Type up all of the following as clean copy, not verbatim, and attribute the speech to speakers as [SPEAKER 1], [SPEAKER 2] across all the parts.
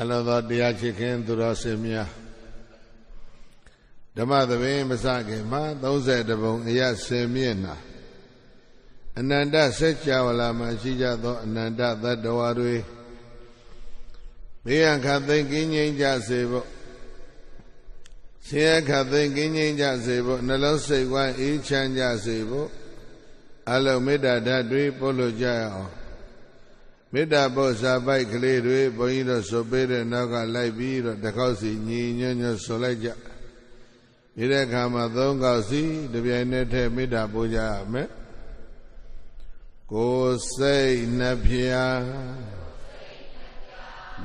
[SPEAKER 1] အလောတော်တရားချစ်ခင်သူတော်စင်များဓမ္မသဘင်မစခင်မှာ30ပုံအရ10မျက်နှာအနန္တစัจ java လာမှာရှိကြသောအနန္တသတ္တဝါတွေဘေးရန်ခတ်သိမ်းကင်းငြိမ်းကြစေဖို့ဆင်းရဲခတ်သိမ်းကင်းငြိမ်းကြစေဖို့နှလုံးစိတ်ဝမ်းအေးချမ်းကြစေဖို့အလုံးမေတ္တာဓာတ်တွေပို့လို့ကြရအောင်မေတ္တာပို့စာပိုက်ကလေးတွေဘုန်းကြီးတို့ဆိုပေးတဲ့နောက်ကလိုက်ပြီးတော့တစ်ခေါက်စီညီညွတ်ညွတ်ဆိုလိုက်ကြဒီတဲ့အခါမှာ3ခေါက်စီတပြိုင်နက်တည်းမေတ္တာပို့ကြရမယ်ကိုယ်စိတ်နှဖျား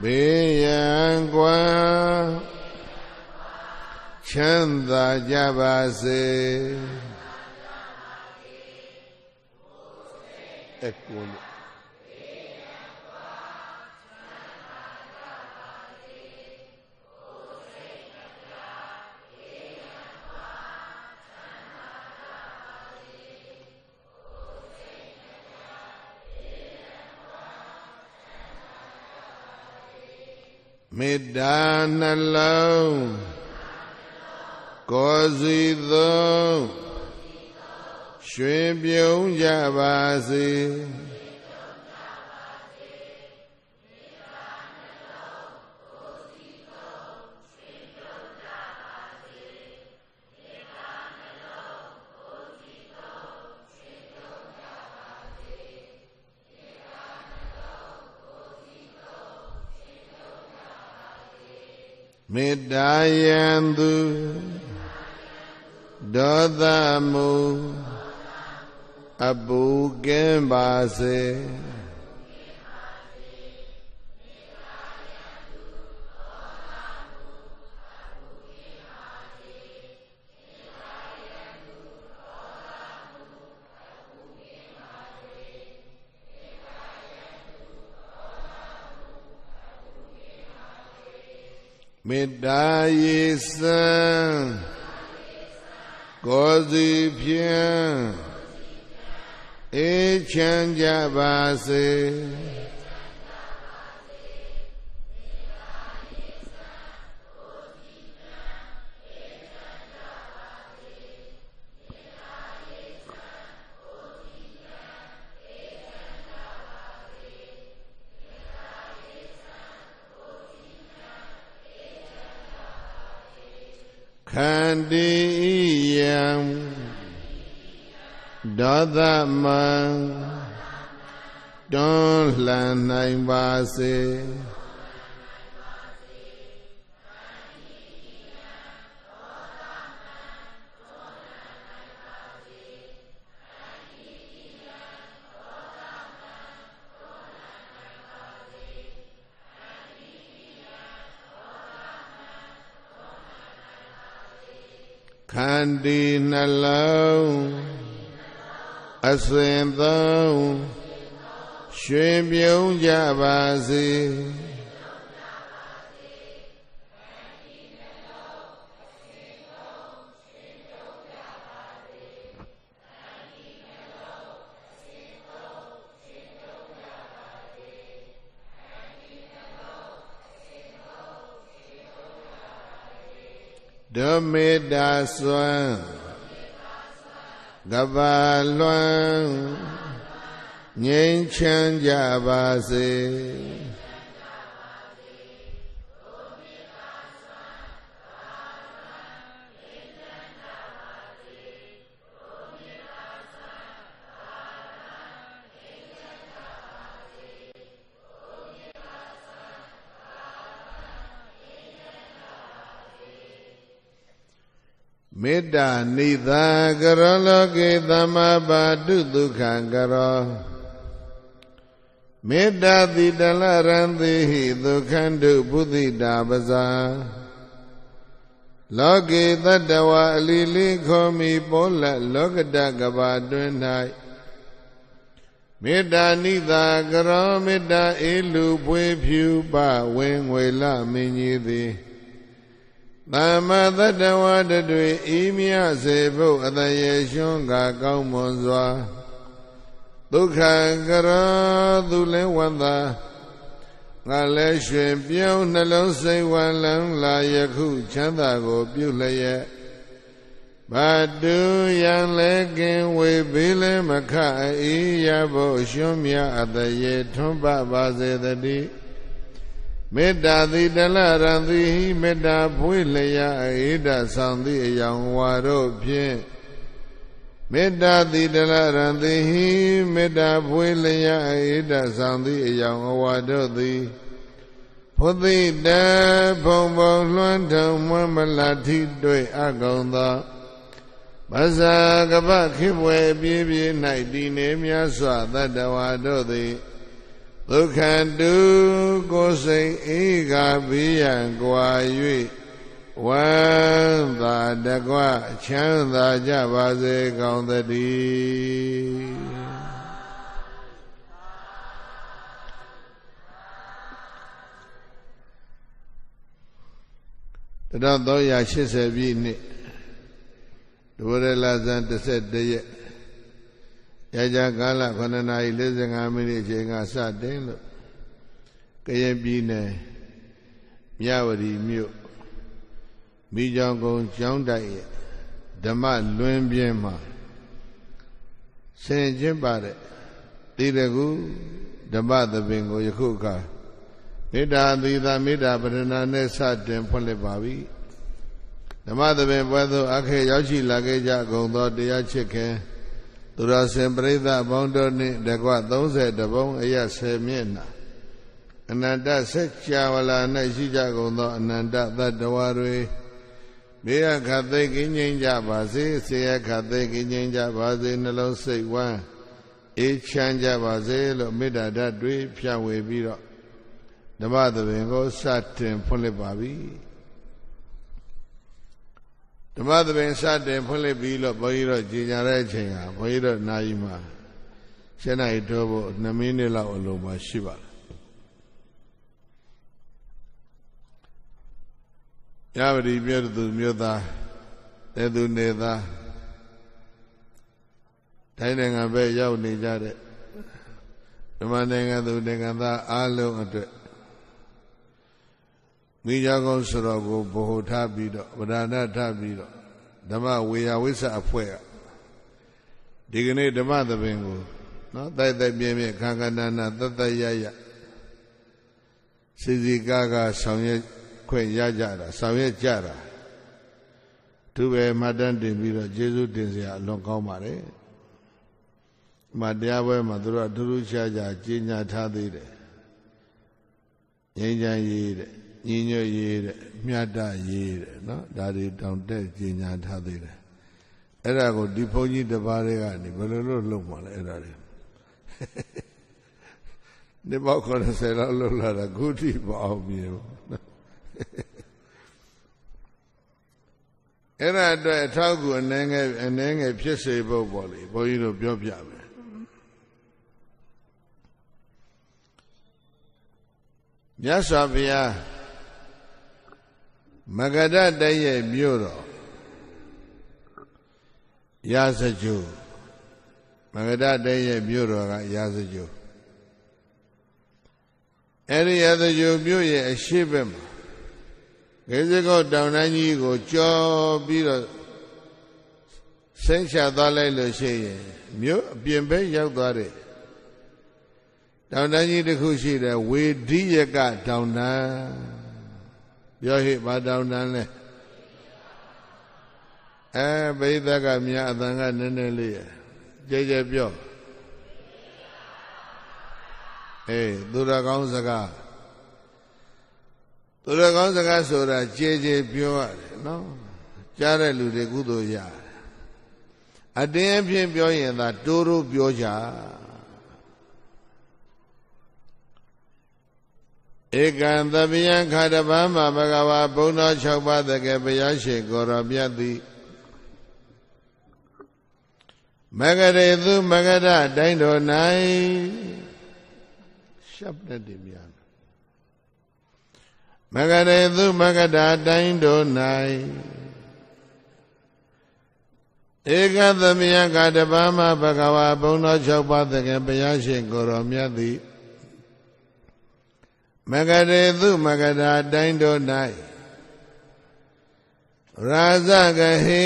[SPEAKER 1] ဘေးရန်ကွာချမ်းသာကြပါစေအကူမေတ္တာနှလုံးကိုယ်စီသုံးရွှင်ပြုံးကြပါစေမေတ္တာယံသူဒေါသမုအပူကင်းပါစေမေတ္တာရေစံကိုယ်စီဖြင့်အေးချမ်းကြပါစေခန္တီယံဒေါသမံတွန်းလှန်နိုင်ပါစေခန္တီနှလုံးအစဉ်သုံးရွှင်ပြုံးကြပါစေဓမ္မေတ္တာစွမ်းကဘာလွမ်းငြိမ်းချမ်းကြပါစေမေတ္တာနိသာကရောလောကေသမ္မာပါတုဒုက္ခံကရောမေတ္တာတိတလရံတိဟိဒုက္ခန္တုဘုဒ္ဓိတာပဇာလောကေတတ္တဝါအလီလိခောမိပောလလောကတကဘာတွင်၌မေတ္တာနိသာကရောမေတ္တာအေလူပွေဖြူပဝင်းငွေလမင်းကြီးသည်သမ္မာတတ္တဝါတွေဤမြစေဖို့အတရေရွှွန်းကကောင်းမွန်စွာဒုက္ခကရောသူလဲဝန္တာ ငါလည်းရွှင်ပြုံးနှလုံးစိတ်ဝမ်းလန်းလာယခုချမ်းသာကိုပြုလျက်ဘာတူရန်လဲကင်ဝေဘေးလဲမခအေးရဖို့ရွှွမြအတရေထွန်းပပါစေတည်းမေတ္တာသည်တလရံသည်မေတ္တာဖွေးလျက်အေဒဆောင်သည့်အယောင်ဝါတို့ဖြင့်မေတ္တာသည်တလရံသည်မေတ္တာဖွေးလျက်အေဒဆောင်သည့်အယောင်ဝါတို့သည်ဖုသိတဘုံဘုံလွှမ်းထုံမွမ်းမလထိတွေ့အကုန်သောပဇာကပခိဘွယ်ပြေးပြေး၌တည်နေမြတ်စွာသတ္တဝါတို့သည်ဒုက္ခတုကိုယ်စိတ်အေးကဘေးရန်ကွာ၍ဝမ်းသာတကွချမ်းသာကြပါစေကောင်းသတည်း1380ပြည့်နှစ်ဒုရလဇန်11ရက်ရကြကာလ9:45မိနစ်အချိန်ကစတင်လို့ကရင်ပြည်နယ်မြဝတီမြို့မိကျောင်းကုန်းကျောင်းတိုက်ရဲ့ဓမ္မလွင်ပြင်းမှာဆင်ကျင်းပါတဲ့တိရကုဓမ္မသဘင်ကိုယခုအခါမေတ္တာသီတာမေတ္တာပရဏာနဲ့စတင်ဖွင့်လှစ်ပါပြီဓမ္မသဘင်ပွဲသို့အခေရောက်ရှိလာခဲ့ကြကုန်သောတရားချစ်ခင်သူတော်စင်ပရိသတ်ဘောင်းတို့နှင့်တကွ30ဘုံအရ10မျက်နှာအနန္တဆက်ကြာဝလာ၌ရှိကြကုန်သောအနန္တသတ္တဝါတွေဘေးရခတ်သိကင်းငြိမ်းကြပါစေဆေရခတ်သိကင်းငြိမ်းကြပါစေနှလုံးစိတ်ဝမ်းအေးချမ်းကြပါစေလို့မေတ္တာဓာတ်တွေဖြန့်ဝေပြီးတော့ဓမ္မသဘင်ကိုစတင်ဖွင့်လှစ်ပါပြီဓမ္မသဘင်စတင်ဖွင့်လှစ်ပြီးလို့ဘုန်းကြီးတို့ကြည်ညာတဲ့အချိန်ဟာဘုန်းကြီးတို့နာယီမှာ7 နာရီတိုးဖို့2မိနစ်လောက်အလိုမှာရှိပါတယ်ရဝတီမြို့သူမြို့သားတဲ့သူနေသားတိုင်းနိုင်ငံပဲရောက်နေကြတဲ့ဓမ္မနိုင်ငံသူနိုင်ငံသားအားလုံးအတွက်မိကြကုန်းဆိုတော့ကိုဘ ਹੁ ထားပြီးတော့ဗဒနာထားပြီးတော့ဓမ္မဝေယဝိဆအဖွဲ့ကဒီကနေ့ဓမ္မသဘင်ကိုနော်တိုက်တိုက်ပြင်းပြင်းခန္ဓာနာနာတတ်တရရစီစီကားကားဆောင်ရွက်ခွင့်ရကြတာဆောင်ရွက်ကြတာသူပဲမှတ်တမ်းတင်ပြီးတော့ကျေးဇူးတင်စရာအလွန်ကောင်းပါတယ်။မှတရားပွဲမှာသူတို့အထူးထူးခြားခြားကြီးညာထားသေးတယ်။ငြိမ်းချမ်းရေးတဲ့ညီညွတ်ရေးတဲ့မြတ်တရေးတဲ့နော်ဒါတွေတောင်တက်ကြီးညာထားသေးတယ်။အဲ့ဒါကိုဒီဘုန်းကြီးတစ်ပါးတွေကနေဘယ်လိုလုပ်မှလဲအဲ့ဒါတွေဒီပေါက်90လောက်လှုပ်လာတာခုထိမအောင်မြင်ဘူးအဲ့ဒါအတွက်အထောက်အကူအနေငယ်ဖြစ်စေဖို့ပေါ့လေဘုန်းကြီးတို့ပြောပြမယ်မြတ်စွာဘုရားမဂဓတရဲ့မြို့တော်ရာဇဂြိုလ်မဂဓတရဲ့မြို့တော်ကရာဇဂြိုလ်အဲ့ဒီရာဇဂြိုလ်မြို့ရဲ့အရှိဘက်မှာခေစကောတောင်တန်းကြီးကိုကျော်ပြီးတော့ဆင်းချသွားလိုက်လို့ရှိရင်မြို့အပြင်ဘက်ရောက်သွားတဲ့တောင်တန်းကြီးတစ်ခုရှိတယ်ဝေဒိယကတောင်တန်းပြောဟိဘာတောင်တန်းလဲဘိသကမြတ်အတန်ကနည်းနည်းလေးကြဲကြဲပြောသူရကောင်းစကားသူရကောင်းစကားဆိုတာကြဲကြဲပြောရတယ်နော်ကြားတဲ့လူတွေကုသိုလ်ရတယ်အတင်းအဖြစ်ပြောရင်သာတိုးတိုးပြောကြဧကံသဗ္ဗယံခါတပံမဘဂဝါဘုံတော်6ပါးတကယ်ဘုရားရှိခိုးတော်မြတ်သည်မဂရေသူမဂရတိုင်းတော်၌ရှပ်တဲ့ဒီများမဂရေသူမဂဒတိုင်းတို့၌ဧကသဗ္ဗယံခါတပံမဘဂဝါဘုံတော်6ပါးတကယ်ဘုရားရှိခိုးတော်မြတ်သည် မဂရေသူမဂရာတိုင်းတို့၌ရာဇဂဟေ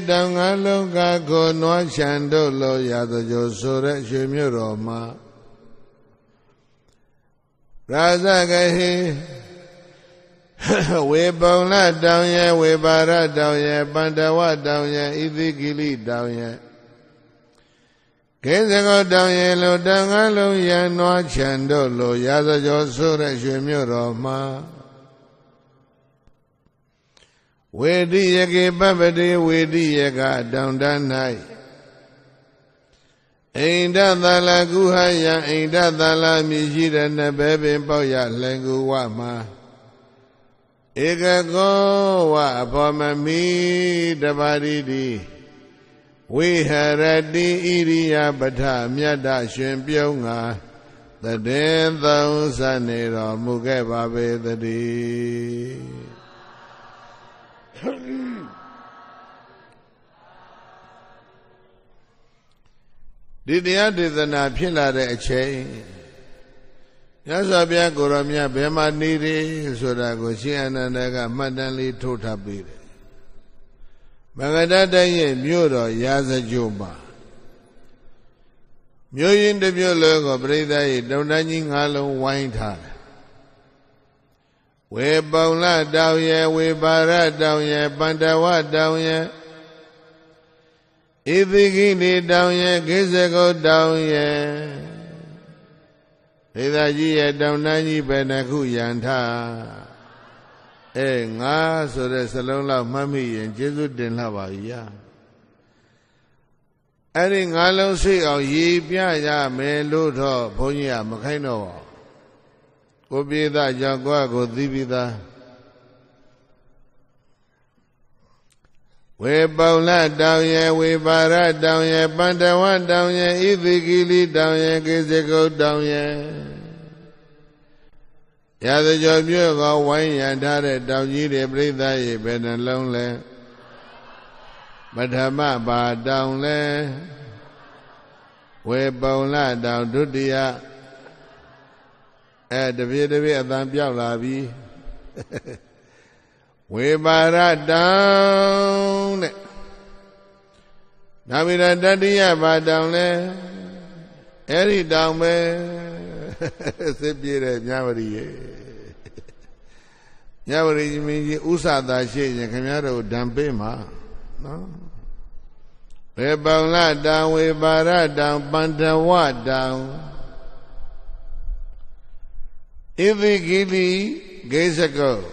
[SPEAKER 1] တောင်ငါလုံးကကိုနွားချံတို့လိုရာဇကြိုဆိုတဲ့ရွှေမြို့တော်မှာရာဇဂဟေဝေပုံလတောင်ရဲ့ဝေပါရတောင်ရဲ့ပန္တဝတောင်ရဲ့ဣသိကိလိတောင်ရဲ့ကေဇဂောတောင်ရဲ့လိုတောင်ငါလုံးရန်နွားချံတို့လိုရာဇကြိုဆိုတဲ့ရွှေမြို့တော်မှာဝေတိယကေပပ္ပတိဝေတိယကတောင်တန်း၌အိန္ဒသလကုဟယံအိန္ဒသလမြည်ရှိတဲ့နဘဲပင်ပေါက်ရလှင်ကူဝမှာဧကကောဝအဘောမမီတပါတိတိဝိဟရတိဣရိယပဋ္ဌမြတ်တရှင်ပြုံးငါတည်သုံးစနေတော်မူခဲ့ပါပေသတည်းဒီတရားဒေသနာဖြစ်လာတဲ့အချိန်မြတ်စွာဘုရားကိုရောမြတ်ဘယ်မှာနေတယ်ဆိုတာကိုရှင်အနန္ဒကမှတ်တမ်းလေးထိုးထားပေးတယ်မဂဒတိုင်းရဲ့မြို့တော်ရာဇကြိုမှာမြို့ရင်းတစ်မြို့လုံးကိုပြိဿရဲ့တုံတန်းကြီး၅လုံးဝိုင်းထားတယ်ဝေပုံလတောင်ရဲ့ဝေပါရတောင်ရဲ့ပန္တဝတောင်ရဲ့ဣသိကိလိတောင်ရဲ့ကိစ္စကုတ်တောင်ရဲ့ဒေသကြီးရဲ့တောင်တန်းကြီးပဲနှခုရန်ထားငါဆိုတဲ့စလုံးလောက်မှတ်မိရင်ကျေးဇူးတင်လှပါပြီအဲ့ဒီ၅လုံးစိတ်အောင်ရည်ပြရမယ်လို့တော့ဘုန်းကြီးကမခိုင်းတော့ပါကိုပြေသားကြောင့်ကိုသိပြီးသားဝေပုံလတောင်ရဲ့ဝေပါရတောင်ရဲ့ပန္တဝတောင်ရဲ့ဣသိကိလိတောင်ရဲ့ကိစ္စကုတ်တောင်ရဲ့ရာဇကျော်မြို့ကဝိုင်းရံထားတဲ့တောင်ကြီးတွေပြိဿရေဘယ်နှလုံးလဲပထမပါတောင်လဲဝေပုံလတောင်ဒုတိယတပြေးတပြေးအတန်ပြောက်လာပြီဝေပါရတောင်တဲ့နောက်ပြီးတော့တတိယပါတောင်လဲအဲ့ဒီတောင်ပဲစစ်ပြေးတဲ့မြဝရီရေမြဝရီမင်းကြီးဥစ္စာသာရှိရင်ခင်ဗျားတို့ဓာန်ပေးမှာနော်ဝေပုံလတောင်ဝေပါရတောင်ပန္တဝတောင်ဣသိကိလိကိစ္စကုတ်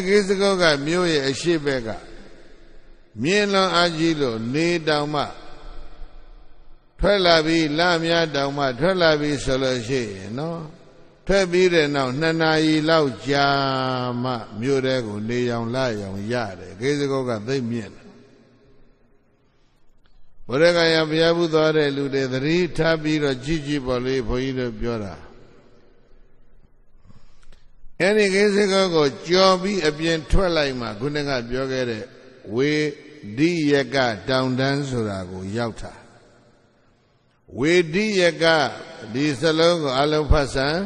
[SPEAKER 1] ကိစ္စကုတ်ကမြို့ရဲ့အရှိဘက်ကမြင်းလွန်အားကြီးလို့နေတောင်မှထွက်လာပြီးလမြတောင်မှထွက်လာပြီးဆိုလို့ရှိရင်နော်ထွက်ပြီးတဲ့နောက်2 နာရီလောက်ကြာမှမြို့တဲကိုနေရောင်လရောင်ရတယ်ကိစ္စကုတ်ကသိမ့်မြင့်တယ်ဘုရားကယဘုရားဘူးသွားတဲ့လူတွေသတိထားပြီးတော့ကြည့်ပေါ်လေးဘုန်းကြီးတို့ပြောတာအဲ့ဒီကိစ္စကိုကြော်ပြီးအပြင်ထွက်လိုက်မှခုနကပြောခဲ့တဲ့ဝေဒိယကတောင်တန်းဆိုတာကိုရောက်တာဝေဒိယကဒီစလုံးကိုအလုံးဖတ်စမ်း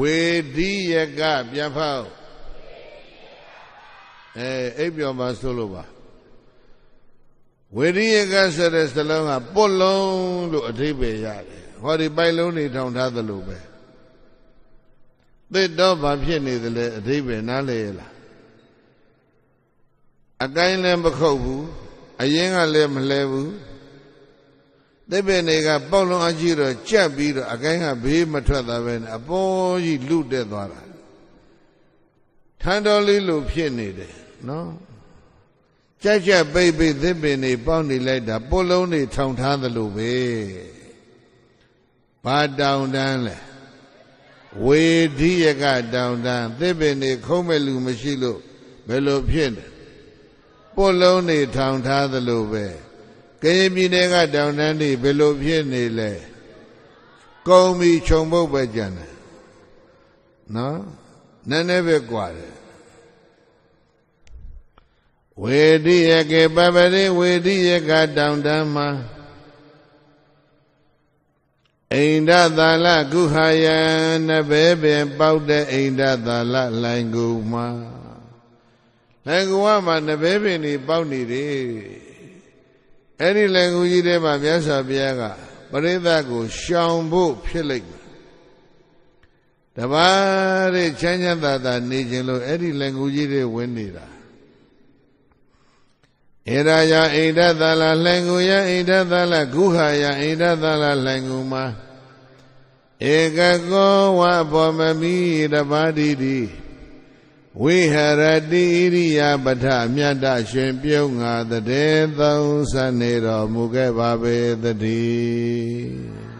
[SPEAKER 1] ဝေဒိယကပြန်ဖောက်အိပ်ပျော်မှဆိုလို့ပါဝေဒိယကဆိုတဲ့စလုံးကပွတ်လုံးလို့အဓိပ္ပာယ်ရတယ်ဟောဒီပိုက်လုံးတွေထောင်ထားသလိုပဲသစ်တော့ဘာဖြစ်နေသလဲအဓိပ္ပာယ်နားလည်ရလားအကိုင်းလည်းမခုတ်ဘူးအရင်ကလည်းမလဲဘူးသစ်ပင်တွေကပေါက်လုံးအကြီးတော့ကြက်ပြီးတော့အကိုင်းကဘေးမထွက်တာပဲနဲ့အပေါ်ကြီးလူတက်သွားတာထန်းတော်လေးလိုဖြစ်နေတယ်နော်ကြက်ကြက်ပိတ်ပိတ်သစ်ပင်တွေပေါက်နေလိုက်တာပုတ်လုံးတွေထောင်ထားသလိုပဲဘာတောင်တန်းလဲဝေဒိယကတောင်တန်းသစ်ပင်တွေခုံးမဲ့လူမရှိလို့ဘယ်လိုဖြစ်နေပုတ်လုံးတွေထောင်ထားသလိုပဲကရင်ပြည်နယ်ကတောင်တန်းတွေဘယ်လိုဖြစ်နေလဲကုံပြီးခြုံပုတ်ပဲကြံတယ်နော်နည်းနည်းပဲกว่าတယ်ဝေဒိယကေပပရိဝေဒိယကတောင်တန်းမှာ အိန္ဒသာလကုဟာယံနဘေပင်ပေါက်တဲ့အိန္ဒသာလလိုင်ကူမှာလိုင်ကူမှာနဘေပင်นี่ပေါက်နေတယ်အဲ့ဒီလိုင်ကူကြီးထဲမှာမြတ်စွာဘုရားကပရိသတ်ကိုရှောင်ဖို့ဖြစ်လိုက်တယ်တပါးတဲ့ချမ်းချမ်းသာသာနေခြင်းလို့အဲ့ဒီလိုင်ကူကြီးတွေဝင်နေတာဧရာယအိန္ဒသာလလှိုင်ကူယအိန္ဒသာလဂုဟာယအိန္ဒသာလလှိုင်ကူမှာဧကကောဝဘောမမိတပါတိတိဝိဟရတိဣရိယာပထမြတ်တရှင်ပြုံးငါတည်းသုံးဆနေတော်မူခဲ့ပါပေတည်း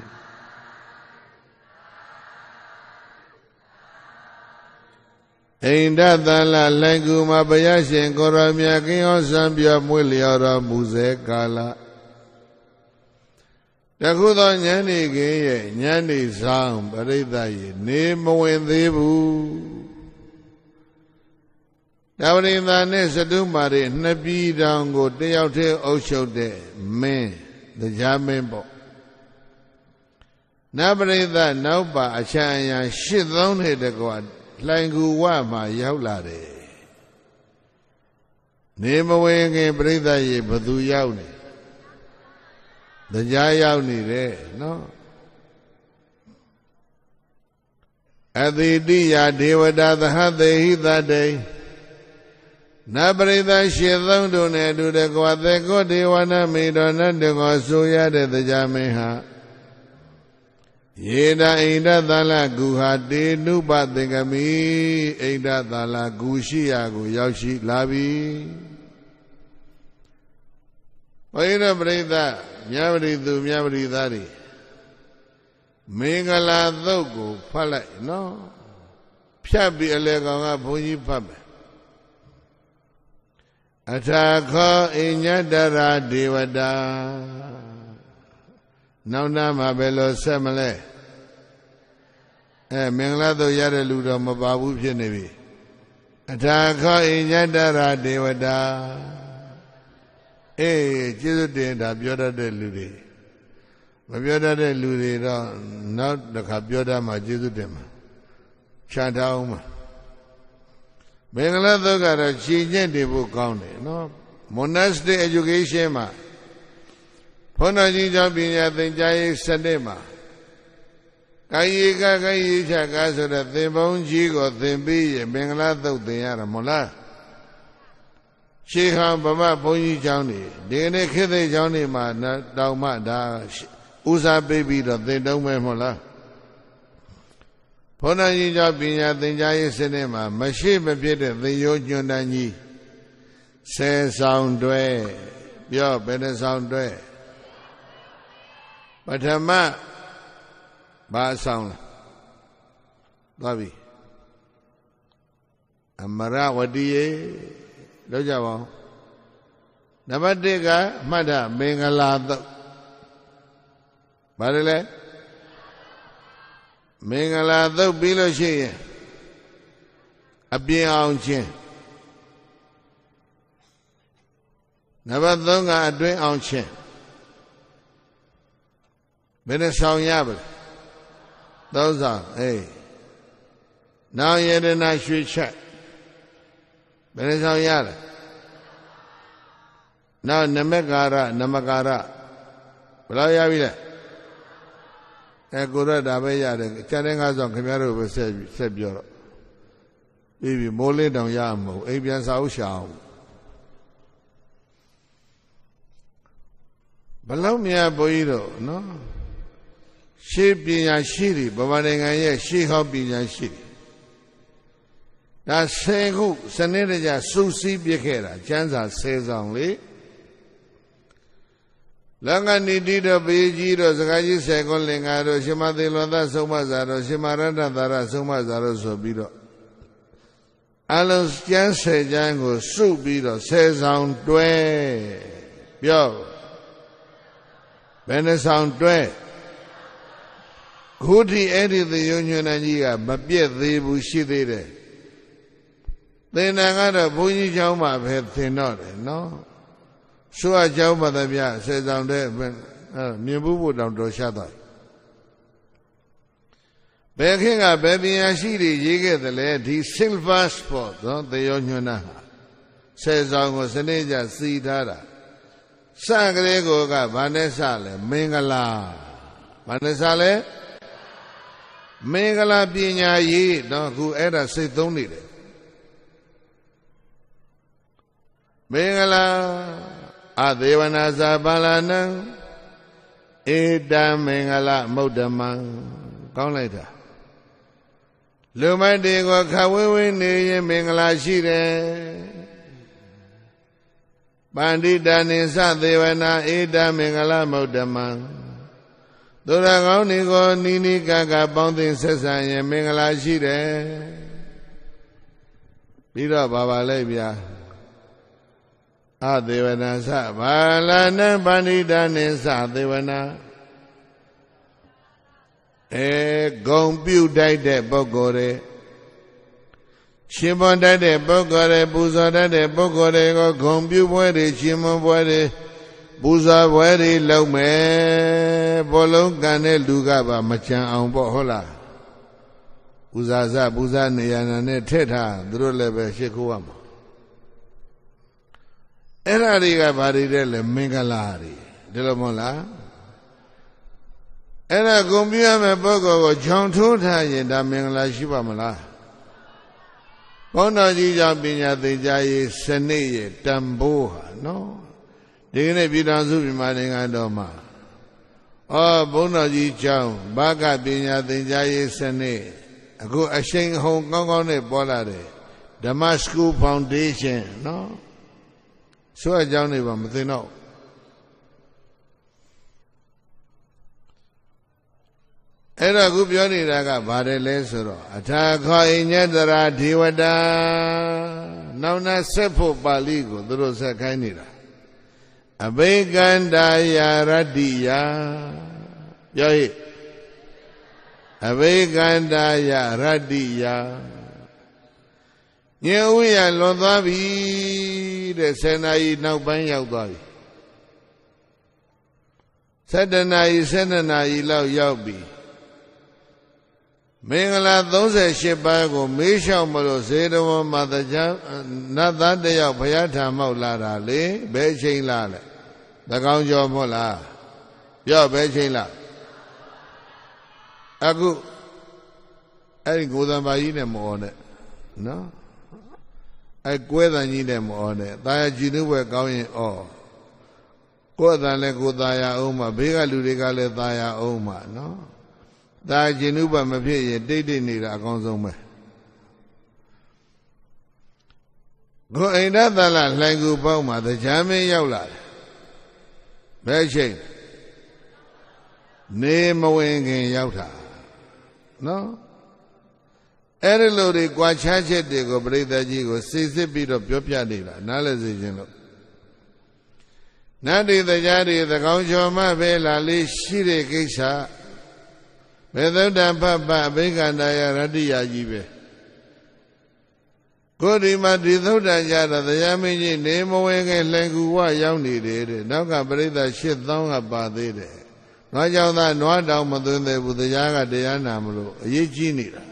[SPEAKER 1] အိန္ဒသာလလှိုင်ကူမှာဘုရားရှင်ကိုရောမြတ်ကင်းရောစံပြမွေးလျော်တော်မူစေကာလတခုသောဉာဏ်ဤကင်းရဲ့ဉာဏ်ဤဆောင်ပရိသတ်၏နေမဝင်သေးဘူးတဝရိန္ဒာနဲ့စတုမာတွေနှစ်ပြည်တောင်ကိုတယောက်တည်းအုပ်ချုပ်တဲ့မင်းတရားမင်းပေါ့နပရိသတ်နောက်ပါအချမ်းအရာ83နှစ်တကွာလှိုင်ကူဝမှာရောက်လာတယ်နေမဝင်ခင်ပြိဿရေဘသူရောက်နေတရားရောက်နေတယ်နော်အတိတိယဒေဝတာသဟသေဟိသတေနပရိသရှင်သုံးတို့နဲ့အတူတကွာသေကောဒေဝနာမိတော်နဲ့တကောဆိုရတဲ့တရားမင်းဟာယေဒအိန္ဒသာလဂုဟာတေနုပသင်္ကမိအိန္ဒသာလဂုရှိရာကိုရောက်ရှိလာပြီဘုရားပြိဿမြတ်ပရိသူမြတ်ပရိသတ်တွေမင်္ဂလာသုတ်ကိုဖတ်လိုက်နော်ဖြတ်ပြီးအလေကောင်ကဘုန်းကြီးဖတ်မယ်အထာခောအိညတရာဒေဝတာနောက်နာမှာဘယ်လိုဆက်မလဲမင်္ဂလာသုတ်ရတဲ့လူတော်မပါဘူးဖြစ်နေပြီအထာခောအိညတရာဒေဝတာကျေးဇူးတင်တာပြောတတ်တဲ့လူတွေမပြောတတ်တဲ့လူတွေတော့နောက်တစ်ခါပြောတတ်မှကျေးဇူးတင်မှာခြံထားအောင်မှာမင်္ဂလာသုတ်ကတော့ခြေကျင့်တည်ဖို့ကောင်းတယ်နော် Monastic education မှာဘုန်းတော်ကြီးကျောင်းပညာသင်ကြားရေးစနစ်မှာကာယေကကာယေချကာဆိုတဲ့သင်ပေါင်းကြီးကိုသင်ပြီးရင်မင်္ဂလာသုတ်သင်ရတာမဟုတ်လားရှေးဟောင်းဗမာဘုန်းကြီးကျောင်းတွေဒီနေ့ခေတ်သစ်ကျောင်းတွေမှာတောင်မှဒါဦးစားပေးပြီးတော့သင်တုံးမယ်မဟုတ်လားဘုန်းတော်ကြီးကျောင်းပညာသင်ကြားရေးစနစ်မှာမရှိမဖြစ်တဲ့သင်ရိုးညွှန်တမ်းကြီး10ဆောင်တွဲပြောဘယ်နှဆောင်တွဲပထမဘာဆောင်လဲသွားပြီအမရဝတိယေလောက်ကြပါဦးနံပါတ်1ကမှတ်တာမင်္ဂလာသုတ်ဘာလဲမင်္ဂလာသုတ်ပြီးလို့ရှိရင်အပြင်အောင်ခြင်းနံပါတ်3ကအတွင်းအောင်ခြင်းဘယ်နဲ့ဆောင်ရပါလဲ3ဆောင်နောင်ယတနာရွှေချက်ဘယ်နဲ့ဆောင်ရလဲနောက်နမကာရနမကာရဘယ်လောက်ရပြီလဲကိုရတာပဲရတယ်ကျန်တဲ့5ဆောင်ခင်ဗျားတို့ပဲဆက်ပြောတော့ပြီးပြီမိုးလင်းတောင်ရမဟုတ်အိမ်ပြန်စာအုပ်ရှာအောင်ဘလောက်များဘုန်းကြီးတို့နော်ရှေးပညာရှိတွေဗမာနိုင်ငံရဲ့ရှေးဟောင်းပညာရှိတွေဒါ10ခုစနစ်တကျစုစည်းပြခဲ့တာကျမ်းစာ10ဆောင်လေလင်္ကာနိတိတို့ပေကြီးတို့စကားကြီး10ခုလင်္ကာတို့ရှင်မသေလွန်သဆုံးမစာတို့ရှင်မရတ္တသာရဆုံးမစာတို့ဆိုပြီးတော့အလုံးကျမ်း10ကျမ်းကိုစုပြီးတော့10ဆောင်တွဲပြောဘယ်နှဆောင်တွဲခုထိအဲ့ဒီသေယုံညွန်းကြီးကမပြည့်သေးဘူးရှိသေးတယ်သင်္นานကတော့ဘုန်းကြီးเจ้าမှာပဲသင်တော့တယ်နော်ဆိုအเจ้าပါသဗျာဆယ်ဆောင်တဲ့မြင်ဘူးဖို့တောင်တော်ရှာတော့ ဘယ်ခင်ကဘယ်ပညာရှိတွေရေးခဲ့တယ်လဲဒီ silver spot နော်သေရောညွန်းတာဆယ်ဆောင်ကိုစနစ်ကြစီထားတာစကလေးကိုကဘာနဲ့စလဲမင်္ဂလာဘာနဲ့စလဲမင်္ဂလာပညာရေးနော်အခုအဲ့ဒါစိတ်သုံးနေတယ်မင်္ဂလာအသေဝနာဇာပါဠနံဧတံမင်္ဂလမုဒ္ဓမံကောင်းလိုက်တာလူမိုက်တွေကိုခဝင်းဝင်းနေရင်မင်္ဂလာရှိတယ်ပန္တိတာနိသသေဝနာဧတံမင်္ဂလမုဒ္ဓမံသူရကောင်းတွေကိုနီးနီးကကပေါင်းသင်ဆက်ဆံရင်မင်္ဂလာရှိတယ်ပြီးတော့ဘာလဲဗျာအသေဝနာသဘာလနံပန္တိတာနိသသေဝနာဂုံပြုတ်တိုက်တဲ့ပုဂ္ဂိုလ်တွေရှင်ပွန်တတ်တဲ့ပုဂ္ဂိုလ်တွေပူဇော်တတ်တဲ့ပုဂ္ဂိုလ်တွေကိုဂုံပြုပွဲတွေရှင်မွန်ပွဲတွေပူဇော်ပွဲတွေလုပ်မယ်ဘောလုံးကန်တဲ့လူကပါမချမ်းအောင်ပေါ့ဟုတ်လားပူဇာစပူဇာနေရနာနဲ့ထည့်ထားသူတို့လည်းပဲရှ िख ိုးရမှာအဲ့ဓာတွေကဘာတွေတဲ့လဲမင်္ဂလာတွေဒီလိုမဟုတ်လားအဲ့ဒါဂုံပြရမယ့်ပုဂ္ဂိုလ်ကိုခြုံထိုးထားရင်ဒါမင်္ဂလာရှိပါမလားဘုန်းတော်ကြီးကြောင့်ပညာသင်ကြားရေးစနစ်ရဲ့တန်ဖိုးဟာနော်ဒီကနေ့ပြည်တော်စုမြန်မာနိုင်ငံတော်မှာဘုန်းတော်ကြီးကြောင့်ဘာကပညာသင်ကြားရေးစနစ်အခုအရှိန်ဟုန်ကောင်းကောင်းနဲ့ပေါ်လာတယ်ဓမ္မစကူဖောင်ဒေးရှင်းနော်ဆိုအကြောင်းတွေပါမသိတော့အဲ့တော့ခုပြောနေတာကဘာတယ်လဲဆိုတော့အထာခောဣညတရာဒေဝတာနောက်နာဆက်ဖို့ပါဠိကိုသူတို့ဆက်ခိုင်းနေတာအဘိကန္တာယာရတ္တိယပြောဟိအဘိကန္တာယာရတ္တိယညဥ်ရလွန်သွားပြီတဲ့10နာရီနောက်ပိုင်းရောက်သွားပြီ7နာရီ7နာရီလောက်ရောက်ပြီမင်္ဂလာ38ပါးကိုမေးလျှောက်မလို့ဇေတဝန်မှာတရားနတ်သားတယောက်ဘုရားထံမောက်လာတာလေဘယ်ချိန်လာလဲသကောင်းကျော်မဟုတ်လားပြောဘယ်ချိန်လာအခုအဲ့ဒီကိုယ်သံပါကြီးနဲ့မအော်နဲ့နော်အဲ့ကွဲတန်ကြီးနဲ့မအော်နဲ့တာယာကြည်နုဘွယ်ကောင်းရင်အော်ကိုယ်တန်လည်းကိုယ်သားရအောင်မှာဘေးကလူတွေကလည်းသားရအောင်မှာနော်ဒါကျင်ဥပမဖြစ်ရင်တိတ်တိတ်နေတာအကောင်းဆုံးပဲကိုအိန္ဒသလလှိုင်ကူပေါင်းမှာတရားမင်းရောက်လာတယ်ဘယ်ချိန်နေမဝင်ခင်ရောက်တာနော်အဲ့ဒီလိုတွေကြွားချချက်တွေကိုပြိဿကြီးကိုစိစစ်ပြီးတော့ပြောပြနေတာနားလည်စေခြင်းလို့နတ်တွေတရားတွေသကောင်းချော်မှပဲလာလေးရှိတဲ့ကိစ္စဘေသုဒ္ဓဖပအဘိကန္တယရတ္တိယကြီးပဲကိုဒီမှာဒီသုဒ္ဓကြတော့တရားမင်းကြီးနေမဝင်ခင်လှန်ကူဝရောက်နေတယ်တဲ့နောက်ကပရိသတ်8000ကပါသေးတယ်ငါကြောင့်သာနွားတောင်မသွင်းသေးဘူးတရားကတရားနာမလို့အရေးကြီးနေတာ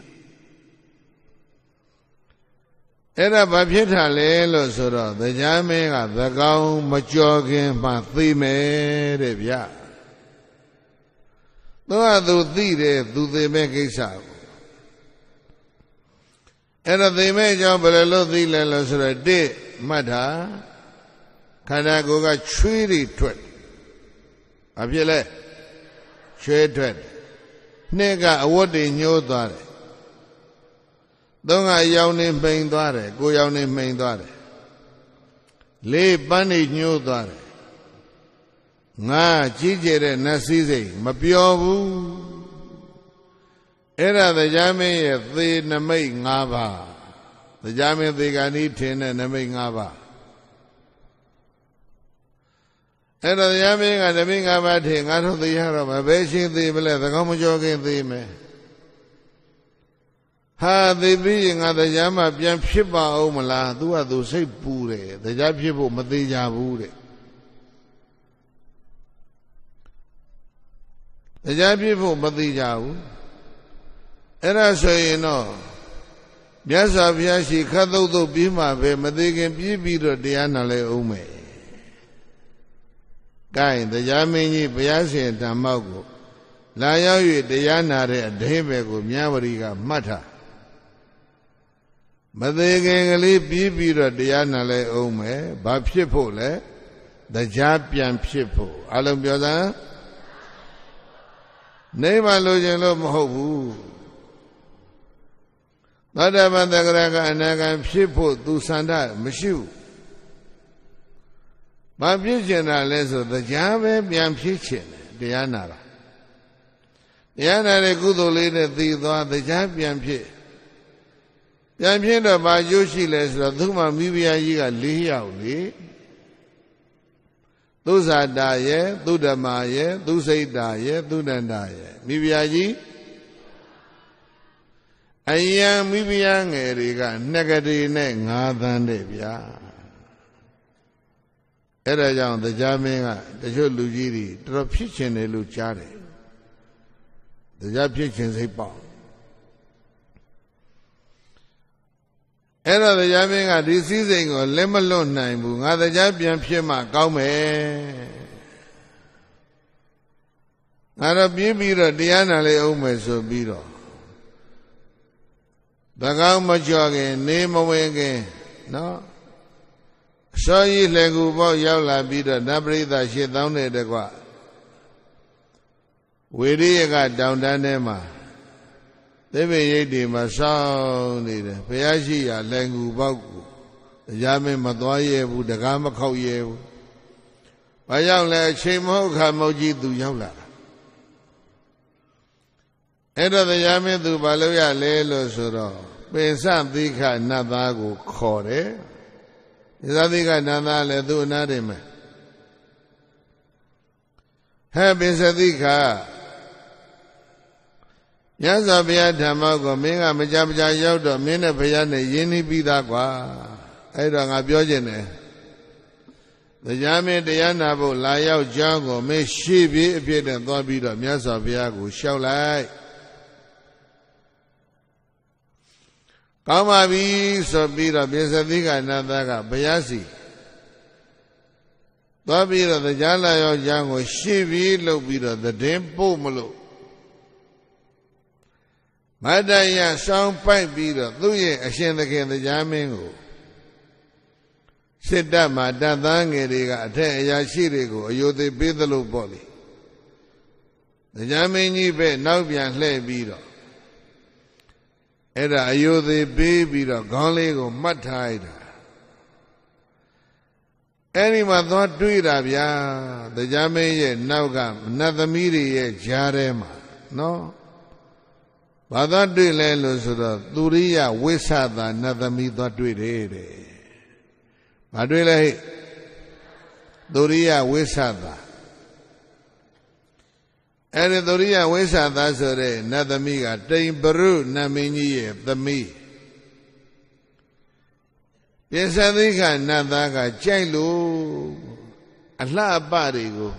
[SPEAKER 1] အဲ့ဒါဘာဖြစ်တာလဲလို့ဆိုတော့တရားမင်းကသကောင်းမကြော်ခင်မှသိမယ်တဲ့ဗျာသူသိတယ်သူသိမဲ့ကိစ္စကိုအဲ့တော့သိမဲ့အကြောင်းဘယ်လိုလုပ်သိလဲလို့ဆိုတော့တစ်မှတ်တာခန္ဓာကိုယ်ကချွေးတွေထွက်ဘာဖြစ်လဲချွေးထွက်နှစ်ကအဝတ်တွေညှိုးသွားတယ်သုံးကအယောင်နေမှိန်သွားတယ်ကိုယ်ယောင်နေမှိန်သွားတယ်လေးပန်းတွေညှိုးသွားတယ်ငါကြီးကျယ်တဲ့နတ်စည်းစိမ်မပြောဘူးအဲ့ဒါတရားမင်းရဲ့သေနမိတ်၅ပါးတရားမင်းသေကဏီထင်တဲ့နမိတ်၅ပါးအဲ့ဒါတရားမင်းကနမိတ်၅ပါးထင်ငါတို့သိရတော့မဘယ်ရှင်းသေးမလဲသကောင်းမကြောခင်သိမယ်ဟာသိပြီးရင်ငါတရားမှပြန်ဖြစ်ပါအောင်မလားသူကသူစိတ်ပူတယ်တရားဖြစ်ဖို့မသေးကြဘူးတဲ့တရားဖြစ်ဖို့မသိကြဘူး အဲ့ဒါဆိုရင်တော့မြတ်စွာဘုရားရှိခတ်သုတ်သုတ်ပြီးမှပဲမသေးခင်ပြီးပြီးတော့တရားနာလဲအောင်မယ်။ကိုင်းတရားမင်းကြီးဘုရားရှင်ဓမ္မောက်ကိုလာရောက်၍တရားနာတဲ့အဓိပ္ပာယ်ကိုမြတ်ဝရီကမှတ်ထားမသေးခင်ကလေးပြီးတော့တရားနာလဲအောင်မယ်။ဘာဖြစ်ဖို့လဲတရားပြန်ဖြစ်ဖို့အလုံးပြောစမ်းနိဗ္ဗာန်လိုချင်လို့မဟုတ်ဘူးသောတာပန်သဂရကအနာဂံဖြစ်ဖို့သူစန္ဒမရှိဘူးဘာဖြစ်ချင်တာလဲဆိုတရားပဲပြန်ဖြစ်ချင်တယ်တရားနာတာတရားနာတဲ့ကုသိုလ်လေးနဲ့သိသွားတရားပြန်ဖြစ်တော့ဘာကျိုးရှိလဲဆိုတော့သူ့မှာမိဖုရားကြီးက၄ယောက်လေသုဇာတာရဲ့သုဓမ္မာရဲ့သုစိတ်တာရဲ့သုဏ္ဍာရဲ့မိဖုရားကြီးအယံမိဖုရားငယ်တွေကနှစ်ကတိနဲ့9 သန်းတဲ့ဗျာအဲ့ဒါကြောင့်တရားမင်းကတချို့လူကြီးတွေတော်တော်ဖြစ်ချင်တယ်လို့ကြားတယ်တရားဖြစ်ချင်စိတ်ပေါက်အဲ့တော့တရားမင်းကဒီစည်းစိမ်ကိုလက်မလွတ်နိုင်ဘူးငါတရားပြန်ဖြစ်မှကောင်းမယ်ငါတော့ပြီးပြီးတော့တရားနာလေအောင်မယ်ဆိုပြီးတော့တကောင်းမကြော်ခင်နေမဝင်ခင်နော်အစောကြီးလှကူပေါက်ရောက်လာပြီးတော့နတ်ပရိသတ်8000နဲ့တကွဝေရိယကတောင်တန်းထဲမှာသဗ္ဗရိတ်တွေမှာစောင်းနေတယ်ဘုရားရှိရာလှကူပေါက်ကိုတရားမင်းမသွားရဲဘူးတကားမခောက်ရဲဘူးဘာရောက်လဲအချိန်မဟုတ်ခါမဟုတ်ကြီးသူရောက်လာအဲ့တော့တရားမင်းသူဘာလို့ရလဲလို့ဆိုတော့ပင်စသီခနတ်သားကိုခေါ်တယ်ပင်စသီခနတ်သားလည်းသူ့အနာတယ်မယ်ဟဲ့ပင်စသီခမြတ်စွာဘုရားဓမ္မကိုမင်းကမကြမကြရောက်တော့မင်းနဲ့ဘုရားနဲ့ယဉ်နှီးပြီးသားကွာအဲ့တော့ငါပြောခြင်းတယ်တရားမင်းတရားနာဖို့လာရောက်ကြောင်းကိုမင်းရှေ့ပြေးအဖြစ်နဲ့သွားပြီးတော့မြတ်စွာဘုရားကိုလျှောက်လိုက်ကောင်းပါပြီဆိုပြီးတော့ပင်စသီကနာသားကဘုရားစီသွားပြီးတော့တရားလာရောက်ကြောင်းကိုရှေ့ပြေးလုပ်ပြီးတော့သတင်းပို့မလို့မတ္တယစောင်းပိုက်ပြီးတော့သူ့ရဲ့အရှင်သခင်တရားမင်းကိုစစ်တပ်မှာတပ်သားငယ်တွေကအထက်အရာရှိတွေကိုအယုသိပေးသလိုပေါ့လေတရားမင်းကြီးပဲနောက်ပြန်လှည့်ပြီးတော့အဲ့ဒါအယုသိပေးပြီးတော့ခေါင်းလေးကိုမှတ်ထားလိုက်တာအဲ့ဒီမှာသွားတွေးတာဗျာတရားမင်းရဲ့နောက်ကနတ်သမီးတွေရဲ့ကြားထဲမှာနော်ဘာသာတွေ့လဲလို့ဆိုတော့သူရိယဝိသသာနတ်သမီးသွားတွေ့တယ်တဲ့။ဘာတွေ့လဲဟဲ့သူရိယဝိသသာအဲ့ဒီသူရိယဝိသသာဆိုတဲ့နတ်သမီးကတိမ်ပရုနတ်မင်းကြီးရဲ့သမီးပြင်စသီခနတ်သားကကြိုက်လို့အလှအပတွေကို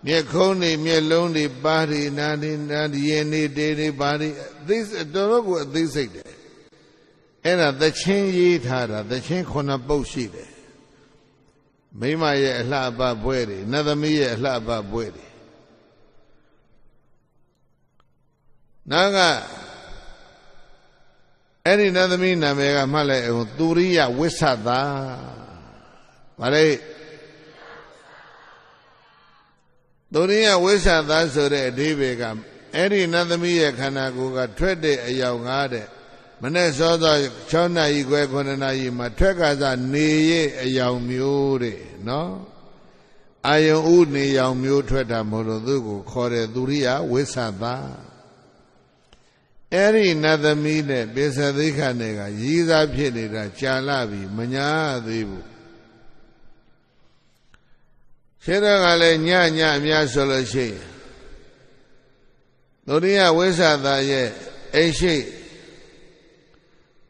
[SPEAKER 1] မျက်ခုံးတွေမျက်လုံးတွေပါးတွေနာတွေရင်တွေတေတွေပါးတွေတော်တော်ကိုအသေးစိတ်တယ်အဲ့ဒါသချင်းရေးထားတာသချင်း9 ပုဒ်ရှိတယ်မိမရဲ့အလှအပဘွဲတွေနတ်သမီးရဲ့အလှအပဘွဲတွေနောက်ကအဲ့ဒီနတ်သမီးနာမည်ကမှတ်လိုက်အောင်သူရိယဝိသသာဗါလေသူရိယဝိသသာဆိုတဲ့အဓိပ္ပာယ်ကအဲ့ဒီနတ်သမီးရဲ့ခန္ဓာကိုယ်ကထွက်တဲ့အယောင်9တဲ့မနေ့စောစော6နာရီခွဲ9နာရီမှာထွက်ကစားနေရဲ့အယောင်မျိုးတဲ့နော်အာယုံဥနေယောင်မျိုးထွက်တာမဟုတ်လို့သူ့ကိုခေါ်တယ်သူရိယဝိသသာအဲ့ဒီနတ်သမီးနဲ့ပိစသိခနဲ့ကရည်စားဖြစ်နေတာကြာလာပြီမညာသေးဘူးရှင်းတော့ကလည်းညအများဆိုလို့ရှိရင်သူရိယဝိသသာရဲ့အိရှိ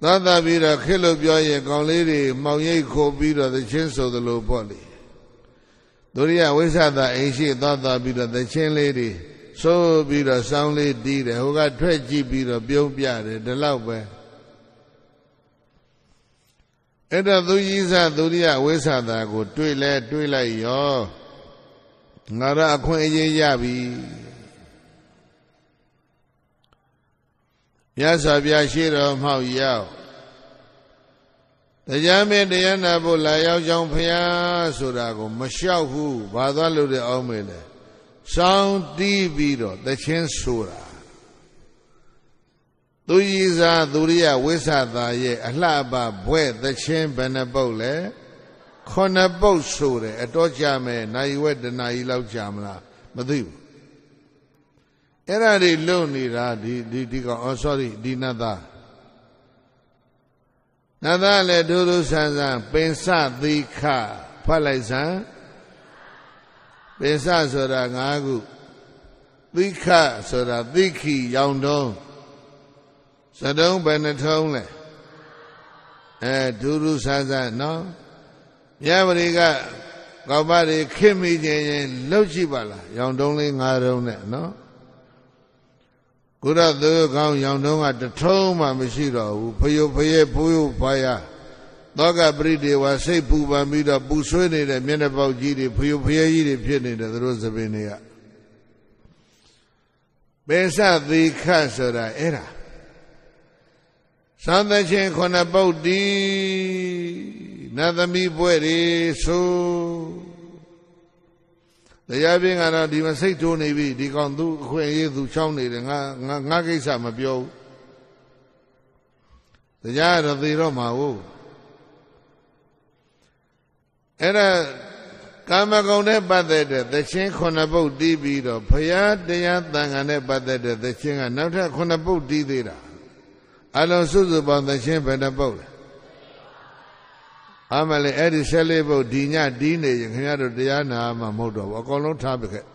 [SPEAKER 1] သာသာပြီးတော့ခက်လို့ပြောရင်ကောင်းလေးတွေမှောင်ရိပ်ခိုးပြီးတော့သချင်းဆိုသလိုပေါ့လေသူရိယဝိသသာအိရှိသာသာပြီးတော့သချင်းလေးတွေ ဆိုပြီးတော့စောင်းလေးတီးတယ်ဟိုကထွက်ကြည့်ပြီးတော့ပြုံးပြတယ်ဒီလောက်ပဲအဲ့တော့သူကြီးစားသူရိယဝိသတာကိုတွေးလဲတွေးလိုက်ရောငါရအခွင့်အရေးရပြီမြတ်စွာဘုရားရှိတော်မှောက်ရောက်တရားမင်းတရားနာဖို့လာရောက်ကြောင်းဖျားဆိုတာကိုမလျှောက်ဘူးဘာသွားလို့တဲ့အောင်မေလဲစောင်းတီးပြီးတော့သချင်းဆိုတာသူကြီးစားသူရိယဝိသတာရဲ့အလှပဘွဲ့သချင်းဘယ်နှပုတ်လဲ9ပုတ်ဆိုတယ်အတော့ကြမယ်နိုင်ဝက်တနာကြီးလောက်ကြာမလားမသိဘူးအဲ့ဒါတွေလုံနေတာဒီကောင် sorry ဒီနတ်သားလည်းဒုဒုဆန်းဆန်းပင်စသီခဖတ်လိုက်စမ်းပင်စဆိုတာ5ခုသီခဆိုတာသိခိရောင်တုံးစတုံးဘယ်နှထုံးလဲဒုဒုဆန်းဆန်းနော်မြတ်ပရိကကောက်ပါတွေခင်မိခြင်းရင်လှုပ်ကြည့်ပါလားရောင်တုံးလေး5တုံးနဲ့နော်ကိုရသူကောင်းရောင်တုံးကတထုံးမှမရှိတော့ဘူးဖယုတ်ဖယဲဖိုးယုတ်ဖာယာသောကပရိဒေဝစိတ်ပူပန်ပြီးတော့ပူဆွေးနေတဲ့မျက်နှာပေါက်ကြီးတွေဖယုတ်ဖယဲကြီးတွေဖြစ်နေတယ်သူတို့သပင်တွေကပေစသီခဆိုတာအဲ့ဒါသံသချင်း9ပုဒ်တီနတ်သမီးပွဲတွေဆိုတရားပြင်းကတော့ဒီမစိတ်ထိုးနေပြီဒီကောင်သူအခွင့်အရေးသူချောင်းနေတယ်ငါကိစ္စမပြောဘူးတရားတော့သိတော့မှာဟုတ်အဲ့ဒါကာမဂုဏ်နဲ့ပတ်သက်တဲ့သချင်း9ပုဒ်တီးပြီးတော့ဘုရားတရားသံဃာနဲ့ပတ်သက်တဲ့သချင်းကနောက်ထပ်9ပုဒ်တီးသေးတာအလုံးစုစုပေါင်းသချင်းဘယ်နှပုဒ်လဲအမလေးအဲ့ဒီ14ပုဒ်ဒီညတီးနေရင်ခင်ဗျားတို့တရားနာမှမဟုတ်တော့ဘူးအကုန်လုံးထားပခဲ့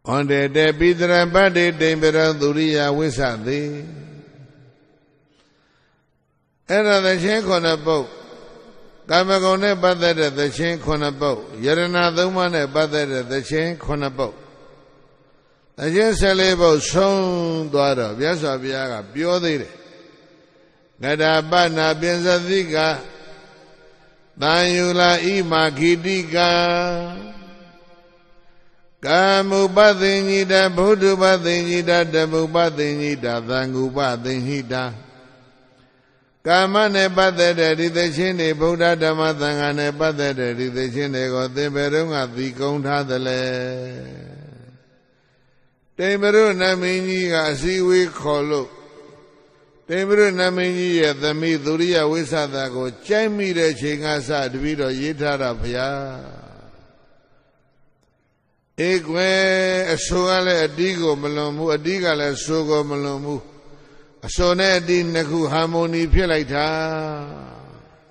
[SPEAKER 1] ဩန္တေတေပိတရပတ္တိတိံပရသူရိယဝိသတိအဲ့ဒါသချင်း9ပုဒ်ကာမဂုဏ်နဲ့ပတ်သက်တဲ့သချင်း9ပုဒ်ယရဏသုံးပါးနဲ့ပတ်သက်တဲ့သချင်း9ပုဒ်သချင်း14ပုဒ်ဆုံးသွားတော့မြတ်စွာဘုရားကပြောသေးတယ်ငဒာပနာပိစသိကတန်ယူလာဣမာခိတိကကာမုပသင်္ညိတဘုဒ္ဓပသင်္ညိတတမုပသင်္ညိတသံဃုပသင်္ညိတကာမနဲ့ပတ်သက်တဲ့ဒီသချင်းတွေဗုဒ္ဓဓမ္မသံဃာနဲ့ပတ်သက်တဲ့ဒီသချင်းတွေကိုသင်္ဘေရုံကသီကုံထားသလဲတိမ်ဘရုနမင်းကြီးကအစည်းဝေးခေါ်လို့တိမ်ဘရုနမင်းကြီးရဲ့သမီးသူရိယဝိသတာကိုကြိုက်မိတဲ့ချိန်ကစတပြီးတော့ရေးထားတာဘုရားဧကွယ်အဆိုကလည်းအတီးကိုမလွန်ဘူးအတီးကလည်းဆိုကိုမလွန်ဘူးအဆိုနဲ့အတီးနှစ်ခုဟာမိုနီဖြစ်လိုက်တာ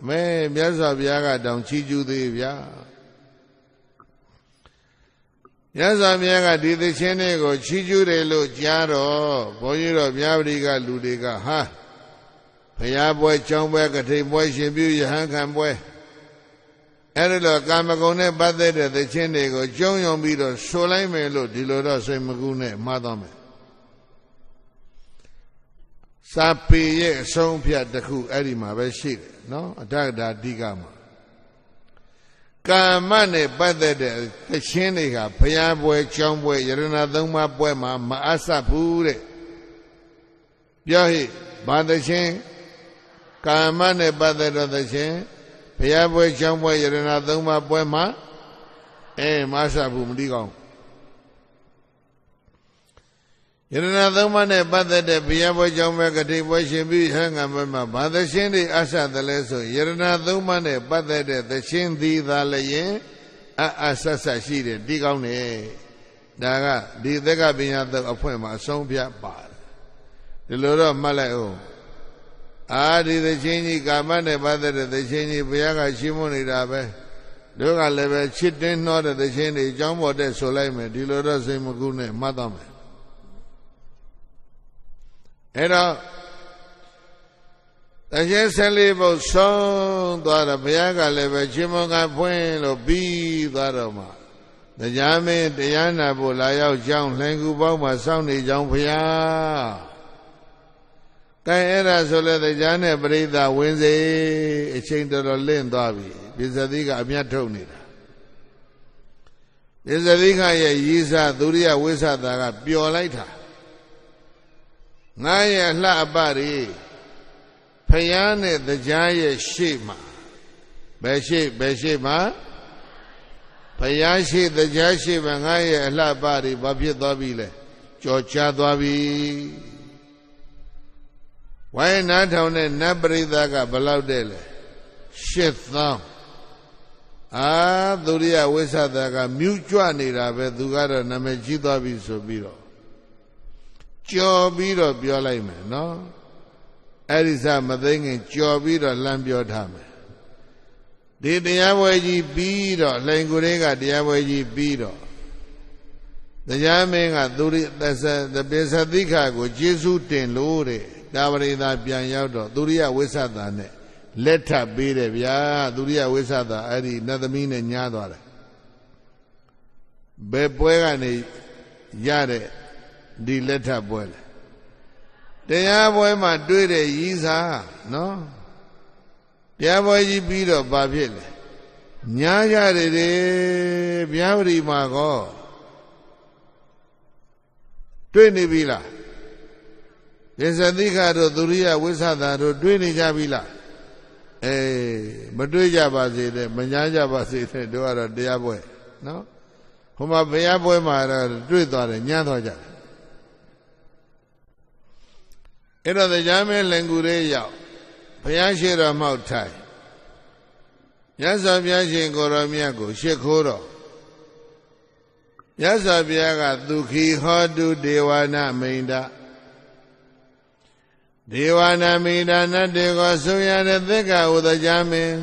[SPEAKER 1] မဲမြတ်စွာဘုရားကတောင်ချီးကျူးသေးဗျာမြတ်စွာဘုရားကဒီသချင်းတွေကိုချီးကျူးတယ်လို့ကြားတော့ဘုန်းကြီးတို့မြတ်ပရိကလူတွေကဟာဘုရားပွဲကျောင်းပွဲကထိန်ပွဲရှင်ပြုယဟန်ခံပွဲအဲ့ဒါလိုကာမဂုဏ်နဲ့ပတ်သက်တဲ့သချင်းတွေကိုကျုံယုံပြီးတော့ဆိုလိုက်မယ်လို့ဒီလိုတော့စိတ်မကူးနဲ့မှားတော့မယ်စာပေရဲ့အဆုံးဖြတ်တစ်ခုအဲ့ဒီမှာပဲရှိတယ်နော်အတ္တဒါတိကမှာကာမနဲ့ပတ်သက်တဲ့သချင်းတွေကဘုရားပွဲကျောင်းပွဲယရဏသုံးပါးပွဲမှာမအပ်ဆက်ဘူးတဲ့ပြောဟိဘာသချင်းကာမနဲ့ပတ်သက်တဲ့သချင်းဘုရားပွဲကျောင်းပွဲယရဏသုံးပါးပွဲမှာမအပ်ဆက်ဘူးမတိကောင်းယရဏသုံးပါးနဲ့ပတ်သက်တဲ့ဘုရားပွဲကျောင်းပွဲကတိပွဲရှင်ပြီးဟန်ငံပွဲမှာဘာသချင်းတွေအပ်ဆက်တယ်လဲဆိုယရဏသုံးပါးနဲ့ပတ်သက်တဲ့သချင်းသီးသာလည်းအဆက်ဆက်ရှိတယ်တိကောင်းနေဒါကဒီသက်ကပညာသုတ်အဖွင့်မှာအဆုံးဖြတ်ပါတယ်ဒီလိုတော့မှတ်လိုက်အောင်ဒီသချင်းကြီးကာမနဲ့ပတ်သက်တဲ့သချင်းကြီးဘုရားကရှင်းမနေတာပဲတို့ကလည်းပဲချစ်တင်းနှောတဲ့သချင်းတွေအကြောင်းပေါ်တဲ့ဆိုလိုက်မယ်ဒီလိုတော့စိတ်မကူးနဲ့မှတ်တော့မယ်အဲ့တော့တခြင်း14ပုဒ်ဆုံးသွားတော့ဘုရားကလည်းပဲရှင်မောကဖွင့်လို့ပြီးသွားတော့မှ တရားမင်းတရားနာဖို့လာရောက်ကြောင်းလှိုင်ကူပေါင်းမှာစောင့်နေကြောင်းဖျားကဲအဲ့ဒါဆိုလဲတရားနဲ့ပရိသတ်ဝင်စေအချိန်တော်တော်လင့်သွားပြီပိစတိကအမြတ်ထုတ်နေတာပိစတိခရဲ့ရည်စားသူရိယဝိသတာကပျော်လိုက်တာငါရဲ့အလှအပတွေဖျားနဲ့တရားရဲ့ရှေ့မှာဘယ်ရှေ့မှာဖျားရှိတရားရှိမှငါရဲ့အလှပတွေဘာဖြစ်သွားပြီလဲကြော်ချသွားပြီဝိုင်းနာထောင်တဲ့နတ်ပရိသတ်ကဘယ်လောက်တဲ့လဲ8000သူရိယဝိသတာကမြူးကြွနေတာပဲသူကတော့နာမည်ကြီးသွားပြီဆိုပြီးတော့ကြော်ပြီးတော့ပြောလိုက်မယ်နော်အဲ့ဒီစားမသိငင်ကြော်ပြီးတော့လှမ်းပြောထားမယ်ဒီတရားပွဲကြီးပြီးတော့လှိုင်ကိုယ်တွေကတရားပွဲကြီးပြီးတော့တရားမင်းကသူရိသပိစတိခကိုကျေးဇူးတင်လို့တဲ့တာပရိသပြန်ရောက်တော့သူရိယဝိသတာနဲ့လက်ထပ်ပေးတယ်ဗျာသူရိယဝိသတာအဲ့ဒီနတ်သမီးနဲ့ညားသွားတယ်ဘယ်ပွဲကနေရတဲ့ဒီလက်ထပ်ပွဲလဲတရားပွဲမှာတွေ့တဲ့ရည်စားနော်တရားပွဲကြီးပြီးတော့ဘာဖြစ်လဲညားရတယ်ဗျာဝရီမှာကောတွေ့နေပြီလားပိစတိခတို့သူရိယဝိသတာတို့တွေ့နေကြပြီလားမတွေ့ကြပါစေနဲ့မညားကြပါစေနဲ့တို့ကတော့တရားပွဲနော်ဟိုမှာဘုရားပွဲမှာတော့တွေ့သွားတယ်ညားသွားကြတယ်အဲ့တော့တရားမင်းလင်ကူလေးရောက်ဘုရားရှိတော်မှောက်ထိုင်မြတ်စွာဘုရားရှင်ကိုရောမြတ်ကိုရှ िख ိုးတော်မြတ်စွာဘုရားကဒုက္ခိဟောတုဒေဝနာမိန္ဒဒေဝနာမိန္ဒနတ်တေကိုဆိုရတဲ့သက္ကဝတ္တရားမင်း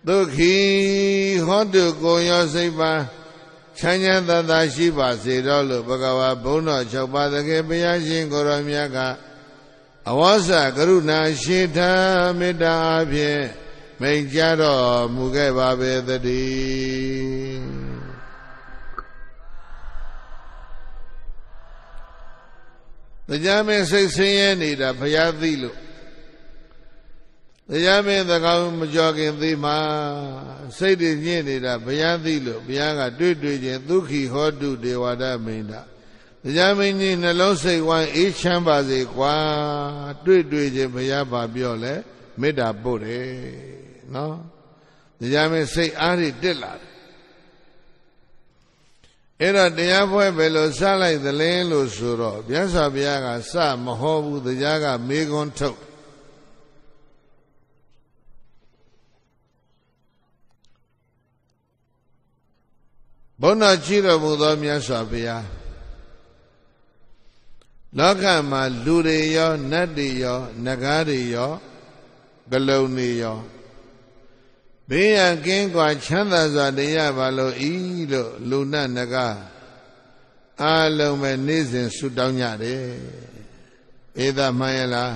[SPEAKER 1] ဒုက္ခိဟောတုကိုရောစိတ်ပါချမ်းချမ်းသာသာရှိပါစေတော့လို့ဘဂဝါဘုန်းတော်၆ပါးတကယ်ဘုရားရှင်ကိုရောမြတ်ကအဝါစကရုဏာရှိထားမေတ္တာအဖြင့်မိန့်ကြားတော်မူခဲ့ပါပေသတည်းတရားမင်းစိတ်ဆင်းရဲနေတာဘုရားသိလို့တရားမင်းသကောင်မကြောခင်သိမှာစိတ်တွေညစ်နေတာဘုရားသိလို့ဘုရားကတွေ့ချင်းဒုက္ခိဟောတုဒေဝဒမိန္ဒတရားမင်းကြီးနှလုံးစိတ်ဝိုင်းအေးချမ်းပါစေကွာတွေ့ချင်းဘုရားပါပြောလဲမေတ္တာပို့တယ်နော်တရားမင်းစိတ်အားတွေတက်လာတယ်အဲ့တော့တရားပွဲပဲလို့စလိုက်သလဲလို့ဆိုတော့မြတ်စွာဘုရားကစမဟောဘူးတရားကမေခွန်းထုတ်ဘုန်းတော်ကြည်တော်မူသောမြတ်စွာဘုရားလောကမှာလူတွေရောနတ်တွေရောနဂါးတွေရောဂလုံတွေရောဘေးရန်ကင်းကွာချမ်းသာစွာတရားပါလို့ဤလို့လူနတ်နဂါးအားလုံးပဲနေ့စဉ်ဆုတောင်းကြတယ်ဧသမှန်ရလား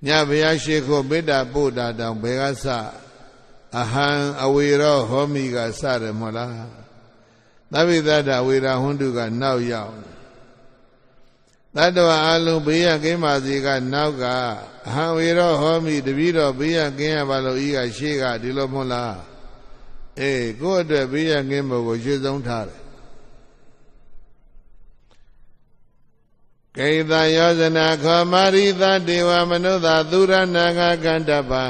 [SPEAKER 1] ညဘုရားရှိခိုးမေတ္တာပို့တာတောင်ဘယ်ကစအဟံအဝေရောဟောမိကစတယ်မဟုတ်လားသဗ္ဗိသတ္တဝေရဟွန်းတုကနောက်ရောက်တတ္တဝအလုံးဘေးရကင်းပါစေကနောက်ကအဟံဝေရောဟောမိတပည့်တော်ဘေးရကင်းရပါလို့ဤကရှေ့ကဒီလိုမဟုတ်လားကိုယ့်အတွက်ဘေးရကင်းဖို့ကိုရှေ့ဆုံးထားတယ်ကိတယောဇနာခောမာရိသဒေဝမနုဿသုရနာဂကန္တပါ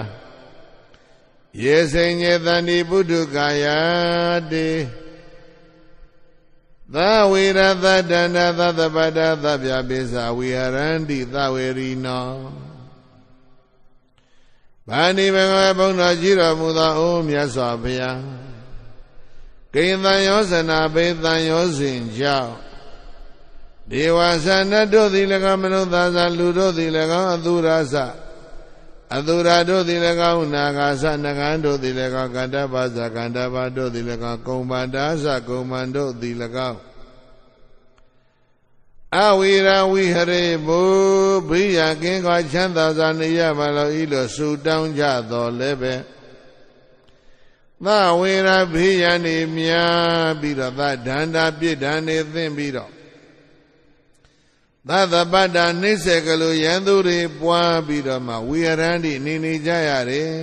[SPEAKER 1] ယေစိညေတန္တိပုထုကာယတေသဝေရသတ္တနာသတ္တပတ္တသဗ္ဗပိသဝေဟရန္တိသဝေရိနောဗာဏိဘဂဝါဘုန်းတော်ကြီးတော်မူသောအိုမြတ်စွာဘုရားကိဉ္တယောဇနာဘေသံယောစဉ်ကြောင့်ဒေဝဆန္နတို့သည်၎င်းမနုဿာဇလူတို့သည်၎င်းအသူရာဇအသူရာတို့သည်၎င်းနာဂာသနဂံတို့သည်၎င်းကန္တပါဇကန္တပါတို့သည်၎င်းကုံပန္တာဇကုံမန္တို့သည်၎င်းအဝိရဝိဟရေဘုဘိယကင်းကွာချမ်းသာစွာနေရပါလို့ဤလိုဆုတောင်းကြတော်လည်းပဲ သဝေရဘေးရန်နေများပြီးတော့သဒန္တာပြစ်ဒဏ်နေသင့်ပြီးတော့သသပတ္တနှိစ္စကလေးရန်သူတွေပွားပြီးတော့မှဝိရဏတိနေကြရတယ်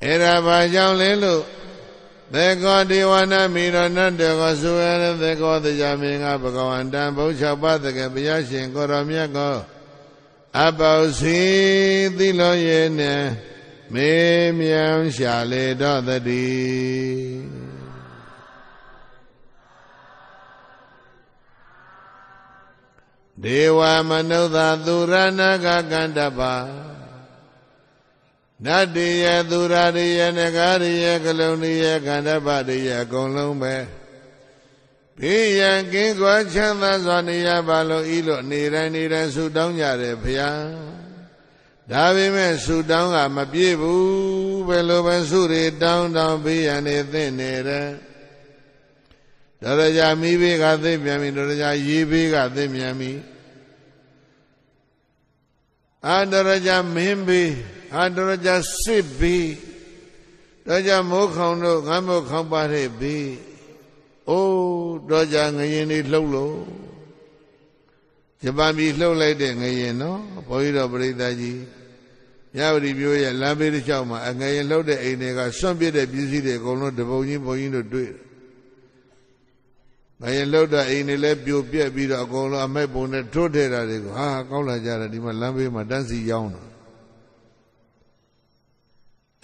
[SPEAKER 1] အဲ့ဒါဘာကြောင့်လဲလို့သေကောဒေဝနာမိရောနတ်တေကောဆိုရတဲ့သေကောတရားမင်းကဘဂဝန္တံဘုရားပါတကဘုရားရှင်ကိုရောမြတ်ကောအပေါစီသိလို့ရဲ့နဲ့မေမြောင်ရှာလေတော့တည်းဒေဝမနုဿသူရဏကကန္တပါနတ္တိယသူရရိယနဂရိယကလုံရိယကန္တပရိယအကုန်လုံးပဲဘေးရန်ကင်းကွာချမ်းသာစွာနေရပါလို့ဤလို့နေတိုင်းဆုတောင်းကြတယ်ဘုရားဒါပေမဲ့ဆုတောင်းကမပြည့်ဘူးဘယ်လိုပဲဆုတွေတောင်းဘေးရန်နေသင့်နေတယ်ဒရကြမိဘေးကသိပြန်ပြီဒရကြရေဘေးကသိပြန်ပြီအာဒရကြမင်းဘေးအာဒရကြစစ်ဘေးဒရကြမိုးခေါင်တို့ငါမိုးခေါင်ပါတဲ့ဘေးအိုးတော့ကြငရင်တွေလှုပ်လို့ဂျပန်ပြည်လှုပ်လိုက်တဲ့ငရင်နော်ဘုန်းကြီးတော်ပရိသတ်ကြီးမြဝတီမြို့ရဲ့လမ်းဘေးတစ်လျှောက်မှာငရင်လှုပ်တဲ့အိမ်တွေကစွန့်ပစ်တဲ့ပစ္စည်းတွေအကုန်လုံးတပုံကြီးဘုန်းကြီးတို့တွေ့တယ်ငရင်လှုပ်တဲ့အိမ်တွေလည်းပြိုပြက်ပြီးတော့အကုန်လုံးအမိုက်ပုံနဲ့ထိုးထည့်တာတွေကိုဟာကောက်လာကြတယ်ဒီမှာလမ်းဘေးမှာတန်းစီရောင်းတာ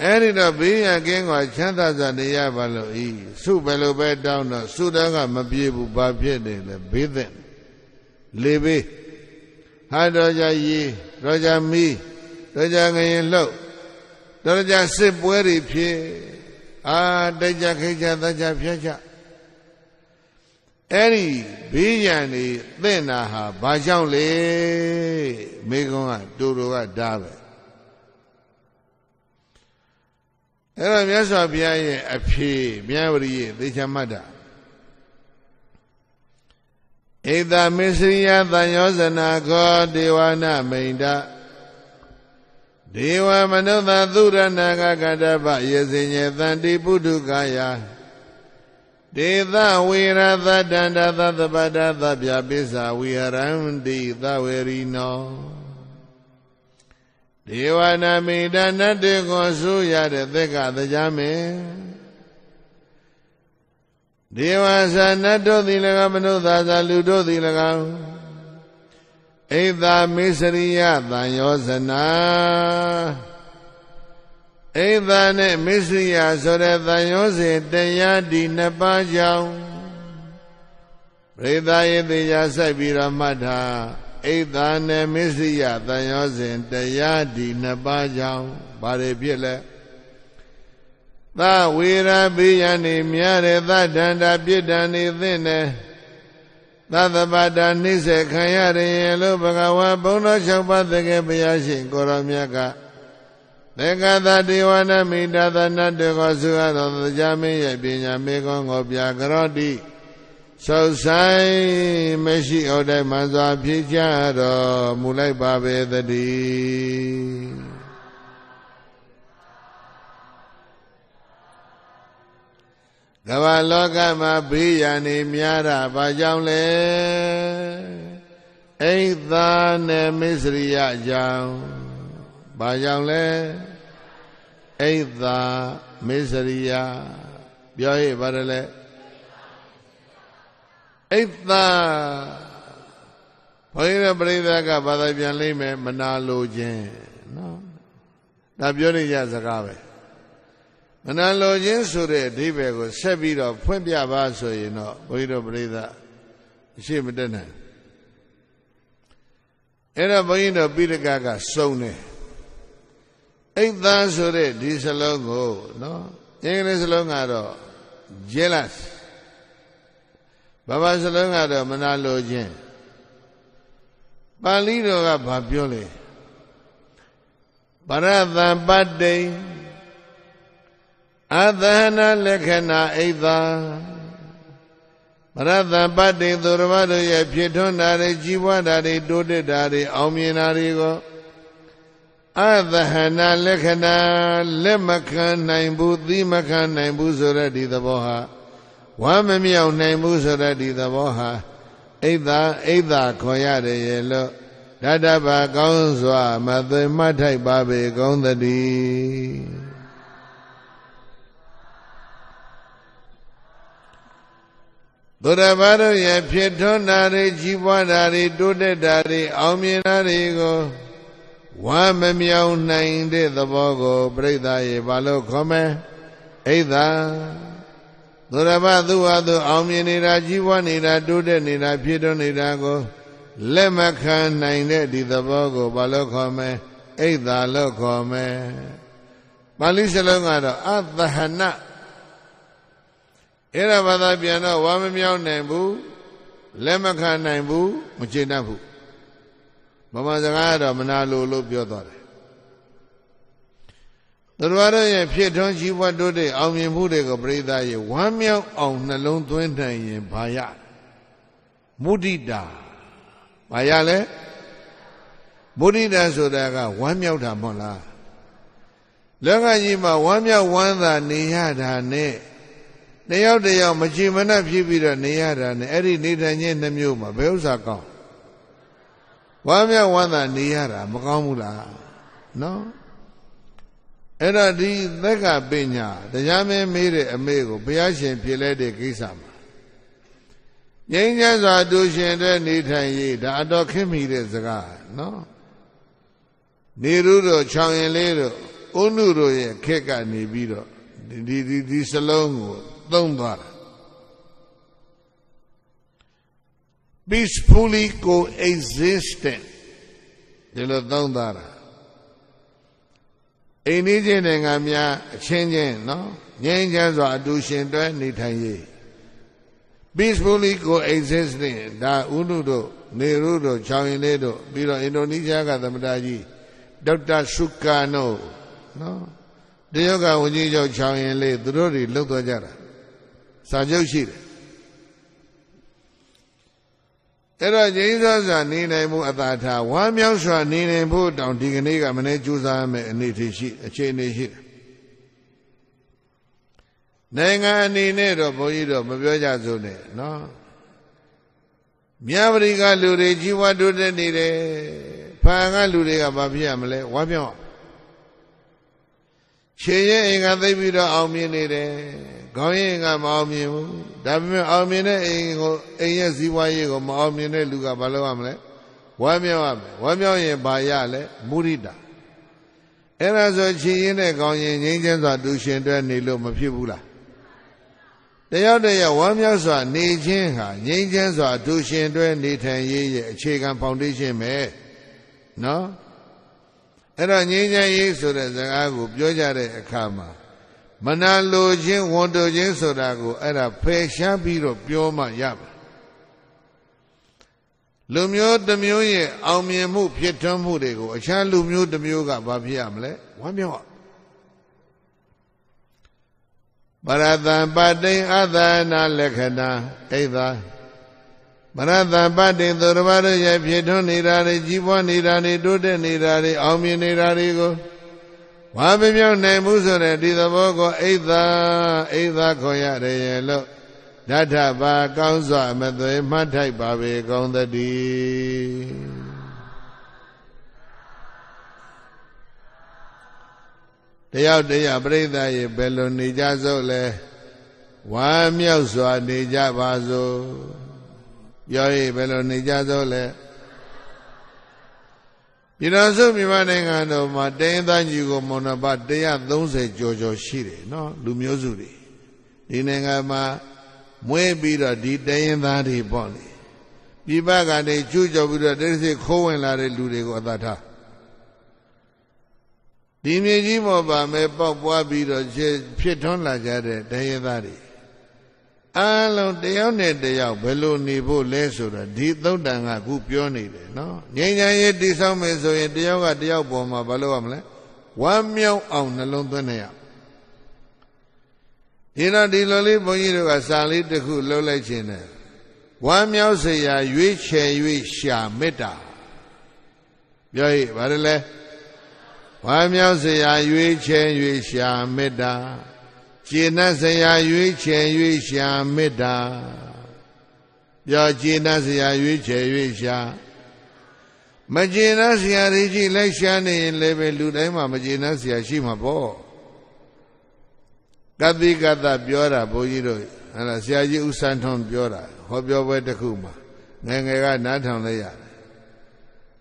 [SPEAKER 1] အဲ့ဒီတော့ဘေးရန်ကင်းကွာချမ်းသာစွာနေရပါလို့ဤဆုဘယ်လိုပဲတောင်းတော့ဆုတောင်းကမပြေဘူးဘာဖြစ်နေလဲဘေးသက်လေဘေးဟာတော့ကြရေတော့ကြမီးတော့ကြငရင်လှုပ်တော့ကြစစ်ပွဲတွေဖြစ်အာတိုက်ကြခိကြသကြဖြတ်ကြအဲ့ဒီဘေးရန်နေသင့်တာဟာဘာကြောင့်လဲမိကုံးကတူတူကဒါပဲအဲ့တော့မြတ်စွာဘုရားရဲ့အဖြေမြတ်ဝရိယသေချာမှတ်တာဧတမစ္စရိယသံယောဇနာခောဒေဝနာမိန်တဒေဝမနုဿသုရဏကကတ္တပယေစဉ္ညသန္တိပုထုကာယဒေသဝေရသတန္တသသပတ္တသဗျာပိစ္ဆာဝိဟရန္တိသဝေရိနောဒေဝနာမိတနတ္တေကိုဆိုရတဲ့သက်ကတရားမင်းဒေဝဇာနတ်တို့သည်၎င်းမနုဿာဇာလူတို့သည်၎င်းဣဒာမေစရိယသံယောဇနာဣဒာနဲ့မေစရိယဆိုတဲ့သံယောဇဉ်တရားဒီနှစ်ပါးကြောင့်ပရိသယေသေးချာစိုက်ပြီးတော့မှတ်တာဣဒာနဲ့မေစရိယသံယောဇဉ်တရားဒီနှစ်ပါးကြောင့်ဘာတွေဖြစ်လဲသဝေရဘေးရန်နေများတဲ့သဒန္တာပြစ်ဒဏ်နေသင့်တယ်သသပတ္တနှိစ္စခံရတယ်လို့ဘဂဝါဘုန်းတော်၆ပါးတကယ်ဘုရားရှင်ကိုရောမြတ်ကသေကသဒေဝနာမိတသနတ္တကောသုရသောတရားမင်းရဲ့ပညာမေကောင်းကိုပြကြရောတိဆောက်ဆိုင်မရှိဩဒိုင်မှစွာဖြည့်ချတော်မူလိုက်ပါပဲတည်းကမ္ဘာလောကမှာဘေးရန်နေများတာဘာကြောင့်လဲဣဒာနဲ့မစ္စရိယကြောင့်ဘာကြောင့်လဲဣဒာမစ္စရိယပြောရပါတယ်လေဣဒာဘုရားပရိသတ်ကဘာသာပြန်လိမ့်မယ်မနာလိုခြင်းနော်ဒါပြောနေကြစကားပဲမနာလိုခြင်းဆိုတဲ့အဓိပ္ပာယ်ကိုဆက်ပြီးတော့ဖွင့်ပြပါဆိုရင်တော့ဘုန်းကြီးတို့ပရိသတ်အရှိမတက်နိုင်အဲ့တော့ဘုန်းကြီးတို့ပိဋကကစုံတယ်ဣဒ္ဓဆိုတဲ့ဒီစလုံးကိုနော်အင်္ဂလိပ်စလုံးကတော့ jealous ဘာစလုံးကတော့မနာလိုခြင်းပါဠိတော်ကဘာပြောလဲပရသံပတ္တိအသဟနာလက္ခဏာဣဒာပရသံပတ္တိသူတော်ဘာတို့ရဲ့ဖြစ်ထွန်းတာတွေကြီးပွားတာတွေတိုးတက်တာတွေအောင်မြင်တာတွေကိုဣ အသဟနာလက္ခဏာလက်မခံနိုင်ဘူးသီးမခံနိုင်ဘူးဆိုတဲ့ဒီသဘောဟာဝမ်းမမြောက်နိုင်ဘူးဆိုတဲ့ဒီသဘောဟာအိဒါခေါ်ရတယ်ရဲ့လို့ဓာတ္တဘာကောင်းစွာမသွေမှတ်ထိုက်ပါပေကောင်းသတည်းသူတော်ဘာတို့ရဲ့ဖြစ်ထွန်းတာတွေကြီးပွားတာတွေတိုးတက်တာတွေအောင်မြင်တာတွေကိုဝမ်းမမြောက်နိုင်တဲ့သဘောကိုပြိဿရေဘာလို့ခေါ်မလဲအိဒါသူတော်ဘာသူဟာသူအောင်မြင်နေတာကြီးပွားနေတာတိုးတက်နေတာဖြစ်ထွန်းနေတာကိုလက်မခံနိုင်တဲ့ဒီသဘောကိုဘာလို့ခေါ်မလဲအိဒါလို့ခေါ်မယ်ပါဠိစလုံးကတော့အသဟနအဲ့ဒါဘာသာပြန်တော့ဝါမမြောက်နိုင်ဘူးလက်မခံနိုင်ဘူးမကျေနပ်ဘူးဗမာစကားကတော့မနာလိုလို့ပြောသွားတယ်သူတော်တို့ရဲ့ဖြစ်ထွန်းကြီးပွားတိုးတက်အောင်မြင်မှုတွေကိုပရိသတ်ရဲ့ဝမ်းမြောက်အောင်နှလုံးသွင်းနိုင်ရင်ဘာရမုဒိတာဘာရလဲမုဒိတာဆိုတာကဝမ်းမြောက်တာမဟုတ်လားလောကကြီးမှာဝမ်းမြောက်ဝမ်းသာနေရတာနဲ့တယောက်တယောက်မချေမနှက်ဖြစ်ပြီးတော့နေရတာနဲ့အဲ့ဒီနေထိုင်ခြင်းနှမျိုးမှာဘယ်ဥစ္စာကောင်းဝမ်းမြောက်ဝမ်းသာနေရတာမကောင်းဘူးလားနော်အဲ့တော့ဒီသက္ကပညာတရားမင်းမေးတဲ့အမေကိုဘုရားရှင်ဖြေလိုက်တဲ့ကိစ္စမှာငြိမ်းချမ်းစွာတူရှင်တဲ့နေထိုင်ရေးဒါအတော်ခင်းမိတဲ့စကားနော်နေရုတို့ချောင်ရင်လေးတို့ဥနုတို့ရဲ့ခက်ကနေပြီးတော့ဒီစလုံးကိုသုံးသွားတာ peacefully coexistent ဒီလိုသုံးသွားတာအိန္ဒိယနိုင်ငံများအချင်းချင်းနော်ငြိမ်းချမ်းစွာအတူရှင်တွဲနေထိုင်ရေး peacefully coexisting ဒါဥနုတို့နေရုတို့ချောင်းရင်လေးတို့ပြီးတော့အင်ဒိုနီးရှားကသမ္မတကြီးဒေါက်တာဆုကာနိုနော်တရုတ်ကဝန်ကြီးချုပ်ချောင်းရင်လေးသူတို့တွေလှုပ်သွားကြတာစာချုပ်ရှိတယ်အဲ့တော့ငြိမ်းချမ်းစွာနေနိုင်မှုအသာထားဝမ်းမြောက်စွာနေနိုင်ဖို့တောင်ဒီကနေ့ကမနေ့ကြိုးစားမယ်အခြေအနေရှိတယ်နိုင်ငံအနေနဲ့တော့ဘုန်းကြီးတို့မပြောကြစို့နဲ့နော်မြတ်ပရိကလူတွေကြီးဝါတိုးတက်နေတယ်ဖန်ကလူတွေကဘာဖြစ်ရမလဲဝမ်းမြောက်ခြေရဲ့အိမ်ကသိပြီးတော့အောင်မြင်နေတယ်ခေါင်းရဲ့အိမ်ကမအောင်မြင်ဘူးဒါပေမဲ့အောင်မြင်တဲ့အိမ်ရဲ့ဇီဝရေးကိုမအောင်မြင်တဲ့လူကဘာလုပ်ရမလဲဝမ်းမြောက်ရမယ်ဝမ်းမြောက်ရင်ဘာရလဲမုဒိတာအဲ့ဒါဆိုခြေရင်းနဲ့ခေါင်းရင်ငြိမ်းချမ်းစွာတူရှင်တွဲနေလို့မဖြစ်ဘူးလားတယောက်တယောက်ဝမ်းမြောက်စွာနေခြင်းဟာငြိမ်းချမ်းစွာတူရှင်တွဲနေထိုင်ရေးရဲ့အခြေခံဖောင်ဒေးရှင်းပဲနော်အဲ့တော့ငြိမ်းချမ်းရေးဆိုတဲ့စကားကိုပြောကြတဲ့အခါမှာမနာလိုခြင်းဝန်တိုခြင်းဆိုတာကိုအဲ့ဒါဖယ်ရှားပြီးတော့ပြောမှရပါလူမျိုးတစ်မျိုးရဲ့အောင်မြင်မှုဖြစ်ထွန်းမှုတွေကိုအခြားလူမျိုးတစ်မျိုးကဘာဖြစ်ရမလဲဝမ်းမြောက်ပရတံပတိအသနာလက္ခဏာအိဒါပရတံပတိသူတော်ဘာတို့ရဲ့ဖြစ်ထွန်းနေတာတွေကြီးပွားနေတာတွေတိုးတက်နေတာတွေအောင်မြင်နေတာတွေကိုဝါမမြောက်နိုင်မှုဆိုတဲ့ဒီသဘောကိုအိဒါခေါ်ရတယ်ရဲ့လို့ဓာတ္ထဘာကောင်းစွာမသွေမှတ်ထိုက်ပါပေကောင်းသတည်းတယောက်ပြိဿရေဘယ်လိုနေကြစို့လဲဝါမြောက်စွာနေကြပါစို့ပြောရေးဘယ်လိုနေကြစို့လဲပြည်တော်စုမြန်မာနိုင်ငံတော်မှာတိုင်းသားညီကိုမွန်နဘ130ကျော်ရှိတယ်နော်လူမျိုးစုတွေဒီနိုင်ငံမှာမွေးပြီးတော့ဒီတိုင်းသားတွေပေါ့လေပြည်ပကနေကျူးကျော်ပြီးတော့တိရစ္ဆာန်ခိုးဝင်လာတဲ့လူတွေကိုအသတ်ထားဒီမြေကြီးပေါ်ပါမယ်ပေါက်ပွားပြီးတော့ဖြစ်ထွန်းလာကြတဲ့တိုင်းသားတွေအားလုံးတယောက်နဲ့တယောက်ဘယ်လိုနေဖို့လဲဆိုတော့ဒီသုတ်တန်ကခုပြောနေတယ်နော်ငြိမ်းချမ်းရေးတည်ဆောက်မယ်ဆိုရင်တယောက်ကတယောက်ပေါ်မှာဘာလို့ရမလဲဝမ်းမြောက်အောင်နှလုံးသွင်းနေရဒီတော့ဒီလိုလေးဘုန်းကြီးတို့ကစာလေးတစ်ခုလှုပ်လိုက်ခြင်းနဲ့ဝမ်းမြောက်စေရာရွေးချယ်၍ရှာမေတ္တာပြောရည်ဗါတယ်လဲ ဝါမြောက်စရာရွေးချယ်၍ရှာမေတ္တာကျေနပ်စရာရွေးချယ်၍ရှာမေတ္တာပြောကျေနပ်စရာရွေးချယ်၍ရှာမကျေနပ်စရာတွေရှိလိုက်ရှာနေရင်လည်းပဲလူတိုင်းမှာမကျေနပ်စရာရှိမှာပေါ့ကတိကတပြောတာဘုန်းကြီးတို့ဟဲ့လားဆရာကြီးဦးစန်းထွန်းပြောတာဟောပြောပွဲတစ်ခုမှာငယ်ငယ်ကနားထောင်လိုက်ရတယ်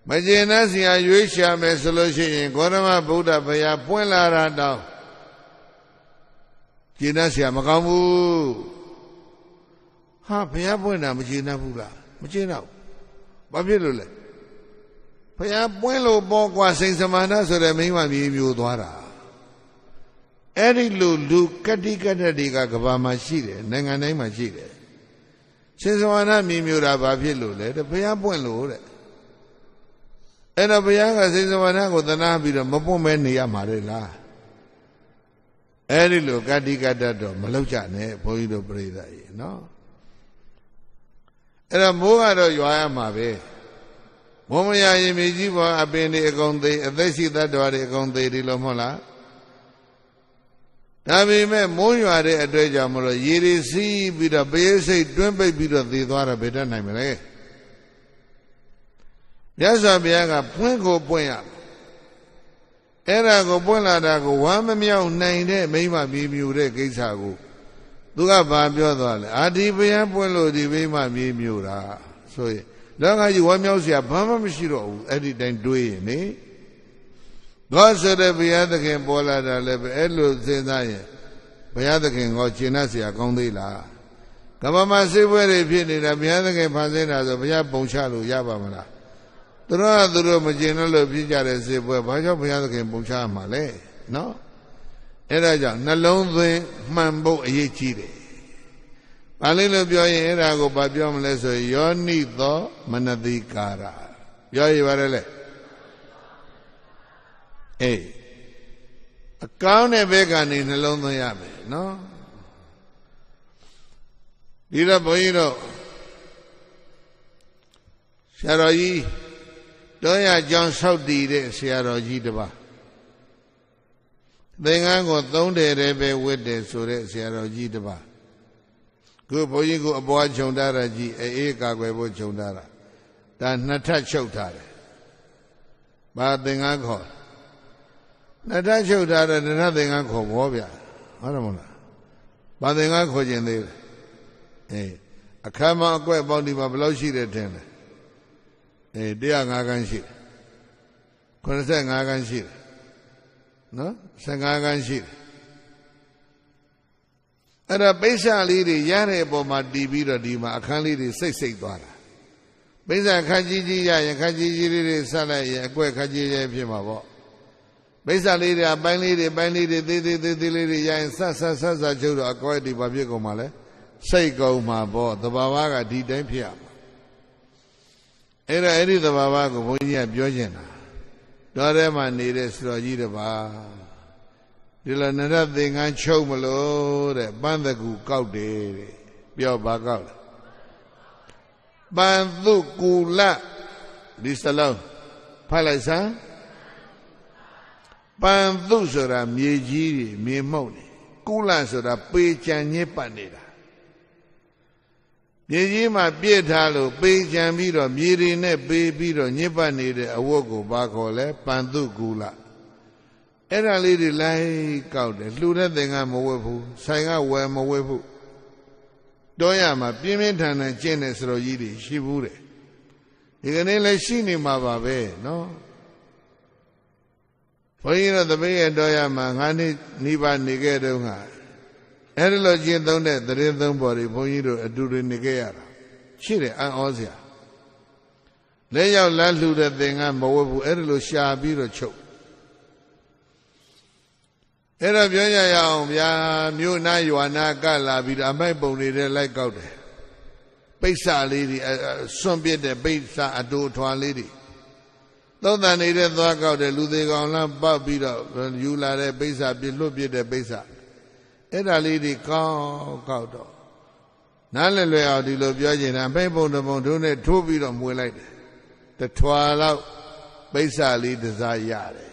[SPEAKER 1] မကျေနပ်စရာရွေးရှာမယ်ဆိုလို့ရှိရင်ဂေါတမဗုဒ္ဓဘုရားပွင့်လာတာတောင်ကျေနပ်စရာမကောင်းဘူးဟာဘုရားပွင့်တာမကျေနပ်ဘူးလားမကျေနပ်ဘူးဘာဖြစ်လို့လဲဘုရားပွင့်လို့ပေါ်ကွာစိန်စမာနဆိုတဲ့မိန်းမမြေမျိုးသွားတာအဲ့ဒီလိုလူကတိကတ္တတွေကကဘာမှာရှိတယ်နိုင်ငံတိုင်းမှာရှိတယ်စိန်စမာနမြေမျိုးတာဘာဖြစ်လို့လဲတဲ့ဘုရားပွင့်လို့တဲ့အဲ့တော့ဘုရားကစိန်စမာနကိုသနာပြီးတော့မပွင့်မဲနေရမှာလေလားအဲ့ဒီလိုကတိကတ္တတော့မလောက်ကြနဲ့ဘုန်းကြီးတို့ပြိဿကြီးနော်အဲ့တော့မိုးကတော့ရွာရမှာပဲဘုံမရရင်မြေကြီးပေါ်အပင်တွေအကုန်သေးအသက်ရှိသတ္တဝါတွေအကုန်သေးဒီလိုမဟုတ်လားဒါပေမဲ့မိုးရွာတဲ့အတွက်ကြောင့်မလို့ရေတွေစီးပြီးတော့ဘေးစိတ်တွင်းပိတ်ပြီးတော့သေသွားတာဘယ်တတ်နိုင်မလဲမြတ်စွာဘုရားကပွင့်ကိုပွင့်ရအဲ့ဒါကိုပွင့်လာတာကိုဝမ်းမမြောက်နိုင်တဲ့မိမမြေမြူတဲ့ကိစ္စကိုသူကဘာပြောသွားလဲအာဒီဘုရားပွင့်လို့ဒီမိမမြေမြူတာဆိုရင်လောကကြီးဝမ်းမြောက်เสียဘာမှမရှိတော့ဘူးအဲ့ဒီတိုင်းတွေးရင်နေသောဆိုတဲ့ဘုရားသခင်ပေါ်လာတာလည်းပဲအဲ့လိုစဉ်းစားရင်ဘုရားသခင်ကိုရှင်းနှက်เสียကောင်းသေးလားကမ္ဘာမှာစိတ်ပွဲတွေဖြစ်နေတာဘုရားသခင်ဖန်ဆင်းတာဆိုဘုရားပုံချလို့ရပါမလားသူတို့မကျင်လို့ဖြစ်ကြတဲ့စိတ်ပွဲဘာကြောင့်ဘုရားသခင်ပုံချမှာလဲနော်အဲ့ဒါကြောင့်နှလုံးသွင်းမှန်ဖို့အရေးကြီးတယ်။ဘာလို့ပြောရင်အဲ့ဒါကိုဘာပြောမလဲဆိုယောနိသောမနတိကာရပြောရပါတယ်လေအေးအကောင်းတဲ့ဘက်ကနေနှလုံးသွင်းရမယ်နော်ဒီတော့ဘုန်းကြီးတို့ဆရာတော်ကြီးတော်ရကြောင်းဆောက်တည်တဲ့ဆရာတော်ကြီးတစ်ပါးသင်္ကန်းကိုသုံးတယ်တဲ့ပဲဝတ်တယ်ဆိုတဲ့ဆရာတော်ကြီးတစ်ပါးခုဘုန်းကြီးကိုအပွားခြုံထားတာကြီးအေးကာကွယ်ဖို့ခြုံထားတာဒါနှစ်ထပ်ချုပ်ထားတယ်ဘာသင်္ကန်းခေါ်နှစ်ထပ်ချုပ်ထားတဲ့နှစ်ထပ်သင်္ကန်းခေါ်ဘောဗျာဟုတ်တယ်မဟုတ်လားဘာသင်္ကန်းခေါ်ခြင်းသေးလဲအေးအခမ်းမအကွက်ပေါင်းဒီမှာဘယ်လောက်ရှိတယ်ထင်လဲအေး105ခန်းရှိတယ်85ခန်းရှိတယ်နော်15ခန်းရှိတယ်အဲ့ဒါပိဿာလေးတွေရတဲ့အပေါ်မှာတည်ပြီးတော့ဒီမှာအခန်းလေးတွေစိတ်သွားတာပိဿာခန်းကြီးကြီးရရင်ခန်းကြီးကြီးလေးတွေဆက်လိုက်ရင်အကွက်ခန်းကြီးကြီးဖြစ်မှာပေါ့ပိဿာလေးတွေအပိုင်းလေးတွေသေးလေးတွေရရင်ဆက်ချုပ်တော့အကွက်ဒီဘာဖြစ်ကုန်မှာလဲစိတ်ကုန်မှာပေါ့သဘာဝကဒီတိုင်းဖြစ်ရမှာအဲ့ဒီသဘာဝကိုဘုန်းကြီးကပြောချင်တာတော်ထဲမှာနေတဲ့စတော်ကြီးတစ်ပါးဒီလိုနရသင်္ကန်းချုပ်မလို့တဲ့ပန်းတကူကောက်တယ်တဲ့ပြောပါကောက်လဲပန်းသူကူလဒီစလုံးဖတ်လိုက်စမ်းပန်းသူဆိုတာမြေကြီးတွေမြေမှုန့်တွေကူလဆိုတာပေချံညစ်ပတ်နေတာမြေကြီးမှာပြည့်ထားလို့ပေချံပြီးတော့မြေတွေနဲ့ပေးပြီးတော့ညစ်ပတ်နေတဲ့အဝတ်ကိုဘာခေါ်လဲပန်းသူကူလအဲ့ဒါလေးတွေလိုက်ကောက်တယ်လှူတဲ့သင်္ကန်းမဝတ်ဘူးဆိုင်ကဝယ်မဝတ်ဘူးတောရမှာပြင်းပြင်းထန်ထန်ကျင့်တဲ့စတော်ကြီးတွေရှိဘူးတဲ့ဒီကနေ့လည်းရှိနေမှာပါပဲနော်ဘုန်းကြီးတို့တပည့်ရတောရမှာ9နှစ်နိဗ္ဗာန်နေခဲ့တုန်းကအဲ့ဒီလိုကျင့်သုံးတဲ့သတင်းသုံးပေါ်တွေဘုန်းကြီးတို့အတူတူနေခဲ့ရတာရှိတယ်အံ့ဩစရာလက်ရောက်လမ်းလှူတဲ့သင်္ကန်းမဝတ်ဘူးအဲ့ဒီလိုရှာပြီးတော့ချုပ်အဲ့တော့ပြောရအောင်ဗျာမြို့နာရွာနာကလာပြီးတော့အမိုက်ပုံတွေလိုက်ကောက်တယ်ပိဿာလေးတွေစွန့်ပစ်တဲ့ပိဿာအတူထွာလေးတွေသုံးတန်နေတဲ့သွားကောက်တယ်လူသေးကောင်လမ်းပောက်ပြီးတော့ယူလာတဲ့ပိဿာပြလွတ်ပြတဲ့ပိဿာအဲ့ဒါလေးတွေကောက်တော့နားလွယ်အောင်ဒီလိုပြောချင်တာအမိုက်ပုံတစ်ပုံတို့နဲ့ထိုးပြီးတော့မွေလိုက်တယ်တထွာလောက်ပိဿာလေးတစားရတယ်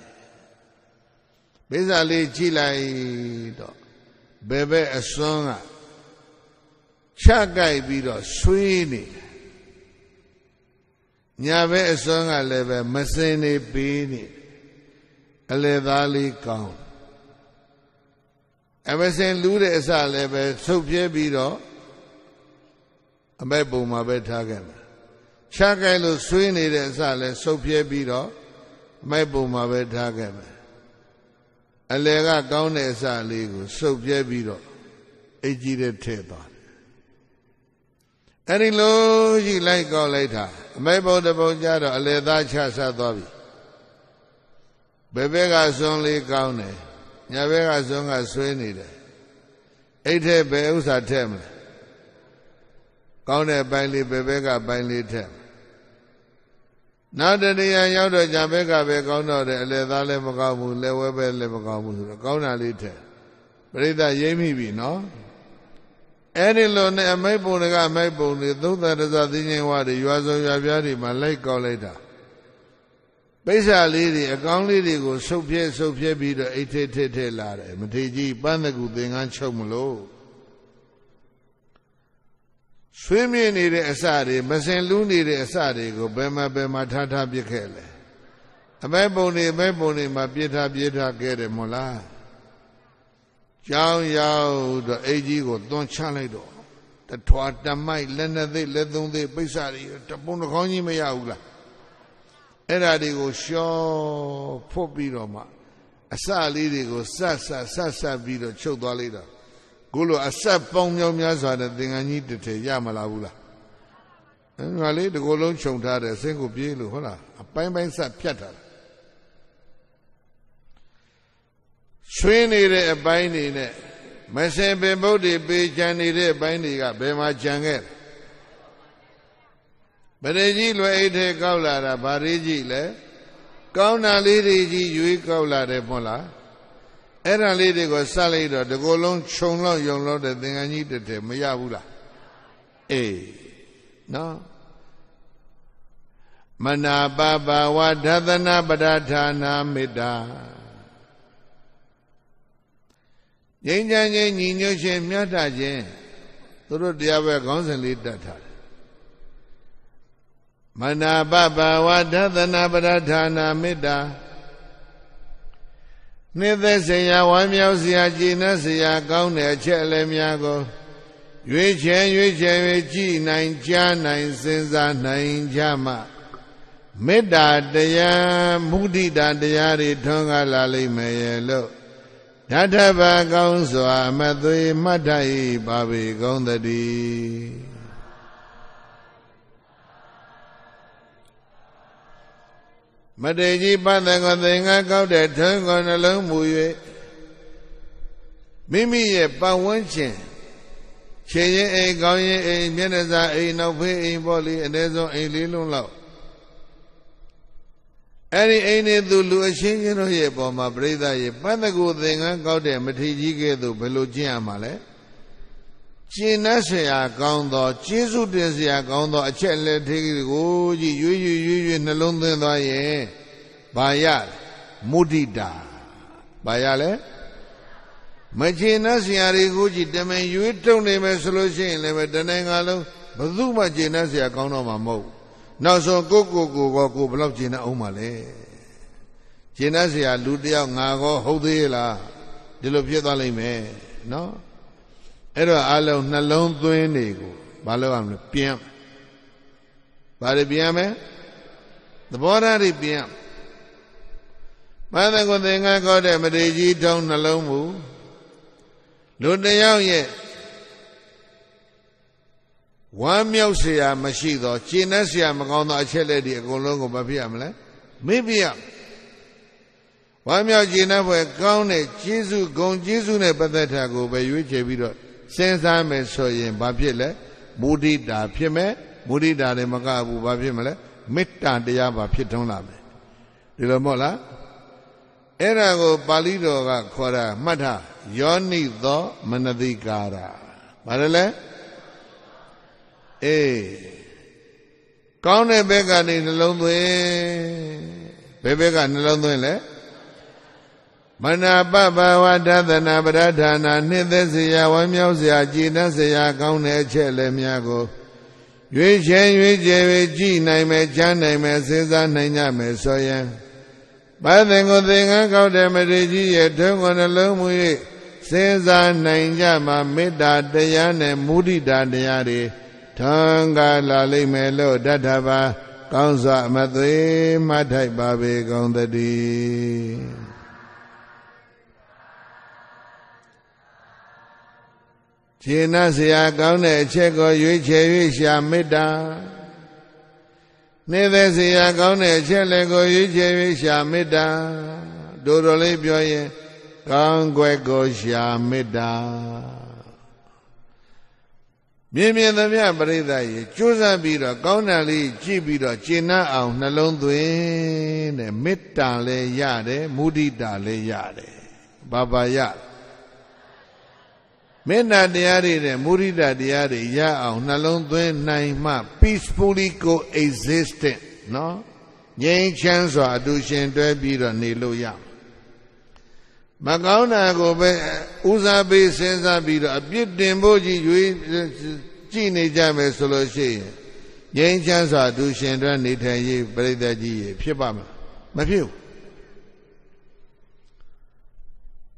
[SPEAKER 1] ပိဿာလေးကြည့်လိုက်တော့ဘယ်ဘက်အစွန်းကချကြိုက်ပြီးတော့ဆွေးနေတယ်ညာဘက်အစွန်းကလည်းပဲမစင်နေပေးနေအလေသားလေးကောင်းအမစင်လူးတဲ့အစလည်းပဲဆုပ်ပြဲပြီးတော့အမိုက်ပုံမှာပဲထားခဲ့မှာချကြိုက်လို့ဆွေးနေတဲ့အစလည်းဆုပ်ပြဲပြီးတော့အမိုက်ပုံမှာပဲထားခဲ့မှာအလေကကောင်းတဲ့အစလေးကိုဆုပ်ပြဲပြီးတော့အိတ်ကြီးတဲ့ထည့်သွားတယ်အဲ့ဒီလိုကြီးလိုက်ကောက်လိုက်တာအမိုက်ပုံတစ်ပုံကြတော့အလေသားချဆက်သွားပြီဘယ်ဘက်ကစွန်းလေးကောင်းတယ်ညာဘက်ကစွန်းကဆွေးနေတယ်အိတ်ထဲဘယ်ဥစ္စာထည့်မလဲကောင်းတဲ့ပိုင်းလေးဘယ်ဘက်ကပိုင်းလေးထည့်နောက်တရံရောက်တော့ညာဘက်ကပဲကောင်းတော့တယ်အလေသားလည်းမကောင်းဘူးလက်ဝဲပဲလည်းမကောင်းဘူးဆိုတော့ကောင်းတာလေးထည့်ပရိသတ်ရိမ့်မိပြီနော်အဲ့ဒီလိုနဲ့အမိုက်ပုံတွေကအမိုက်ပုံတွေသုဒ္ဓရဇသိဉ္ဇဝတွေရွာစုံရွာပြားတွေမှာလိုက်ကောက်လိုက်တာပိဿာလေးတွေအကောင်းလေးတွေကိုဆုပ်ပြဲပြီးတော့အိတ်ထဲလာတယ်မထေကြီးပန်းတကူသင်္ကန်းချုပ်မလို့ဆွေးမြေ့နေတဲ့အစတွေမစင်လူးနေတဲ့အစတွေကိုဘယ်မှာထားပြစ်ခဲ့လဲအမိုက်ပုံတွေမှာပြစ်ထားခဲ့တယ်မို့လားကြောင်းရောက်တော့အိတ်ကြီးကိုသွန်းချလိုက်တော့တထွာတမိုက်လက်နှစ်သိလက်သုံးသိပိဿာတွေတပုံတစ်ခေါင်းကြီးမရဘူးလားအဲ့ဒါတွေကိုရှော့ဖွတ်ပြီးတော့မှအစလေးတွေကိုဆက်ပြီးတော့ချုပ်သွားလိုက်တော့ကိုလိုအဆက်ပေါင်းမြောင်းများစွာတဲ့သင်္ကန်းကြီးတစ်ထည်ရမလာဘူးလားအဲ့ဒါလေးဒီကိုယ်လုံးခြုံထားတယ်စင်းကိုပြေးလို့ဟုတ်လားအပိုင်းဆက်ဖြတ်ထားတယ်ဆွေးနေတဲ့အပိုင်းတွေနဲ့မစင်ပင်ဗုဒ္ဓပေချံနေတဲ့အပိုင်းတွေကဘယ်မှာကြံခဲ့ပရိကြီးလွယ်အိတ်ထဲကောက်လာတာဗာရိကြီးလဲကောင်းတာလေးတွေကြီးရွေးကောက်လာတယ်မဟုတ်လားအဲ့ဒါလေးတွေကိုစလိုက်တော့ဒီကိုယ်လုံးခြုံလောက်ယုံလောက်တဲ့သင်္ကန်းကြီးတစ်ထည်မရဘူးလားအေးနော်မနာပပဝဒသနာပဒဌာနာမေတ္တာငြိမ်းချမ်းခြင်းညီညွတ်ခြင်းမြတ်တာခြင်းသူတို့တရားပဲခေါင်းစဉ်လေးတတ်ထားတယ်မနာပပဝဒသနာပဒဌာနာမေတ္တာနှစ်သက်စရာဝမ်းမြောက်စရာကြည်နပ်စရာကောင်းတဲ့အချက်အလက်များကိုရွေးချယ်၍ကြည်နိုင်ကြားနိုင်စဉ်းစားနိုင်ကြမှမေတ္တာတရားမုဒိတာတရားတွေထွန်းကားလာလိမ့်မယ်ရဲ့လို့ဓာတ္ထဗကောင်းစွာအမသွေမှတ်တတ်၏ပါပေကောင်းသတည်းမတေကြီးပသကောသင်္ကကောက်တဲ့ထွန်းကောနှလုံးမူ၍မိမိရဲ့ပတ်ဝန်းကျင်ခြေရင်အိမ်ကောင်းရင်အိမ်မျက်နှာစာအိမ်နောက်ဖေးအိမ်ပေါ့လေအနည်းဆုံးအိမ်လေးလုံးလောက်အဲ့ဒီအိမ်နေသူလူအချင်းချင်းတို့ရဲ့ပေါ်မှာပြိဿရဲ့ပသကောသင်္ကကောက်တဲ့မထေကြီးကဲ့သို့ဘယ်လိုကျင့်ရမှာလဲကျင့်နှက်เสียကောင်းသောကျေးဇူးတင်เสียကောင်းသောအချက်လက်သေးကိုကြီးရွေနှလုံးသွင်းသွားရင်ဘာရမုဒိတာဘာရလဲမကျင့်နှက်เสียတွေကိုကြီးတမင်ရွေတုံနေမယ်ဆိုလို့ရှိရင်လည်းတနိုင်ငံလုံးဘယ်သူမှကျင့်နှက်เสียကောင်းတော့မှာမဟုတ်နောက်ဆုံးကိုဘယ်လောက်ကျင့်နှက်အောင်မှာလဲကျင့်နှက်เสียလူတယောက်ငါကောဟုတ်သေးလားဒီလိုဖြစ်သွားလိမ့်မယ်နော်အဲ့တော့အလုံးနှလုံးသွင်းနေကိုဘာလို့ရမလဲပြန်ဘာတွေပြန်မယ်သဘောထားတွေပြန်မသကုသင်္ကကောတဲ့မထေကြီးထုံးနှလုံးမူလူတယောက်ရဲ့ဝမ်းမြောက်เสียမရှိတော့ကျင့်နှက်เสียမကောင်းသောအချက်လက်တွေအကုန်လုံးကိုမဖြစ်ရမလဲမေ့ပြရဝမ်းမြောက်ကျင့်နှက်ဖွယ်ကောင်းတဲ့ကျေးဇူးဂုဏ်ကျေးဇူးနဲ့ပတ်သက်တာကိုပဲရွေးချယ်ပြီးတော့စဉ်းစားမယ်ဆိုရင်ဘာဖြစ်လဲမုဒိတာဖြစ်မယ်မုဒိတာလည်းမကဘူးဘာဖြစ်မလဲမေတ္တာတရားပါဖြစ်ထုံးလာမယ်ဒီလိုမဟုတ်လားအဲ့ဒါကိုပါဠိတော်ကခေါ်တာမှတ်ထားယောနိသောမနတိကာရဘာလဲအေးကောင်းတဲ့ဘက်ကနေနှလုံးသွင်းဘယ်ဘက်ကနှလုံးသွင်းလဲ မနာပပဝဒသနာပရဌာနာနှစ်သက်စရာဝမ်းမြောက်စရာကြည်နပ်စရာကောင်းတဲ့အချက်လည်းများကိုရွေးချယ်ကြည်နိုင်မယ်ချမ်းနိုင်မယ်စဉ်းစားနိုင်ကြမယ်ဆိုရင်ဘာသင်ကိုသင်္ကန်းကောက်တဲ့မထေရကြီးရဲ့ထုံးကိုနှလုံးမူ၍စဉ်းစားနိုင်ကြမှာမေတ္တာတရားနဲ့မုဒိတာတရားတွေထံကားလာလိမ့်မယ်လို့တထဘာကောင်းစွာမသွေမှတ်ထိုက်ပါပေကုန်သတည်းခြေနှစရာကောင်းတဲ့အချက်ကိုရွေးချယ်၍ရှာမေတ္တာနေသက်စရာကောင်းတဲ့အချက်လည်းကိုရွေးချယ်၍ရှာမေတ္တာတို့တော်လေးပြောရင်ကောင်းကွယ်ကိုရှာမေတ္တာမြင်သမျှပရိသတ်ရေကြိုးစားပြီးတော့ကောင်းတာလေးကြည့်ပြီးတော့ကျင့်နှံ့အောင်နှလုံးသွင်းတဲ့မေတ္တာလည်းရတယ်မုဒိတာလည်းရတယ်ဘာရမေတ္တာတရားတွေနဲ့မုဒိတာတရားတွေရအောင်နှလုံးသွင်းနိုင်မှ peacefully coexistent နော်ငြိမ်းချမ်းစွာအတူရှင်တွဲပြီးတော့နေလို့ရမကောင်းတာကိုပဲဦးစားပေးစဉ်းစားပြီးတော့အပြစ်တင်ဖို့ကြီးရွေးကြည့်နေကြမယ်ဆိုလို့ရှိရင်ငြိမ်းချမ်းစွာအတူရှင်တွဲနေထိုင်ရေးပြိဿကြီးရေဖြစ်ပါမဖြစ်ဘူး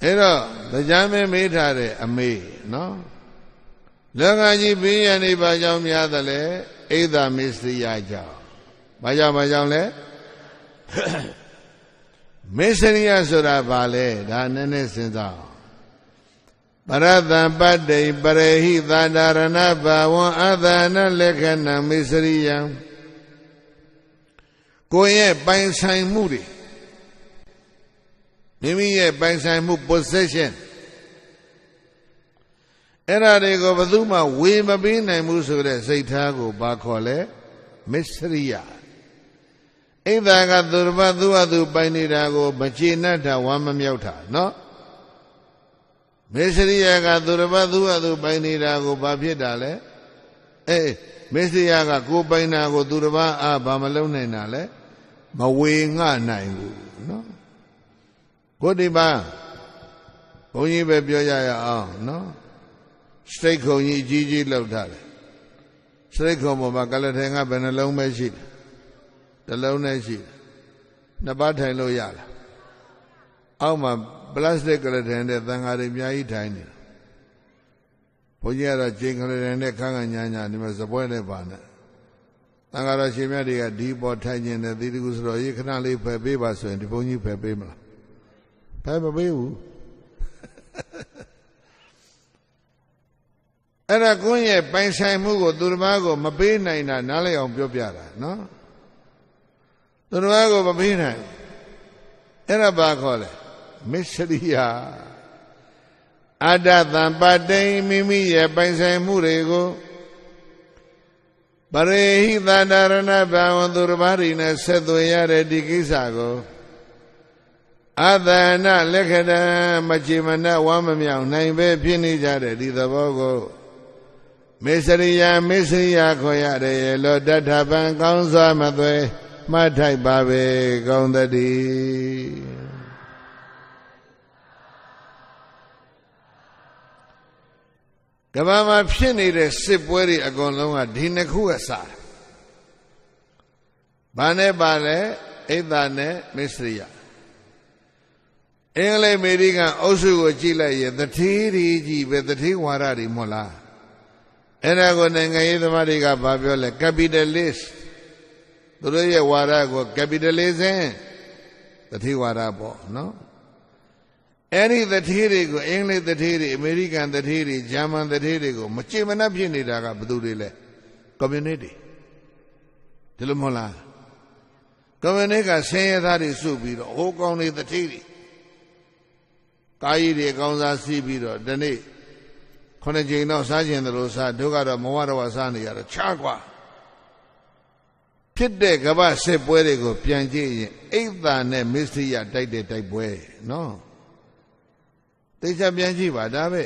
[SPEAKER 1] အဲ့တော့တရားမင်းမေးထားတဲ့အမေနော်လောကကြီးဘင်းရနေပါကြောင်းများတယ်လေအိဒါမစ္စရိယကြောင့်ဘာကြောင့်လဲမစ္စရိယဆိုတာဘာလဲဒါနည်းနည်းစဉ်းစားပရတံပတ္တိပရေဟိသန္တာရဏဘာဝံအသနာလက္ခဏံမစ္စရိယံကိုယ့်ရဲ့ပိုင်ဆိုင်မှုတွေမိမိရဲ့ပိုင်ဆိုင်မှု possession အဲ့ဒါတွေကိုဘယ်သူမှဝေမပေးနိုင်ဘူးဆိုတဲ့စိတ်ထားကိုဘာခေါ်လဲမစ္စရိယအိဒါကသူတစ်ပါးသူ့အသူပိုင်နေတာကိုမကျေနပ်တာဝမ်းမမြောက်တာနော်မစ္စရိယကသူတစ်ပါးသူ့အသူပိုင်နေတာကိုဘာဖြစ်တာလဲမစ္စရိယကကိုပိုင်တာကိုသူတစ်ပါးဘာမလုပ်နိုင်တာလဲမဝေငှနိုင်ဘူးနော်ကိုဒီပါဘုန်းကြီးပဲပြောရအောင်နော်စတိတ်ခုံကြီးကြီးလောက်ထားတယ်စတိတ်ခုံပေါ်မှာကလထိုင်ကဘယ်နှလုံးပဲရှိတယ်တစ်လုံးနဲ့ရှိတယ်နှစ်ပါးထိုင်လို့ရလားအောက်မှာပလတ်စတစ်ကလထိုင်တဲ့သံဃာတွေအများကြီးထိုင်နေတယ်ဘုန်းကြီးကတော့ကျင်းကလထိုင်တဲ့ခန်းကညာဒီမှာစပွဲနဲ့ပါနဲ့သံဃာတော်ရှင်မြတ်တွေကဒီပေါ်ထိုင်ခြင်းနဲ့ဒီတကူဆိုတော့ရေခဏလေးဖယ်ပေးပါဆိုရင်ဒီဘုန်းကြီးဖယ်ပေးမလားဖယ်မပေးဘူးအဲ့ဒါကိုယ့်ရဲ့ပိုင်ဆိုင်မှုကိုသူတစ်ပါးကိုမပေးနိုင်တာနားလည်အောင်ပြောပြတာနော်သူတစ်ပါးကိုမပေးနိုင်အဲ့ဒါဘာခေါ်လဲမစ္စရိယအတ္တသံပတ္တိမိမိရဲ့ပိုင်ဆိုင်မှုတွေကိုပရိဟိသန္တာရဏဘာဝံသူတစ်ပါးတွေနဲ့ဆက်သွယ်ရတဲ့ဒီကိစ္စကိုအသနာလက္ခဏာမချေမနဝမ်းမမြောင်နိုင်ပဲဖြစ်နေကြတဲ့ဒီသဘောကိုမေစရိယခေါ်ရတယ်လို့တထဗံကောင်းစွာမသွဲမှတ်ထိုက်ပါပဲကောင်းသတည်းကမ္ဘာမှာဖြစ်နေတဲ့စစ်ပွဲတွေအကုန်လုံးကဒီနှစ်ခုကစားတယ်။ဘာနဲ့ပါလဲအိဒါနဲ့မစ္စရိယအင်္ဂလိပ်အမေရိကန်အုပ်စုကိုကြည့်လိုက်ရင်တထေးတွေကြီးပဲတထေးဝါဒတွေမဟုတ်လားအဲ့ဒါကိုနိုင်ငံရေးသမားတွေကဘာပြောလဲ capitalist သူတို့ရဲ့ဝါဒကို capitalism တထေးဝါဒပေါ့နော်အဲ့ဒီတထေးတွေကိုအင်္ဂလိပ်တထေးတွေအမေရိကန်တထေးတွေဂျာမန်တထေးတွေကိုမကြင်မနှက်ဖြစ်နေတာကဘယ်သူတွေလဲကွန်မြူနစ်တွေဒီလိုမဟုတ်လားကွန်မြူနစ်ကဆင်းရဲသားတွေစုပြီးတော့ဟိုကောင်တွေတထေးတွေကာယီတွေအကောင်းစားစီးပြီးတော့ဒီနေ့9ကြိမ်တော့စားခြင်းတယ်လို့စားတို့ကတော့မဝတော့စားနေရတော့ချားกว่าဖြစ်တဲ့ကမ္ဘာစစ်ပွဲတွေကိုပြန်ကြည့်ရင်အိဒါနဲ့မစ္စရိယတိုက်တဲ့တိုက်ပွဲနော်သိချပြန်ကြည့်ပါဒါပဲ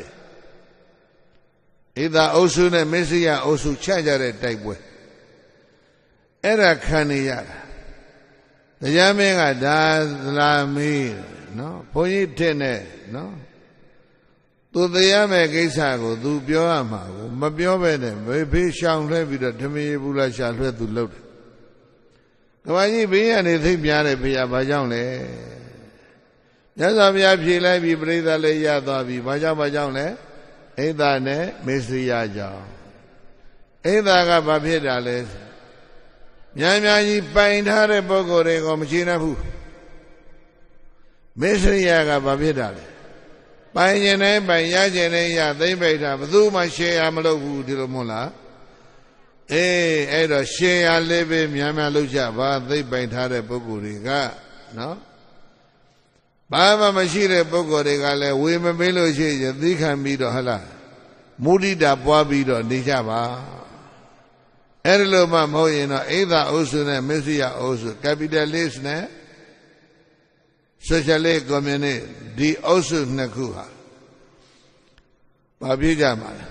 [SPEAKER 1] အိဒါအုပ်စုနဲ့မစ္စရိယအုပ်စုချကြတဲ့တိုက်ပွဲအဲ့ဒါခံနေရတာ တရားမင်းကဒါလာမီးနော်ဘုန်းကြီးထင်တယ်နော်သူတရားမဲ့ကိစ္စကိုသူပြောရမှာကိုမပြောဘဲနဲ့ဘေးရှောင်လွှဲပြီးတော့ဓမင်းဘူးလားရှာလွှဲသူလုပ်တယ်ကဘာကြီးဘေးကနေသိပြတယ်ဖေရဘာကြောင့်လဲမြတ်စွာဘုရားဖြေလိုက်ပြီးပြိဿလည်းရသွားပြီဘာကြောင့်လဲအိဒါနဲ့မေစရိယကြောင့်အိဒါကဘာဖြစ်တာလဲများကြီးပိုင်ထားတဲ့ပုဂ္ဂိုလ်တွေကိုမချေနှက်ဘူးမေစရိယကဘာဖြစ်တာလဲပိုင်ခြင်းနဲ့ပိုင်ရခြင်းနဲ့ရသိမ့်ပိတ်တာဘယ်သူမှရှယ်ရမလုပ်ဘူးဒီလိုမဟုတ်လားအဲ့တော့ရှယ်ရလေးပဲများလုပ်ကြပါသိမ့်ပိုင်ထားတဲ့ပုဂ္ဂိုလ်တွေကနော်ဘာမှမရှိတဲ့ပုဂ္ဂိုလ်တွေကလည်းဝေမပေးလို့ရှိရင်သီးခံပြီးတော့ဟလားမုဒိတာပွားပြီးတော့နေကြပါအဲ့ဒီလိုမှမဟုတ်ရင်တော့အိဒါအုပ်စုနဲ့မစ္စရိယအုပ်စု capitalist နဲ့ socialist communist ဒီအုပ်စုနှစ်ခုဟာဘာဖြစ်ကြမှာလဲ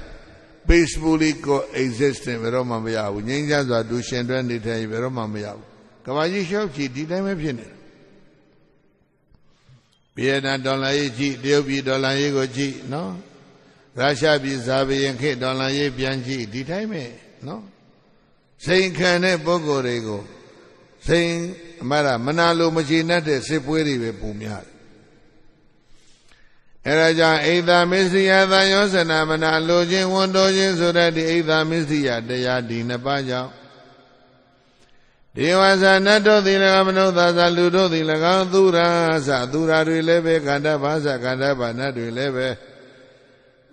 [SPEAKER 1] peacefully coexisting ဘယ်တော့မှမရဘူးငြိမ်းချမ်းစွာတူရှင်တွဲနေထိုင်ဘယ်တော့မှမရဘူးကမ္ဘာကြီးရှောက်ကြည့်ဒီတိုင်းပဲဖြစ်နေတယ်ဗီယက်နမ်ဒေါ်လာရေးကြည့်တရုတ်ပြည်ဒေါ်လာရေးကိုကြည့်နော်ရုရှားပြည်ဇာဘယင်ခေတ်ဒေါ်လာရေးပြန်ကြည့်ဒီတိုင်းပဲနော်စိန်ခံတဲ့ပုဂ္ဂိုလ်တွေကိုစိန်အမှားမနာလို့မချေနှက်တဲ့စစ်ပွဲတွေပဲပုံများတယ်အဲဒါကြောင့်အိဒါမစ္စရိယသာယောဇနာမနာလိုခြင်းဝန်တိုးခြင်းဆိုတဲ့ဒီအိဒါမစ္စရိယတရားဒီနှစ်ပါးကြောင့်ဒေဝဇာနတ်တို့သည်၎င်းမနုဿာဇာလူတို့သည်၎င်းသူရာဇာသူရာတွေလည်းပဲခန္ဓာဘာဇာခန္ဓာဘာနတ်တွေလည်းပဲ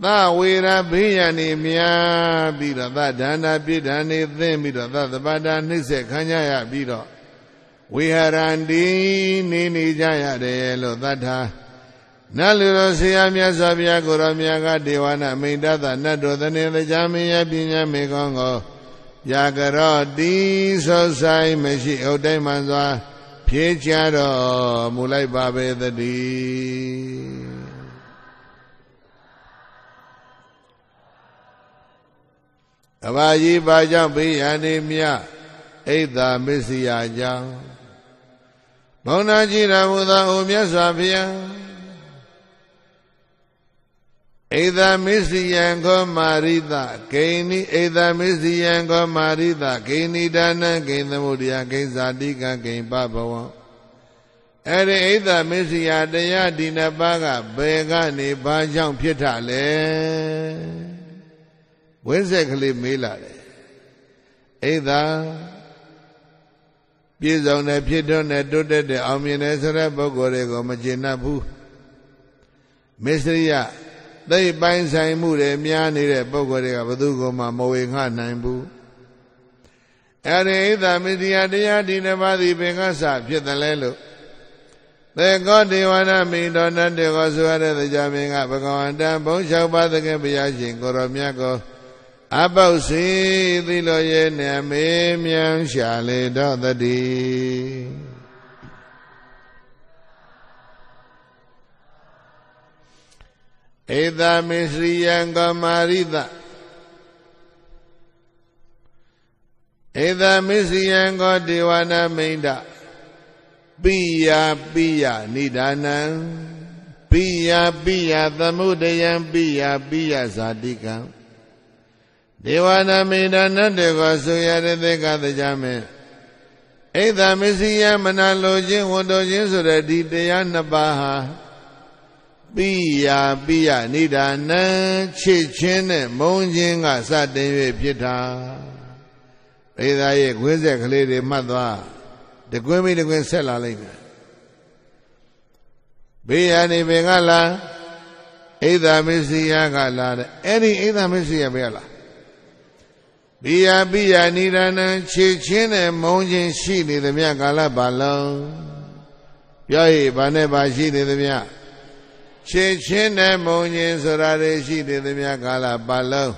[SPEAKER 1] သဝေရဘေးရန်နေများပြီးတော့သဒါနာပြည့်ဒဏ်နေသိမ့်ပြီးတော့သသပတာနှိစ္စခံကြရပြီးတော့ဝေဟရန္တိနေကြရတယ်လို့သတ္ထာနတ်လူတော်ဆရာမြတ်စွာဘုရားကိုရောမြတ်ကဒေဝနာမိန်တသနတ်တို့သနေတရားမင်းရဲ့ပညာမေကောင်းကိုယာကရောတိဆောဆိုင်မရှိဥဒ္ဒိမှန်စွာဖြေချတော်မူလိုက်ပါပေသတည်းအဘာကြီးဘာကြောင့်ဘေးရန်နေမြအိဒါမစ္စရိယကြောင့်ဘုံနာကြည်တော်မူသောအိုမြတ်စွာဘုရားအိဒါမစ္စရိယံခောမာရိတဂိဏိအိဒါမစ္စရိယံခောမာရိတဂိဏိဒါနံဂိဏသမုဒယဂိဇာတိကဂိပဘဝံအဲ့ဒီအိဒါမစ္စရိယတရားဒီနှစ်ပါးကဘယ်ကနေဘာကြောင့်ဖြစ်တာလဲဝိဇ္ဇက်ကလေးမေးလာတယ်အိဒါပြည့်စုံတဲ့ဖြစ်တော့နဲ့တိုးတက်တဲ့အောင်မြင်တဲ့ဆိုတဲ့ပုဂ္ဂိုလ်တွေကိုမကျေနပ်ဘူးမစ္စရိယသိပိုင်းဆိုင်မှုတွေများနေတဲ့ပုဂ္ဂိုလ်တွေကဘယ်သူကမှမဝေငှနိုင်ဘူးအဲ့ဒီဣဒ္ဓမစ္စရိယတရားဒီနှစ်ပါးသည်ပင်ကစဖြစ်တယ်လဲလို့သေကောဒေဝနာမိန်တော်နတ်တေကောဆိုရတဲ့တရားမင်းကဘဂဝန္တဘုံ၆ပါးသခင်ဘုရားရှင်ကိုရောမြတ်ကိုအပေါက်စီသီလိုရဲ့နေမေမြန်ရှာလေတော့တည်းဧသာမစ္စရိယံကမာရိတဧသာမစ္စရိယံကဒေဝနာမိန်တပိယနိဒာနံပိယသမုဒယံပိယဇာတိကံဒေဝနာမိန်တနတ်တေကိုဆိုရတဲ့သေကတရားမင်းဧသာမစ္စရိယမနာလိုခြင်းဝန်တိုခြင်းဆိုတဲ့ဒီတရားနှစ်ပါးဟာပိယနိဒာနံချစ်ချင်းနဲ့မုန်းခြင်းကစတင်၍ဖြစ်တာဧသာရဲ့ခွင်းဆက်ကလေးတွေမှတ်သွားတကွင်းမိတကွင်းဆက်လာလိမ့်မယ်ဘေးရနေပင်ကလာဧသာမစ္စရိယကလာတဲ့အဲ့ဒီဧသာမစ္စရိယပဲလားပိယနိဒာနံချစ်ချင်းနဲ့မုန်းခြင်းရှိနေသမျှကာလပါလုံးပြောရည်ဘာနဲ့ပါရှိနေသမျှချစ်ချင်းနဲ့မုန်းခြင်းဆိုတာတွေရှိနေသမျှကာလပါလုံး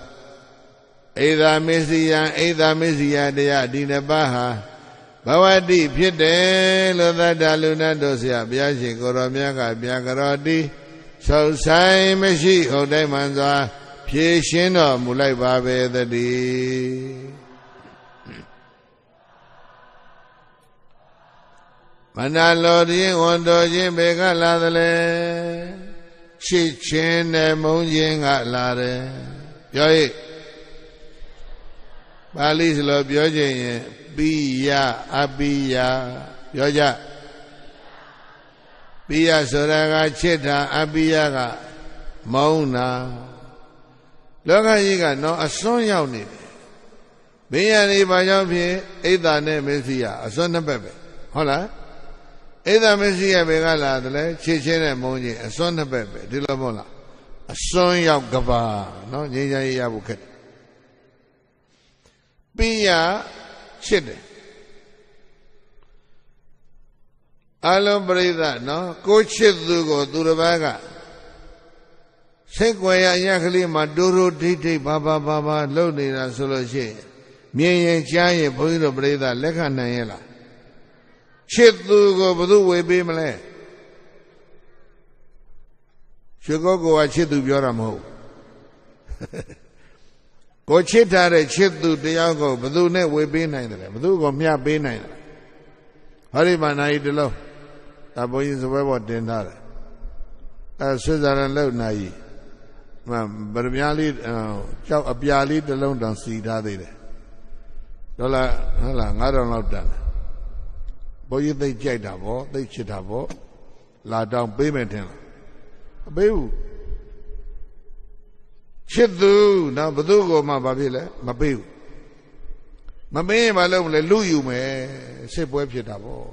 [SPEAKER 1] ဧသာမစ္စရိယတရားဒီနှစ်ပါးဟာဘဝတိဖြစ်တယ်လို့သတ္တလူနတ်တို့ဆရာဘုရားရှင်ကိုရောမြတ်ကပြကရောတိဆောက်ဆိုင်မရှိဟုတ်တိုင်းမှန်စွာဖြေရှင်းတော်မူလိုက်ပါပဲတည်း မနာလောခြင်းဝန်တော်ခြင်းဘေကလာသလဲချစ်ချင်းနဲ့မုန်းခြင်းကလာတယ်ပြောရပါဠိစလိုပြောခြင်းရင်ပိယအပိယပြောကြပိယဆိုတာကချစ်တာအပိယကမုန်းတာလောကကြီးကတော့အစွန်းရောက်နေတယ်ဘိညာဉ်ဒီဘာကြောင့်ဖြစ်အိဒါနဲ့မစ္စည်းအစွန်းနှစ်ဘက်ပဲဟုတ်လားအိဒါမစ္စည်းဘေကလာတယ်လေချစ်ချင်းနဲ့မုန်းခြင်းအစွန်းနှစ်ဘက်ပဲဒီလိုမဟုတ်လားအစွန်းရောက်ကဘာနော်ငြိမ်းချမ်းရေးရဖို့ခက်တယ်ပိယချစ်တယ်အလုံးပရိသတ်နော်ကိုချစ်သူကိုသူတစ်ပါးကစိတ်ကြွယ်ရအရာကလေးမှာဒိုးဒိုးဒိတ်ဒိတ်ဘာလှုပ်နေတာဆိုလို့ရှိရင်မြင်ရင်ကြားရင်ဘုန်းကြီးတို့ပရိသတ်လက်ခံနိုင်ရဲ့လားချစ်သူကိုဘယ်သူဝေပေးမလဲရွှေကောကိုကချစ်သူပြောတာမဟုတ်ကိုချစ်ထားတဲ့ချစ်သူတရားကိုဘယ်သူနဲ့ဝေပေးနိုင်တယ်လဲဘယ်သူကိုမျှပေးနိုင်တယ်ဟောဒီမှာနိုင်တလုံးဒါဘုန်းကြီးစပွဲပေါ်တင်ထားတယ်ဆွေဇာရလောက်နိုင်မှဗရမ ्या လေးကြောက်အပြာလေးတစ်လုံးတောင်စီထားသေးတယ်ဒေါ်လာဟုတ်လား9000လောက်တန်တယ်ဘုန်းကြီးသိကြိုက်တာဗောသိချစ်တာဗောလာတောင်းပေးမယ်ထင်လားမပေးဘူးချစ်သူနော်ဘသူကိုမှဘာဖြစ်လဲမပေးဘူးမပေးရင်မလုပ်မလဲလူယူမယ်စစ်ပွဲဖြစ်တာဗော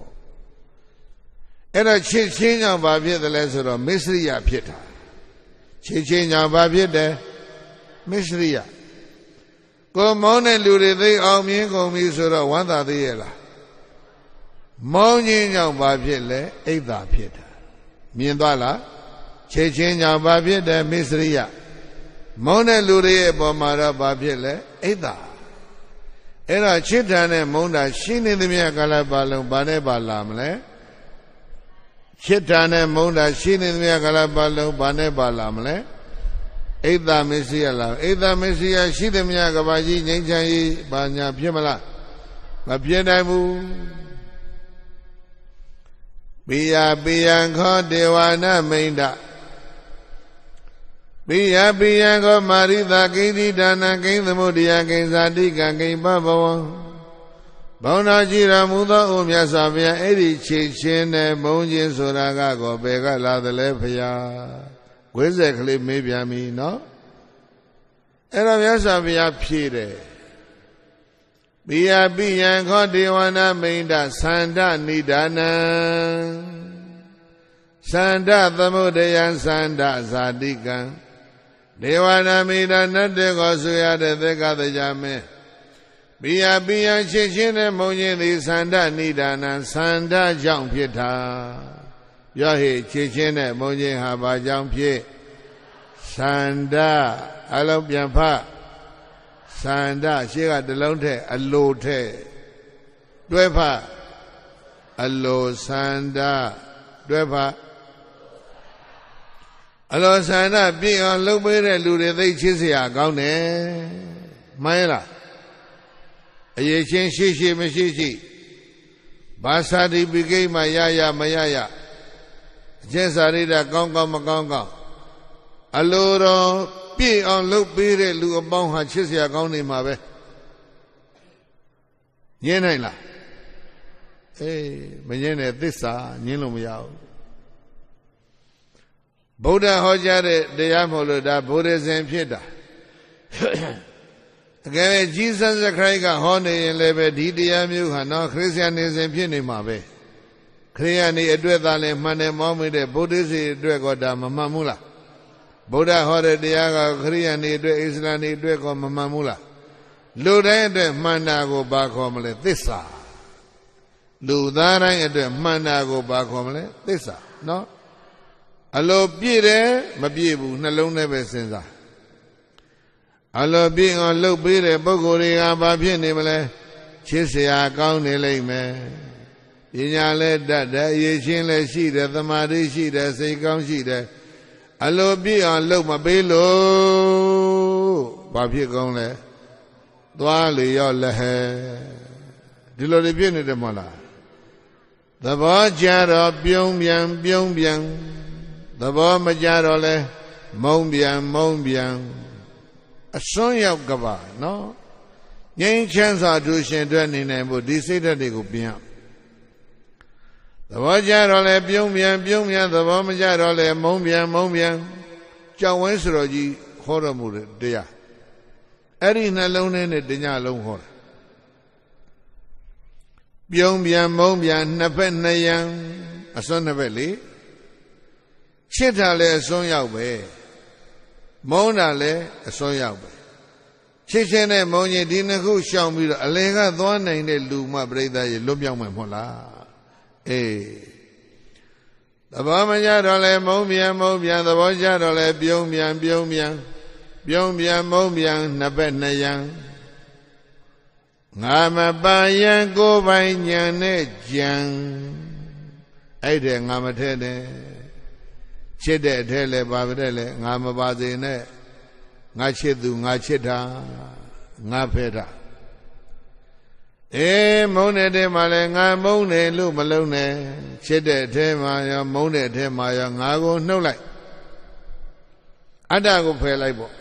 [SPEAKER 1] အဲ့တော့ချစ်ချင်းကြောင့်ဘာဖြစ်တယ်လဲဆိုတော့မစ္စရိယဖြစ်တာချစ်ချင်းကြောင့်ဘာဖြစ်တယ်မစ္စရိယကိုမောင်းတဲ့လူတွေသိအောင်မြင်ကုန်ပြီဆိုတော့ဝမ်းသာသေးရဲ့လားမောင်းခြင်းကြောင့်ဘာဖြစ်လဲအိတ်သာဖြစ်တာမြင်သွားလားချစ်ချင်းကြောင့်ဘာဖြစ်တယ်မစ္စရိယမောင်းတဲ့လူတွေရဲ့အပေါ်မှာတော့ဘာဖြစ်လဲအိတ်သာအဲ့တော့ချစ်တာနဲ့မုန်းတာရှိနေသမျှကာလပတ်လုံးဘာနဲ့ပါလာမလဲချစ်တာနဲ့မုန်းတာရှိနေသမျှကာလပတ်လုံးဘာနဲ့ပါလာမလဲအိတ်သာမစ္စရိယလားအိတ်သာမစ္စရိယရှိသမျှကဘာကြီးငြိမ်းချမ်းရေးဘာညာဖြစ်မလားမဖြစ်နိုင်ဘူးပိယပိယံခောဒေဝနာမိန္ဒပိယပိယံခောမာရိတာကိဉ္စီဒါနကိဉ္သမုဒိယကိဉ္စာတိကံကိဉ္ပဘဝံဘောင်းတော်ကြည်တော်မူသောအိုမြတ်စွာဘုရားအဲ့ဒီချစ်ချင်းနဲ့မုန်းခြင်းဆိုတာကကိုဘယ်ကလာသလဲဖရာဝိဇ္ဇက်ကလေးမေးပြန်ပြီနော်အဲ့တော့မြတ်စွာဘုရားဖြေတယ်ပိယပိယံခောဒေဝနာမိန္ဒသန္တနိဒာနံသန္တသမုဒယံသန္တဇာတိကံဒေဝနာမိန္ဒနတ်တေကိုဆိုရတဲ့သက္ကသကြမင်းပိယပိယံချစ်ချင်းနဲ့မုန်းခြင်းသည်သန္တနိဒာနံသန္တကြောင့်ဖြစ်တာပြောဟိချစ်ချင်းနဲ့မုန်းခြင်းဟာဘာကြောင့်ဖြစ်သန္တအလုံးပြန်ဖသန္တရှေ့ကတလုံးထက်အလိုထက်တွဲဖအလိုသန္တတွဲဖအလိုသန္တပြည့်အောင်လုပ်ပေးတဲ့လူတွေသိချစ်စရာကောင်းတယ်မှန်လားအရေးချင်းရှိမရှိဘာသာတိပိကိမရမရအကျင့်စာရိတ္တကောင်းမကောင်းအလိုတော်ပြည့်အောင်လုပ်ပေးတဲ့လူအပေါင်းဟာချစ်စရာကောင်းနေမှာပဲညင်းနိုင်လားအေးမညင်းတဲ့သစ္စာညင်းလို့မရဘူးဗုဒ္ဓဟောကြားတဲ့တရားမဟုတ်လို့ဒါဗုဒ္ဓဇင်ဖြစ်တာတကယ်ဂျီဇဆခရစ်ကဟောနေရင်လည်းပဲဒီတရားမျိုးဟာနော်ခရစ်ယာန်နေစဉ်ဖြစ်နေမှာပဲခရစ်ယာန်နေအတွက်သာလဲမှန်တယ်မောင်းမိတဲ့ဗုဒ္ဓစီအတွက်ကောဒါမမှန်ဘူးလားဗုဒ္ဓဟောတဲ့တရားကခရိယာန်တွေအတွက်အစ္စလာမ်တွေအတွက်ကောမမှန်ဘူးလားလူတိုင်းအတွက်မှန်တာကိုဘာခေါ်မလဲသစ္စာလူသားတိုင်းအတွက်မှန်တာကိုဘာခေါ်မလဲသစ္စာနော်အလိုပြည့်တယ်မပြည့်ဘူးနှလုံးထဲပဲစဉ်းစားအလိုပြည့်အောင်လှုပ်ပေးတဲ့ပုဂ္ဂိုလ်တွေကဘာဖြစ်နေမလဲချစ်စရာကောင်းနေလိမ့်မယ်ပညာလည်းတတ်တယ်အရေးချင်းလည်းရှိတယ်သမာဓိရှိတယ်စိတ်ကောင်းရှိတယ်အလိုပြည့်အောင်လုပ်မပေးလို့ဘာဖြစ်ကောင်းလဲသွားလေရောလက်ဟဲဒီလိုတွေဖြစ်နေတယ်မဟုတ်လား သဘောကြတော့ပြုံးပြန်ပြုံးပြန်သဘောမကြတော့လဲမုံပြန်မုံပြန်အစွန်းရောက်ကပါနော်ငြိမ်းချမ်းစွာသူရှင်အတွက်နေနိုင်ဖို့ဒီစိတ်ဓာတ်တွေကိုပြင်သဘောကြတော့လဲပြုံးပြန်ပြုံးပြန်သဘောမကြတော့လဲမုံပြန်မုံပြန်ကြောက်ဝဲဆိုတော်ကြီးဟောတော်မူတဲ့တရားအဲ့ဒီနှလုံးထဲနဲ့တညလုံးဟောတာပြုံးပြန်မုံပြန်နှစ်ဖက်နှစ်ရံအစွန်းနှစ်ဖက်လေချစ်တာလည်းအစွန်းရောက်ပဲမုံတာလည်းအစွန်းရောက်ပဲချစ်ချင်းနဲ့မုံချင်းဒီနှစ်ခုရှောင်ပြီးတော့အလယ်ကသွားနိုင်တဲ့လူမှပြိဿရဲ့လွတ်ပြောင်းမယ်မဟုတ်လားအေးသဘောမကြတော့လဲမုံပြန်မုံပြန်သဘောကြတော့လဲပြုံးပြန်ပြုံးပြန်ပြုံးပြန်မုံပြန်နှစ်ဖက်နှစ်ရံငါမပါယံကိုယ်ပိုင်ဉာဏ်နဲ့ကြံအဲ့တဲ့ငါမထဲနဲ့ချစ်တဲ့အထဲလဲပါပဲတဲ့လဲငါမပါစေနဲ့ငါချစ်သူငါချစ်တာငါဖဲတာမုန်းတဲ့ထဲမှာလဲငါမုန်းတယ်လို့မလုံးနဲ့ချစ်တဲ့အထဲမှာရောမုန်းတဲ့အထဲမှာရောငါကိုနှုတ်လိုက်အတ္တကိုဖယ်လိုက်ပေါ့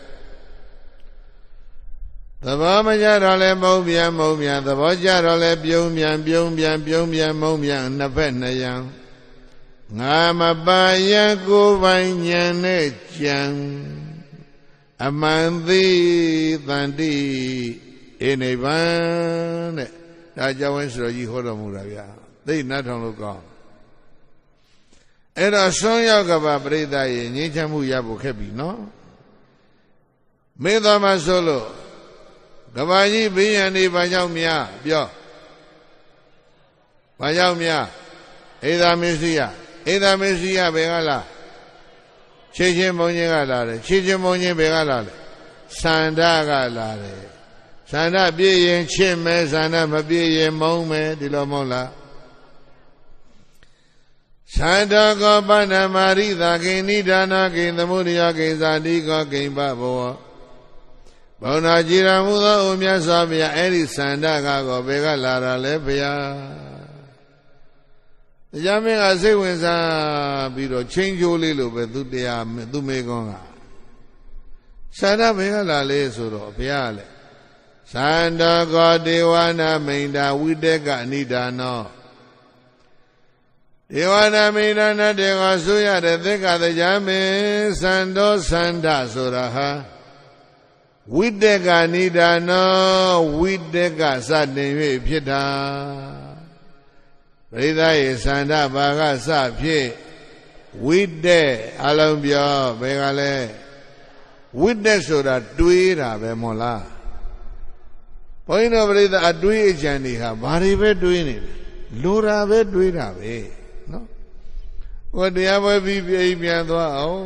[SPEAKER 1] သဘောမကြတော့လဲမုံပြန်မုံပြန်သဘောကြတော့လဲပြုံးပြန်ပြုံးပြန်ပြုံးပြန်မုံပြန်နှစ်ဖက်နှစ်ရံငါမပါယံကိုယ်ပိုင်ဉာဏ်နဲ့ကြံအမှန်သိတန်တိဧနိဗ္ဗာန်တဲ့ဒါကြောင့်ဝဲဆိုတော်ကြီးဟောတော်မူတာဗျာသိနတ်ထောင်လို့ကောင်းအဲ့တော့ဆွမ်းရောက်ကပါပြိဿရဲ့ငြိမ်းချမ်းမှုရဖို့ခက်ပြီနော်မေတ္တာမဆိုလို့ကဘာကြီးဘိယံနေဘာကြောင့်များပြောဘာကြောင့်များဧသာမစ္စည်းဧသာမစ္စည်းဘယ်ကလားချစ်ချင်းမုန်းချင်းကလာတယ်ချစ်ချင်းမုန်းချင်းဘယ်ကလာလဲသန္တာကလာတယ်သန္တာပြည့်ရင်ချစ်မယ်သန္တာမပြည့်ရင်မုန်းမယ်ဒီလိုမဟုတ်လားသန္တာကောပဏ္ဏမာရိသာကိဏိဒါနာကိသမုဒယကိဇာတိကောကိမ္ပဘောဘုံနာကြည်ရမှုသောအိုမြတ်စွာဘုရားအဲ့ဒီသန္တာကောဘယ်ကလာတာလဲဘုရားတရားမင်းကစိတ်ဝင်စားပြီးတော့ချင်းချိုးလေးလိုပဲသူတရားသူမေကောင်းကသန္တာဘယ်ကလာလဲဆိုတော့ဘုရားလည်းသန္တာကောဒေဝနာမိန်တာဝိတက္ကအနိဒါနောဒေဝနာမိန်တာနဲ့တေကောဆိုရတဲ့သက္ကတရားမင်းသန္တောသန္တာဆိုတာဟာဝိတက္ကနိဒါနောဝိတက္ကစတင်၍ဖြစ်တာပရိသတ်ရဲ့သန္တာဘာကစဖြစ်ဝိတက်အလုံးပြောဘယ်ကလဲဝိတက်ဆိုတာတွေးတာပဲမို့လားဘုန်းကြီးတို့ပရိသတ်အတွေးအကြံတွေဟာဘာတွေပဲတွေးနေတယ်လိုတာပဲတွေးတာပဲနော်ဟိုတရားပွဲပြီးပြန်သွားအောင်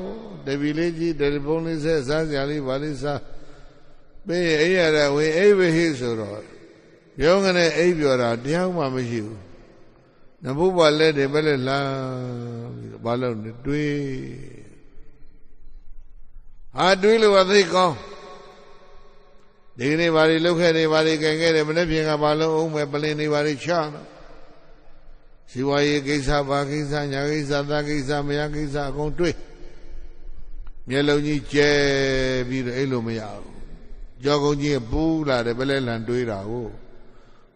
[SPEAKER 1] တပီလေးကြီးတပုံးလေးဆက်စားစရာလေးဘာလေးစားပေးအိရတဲ့ဝင်အိဗဟိဆိုတော့ပြောငနဲ့အိပြောတာတရားမှမရှိဘူးနဘုဘလက်တွေပဲလက်လာပြီးတော့ဘာလို့လဲတွေးဟာတွေးလို့သိကောင်းဒီကနေ့ဘာတွေလုပ်ခဲ့တယ်ဘာတွေကြင်ခဲ့တယ်မနေ့ပြင်ကဘာလို့အောင်မဲ့ပလင်တွေဘာတွေချတော့ဇီဝရေးကိစ္စဘာကိစ္စညာကိစ္စသာကိစ္စမယားကိစ္စအကုန်တွေးမျက်လုံးကြီးကျဲပြီးတော့အဲ့လိုမရဘူးကြောကုန်းကြီးပူးလာတယ်ပဲလဲလန်တွေးတာကို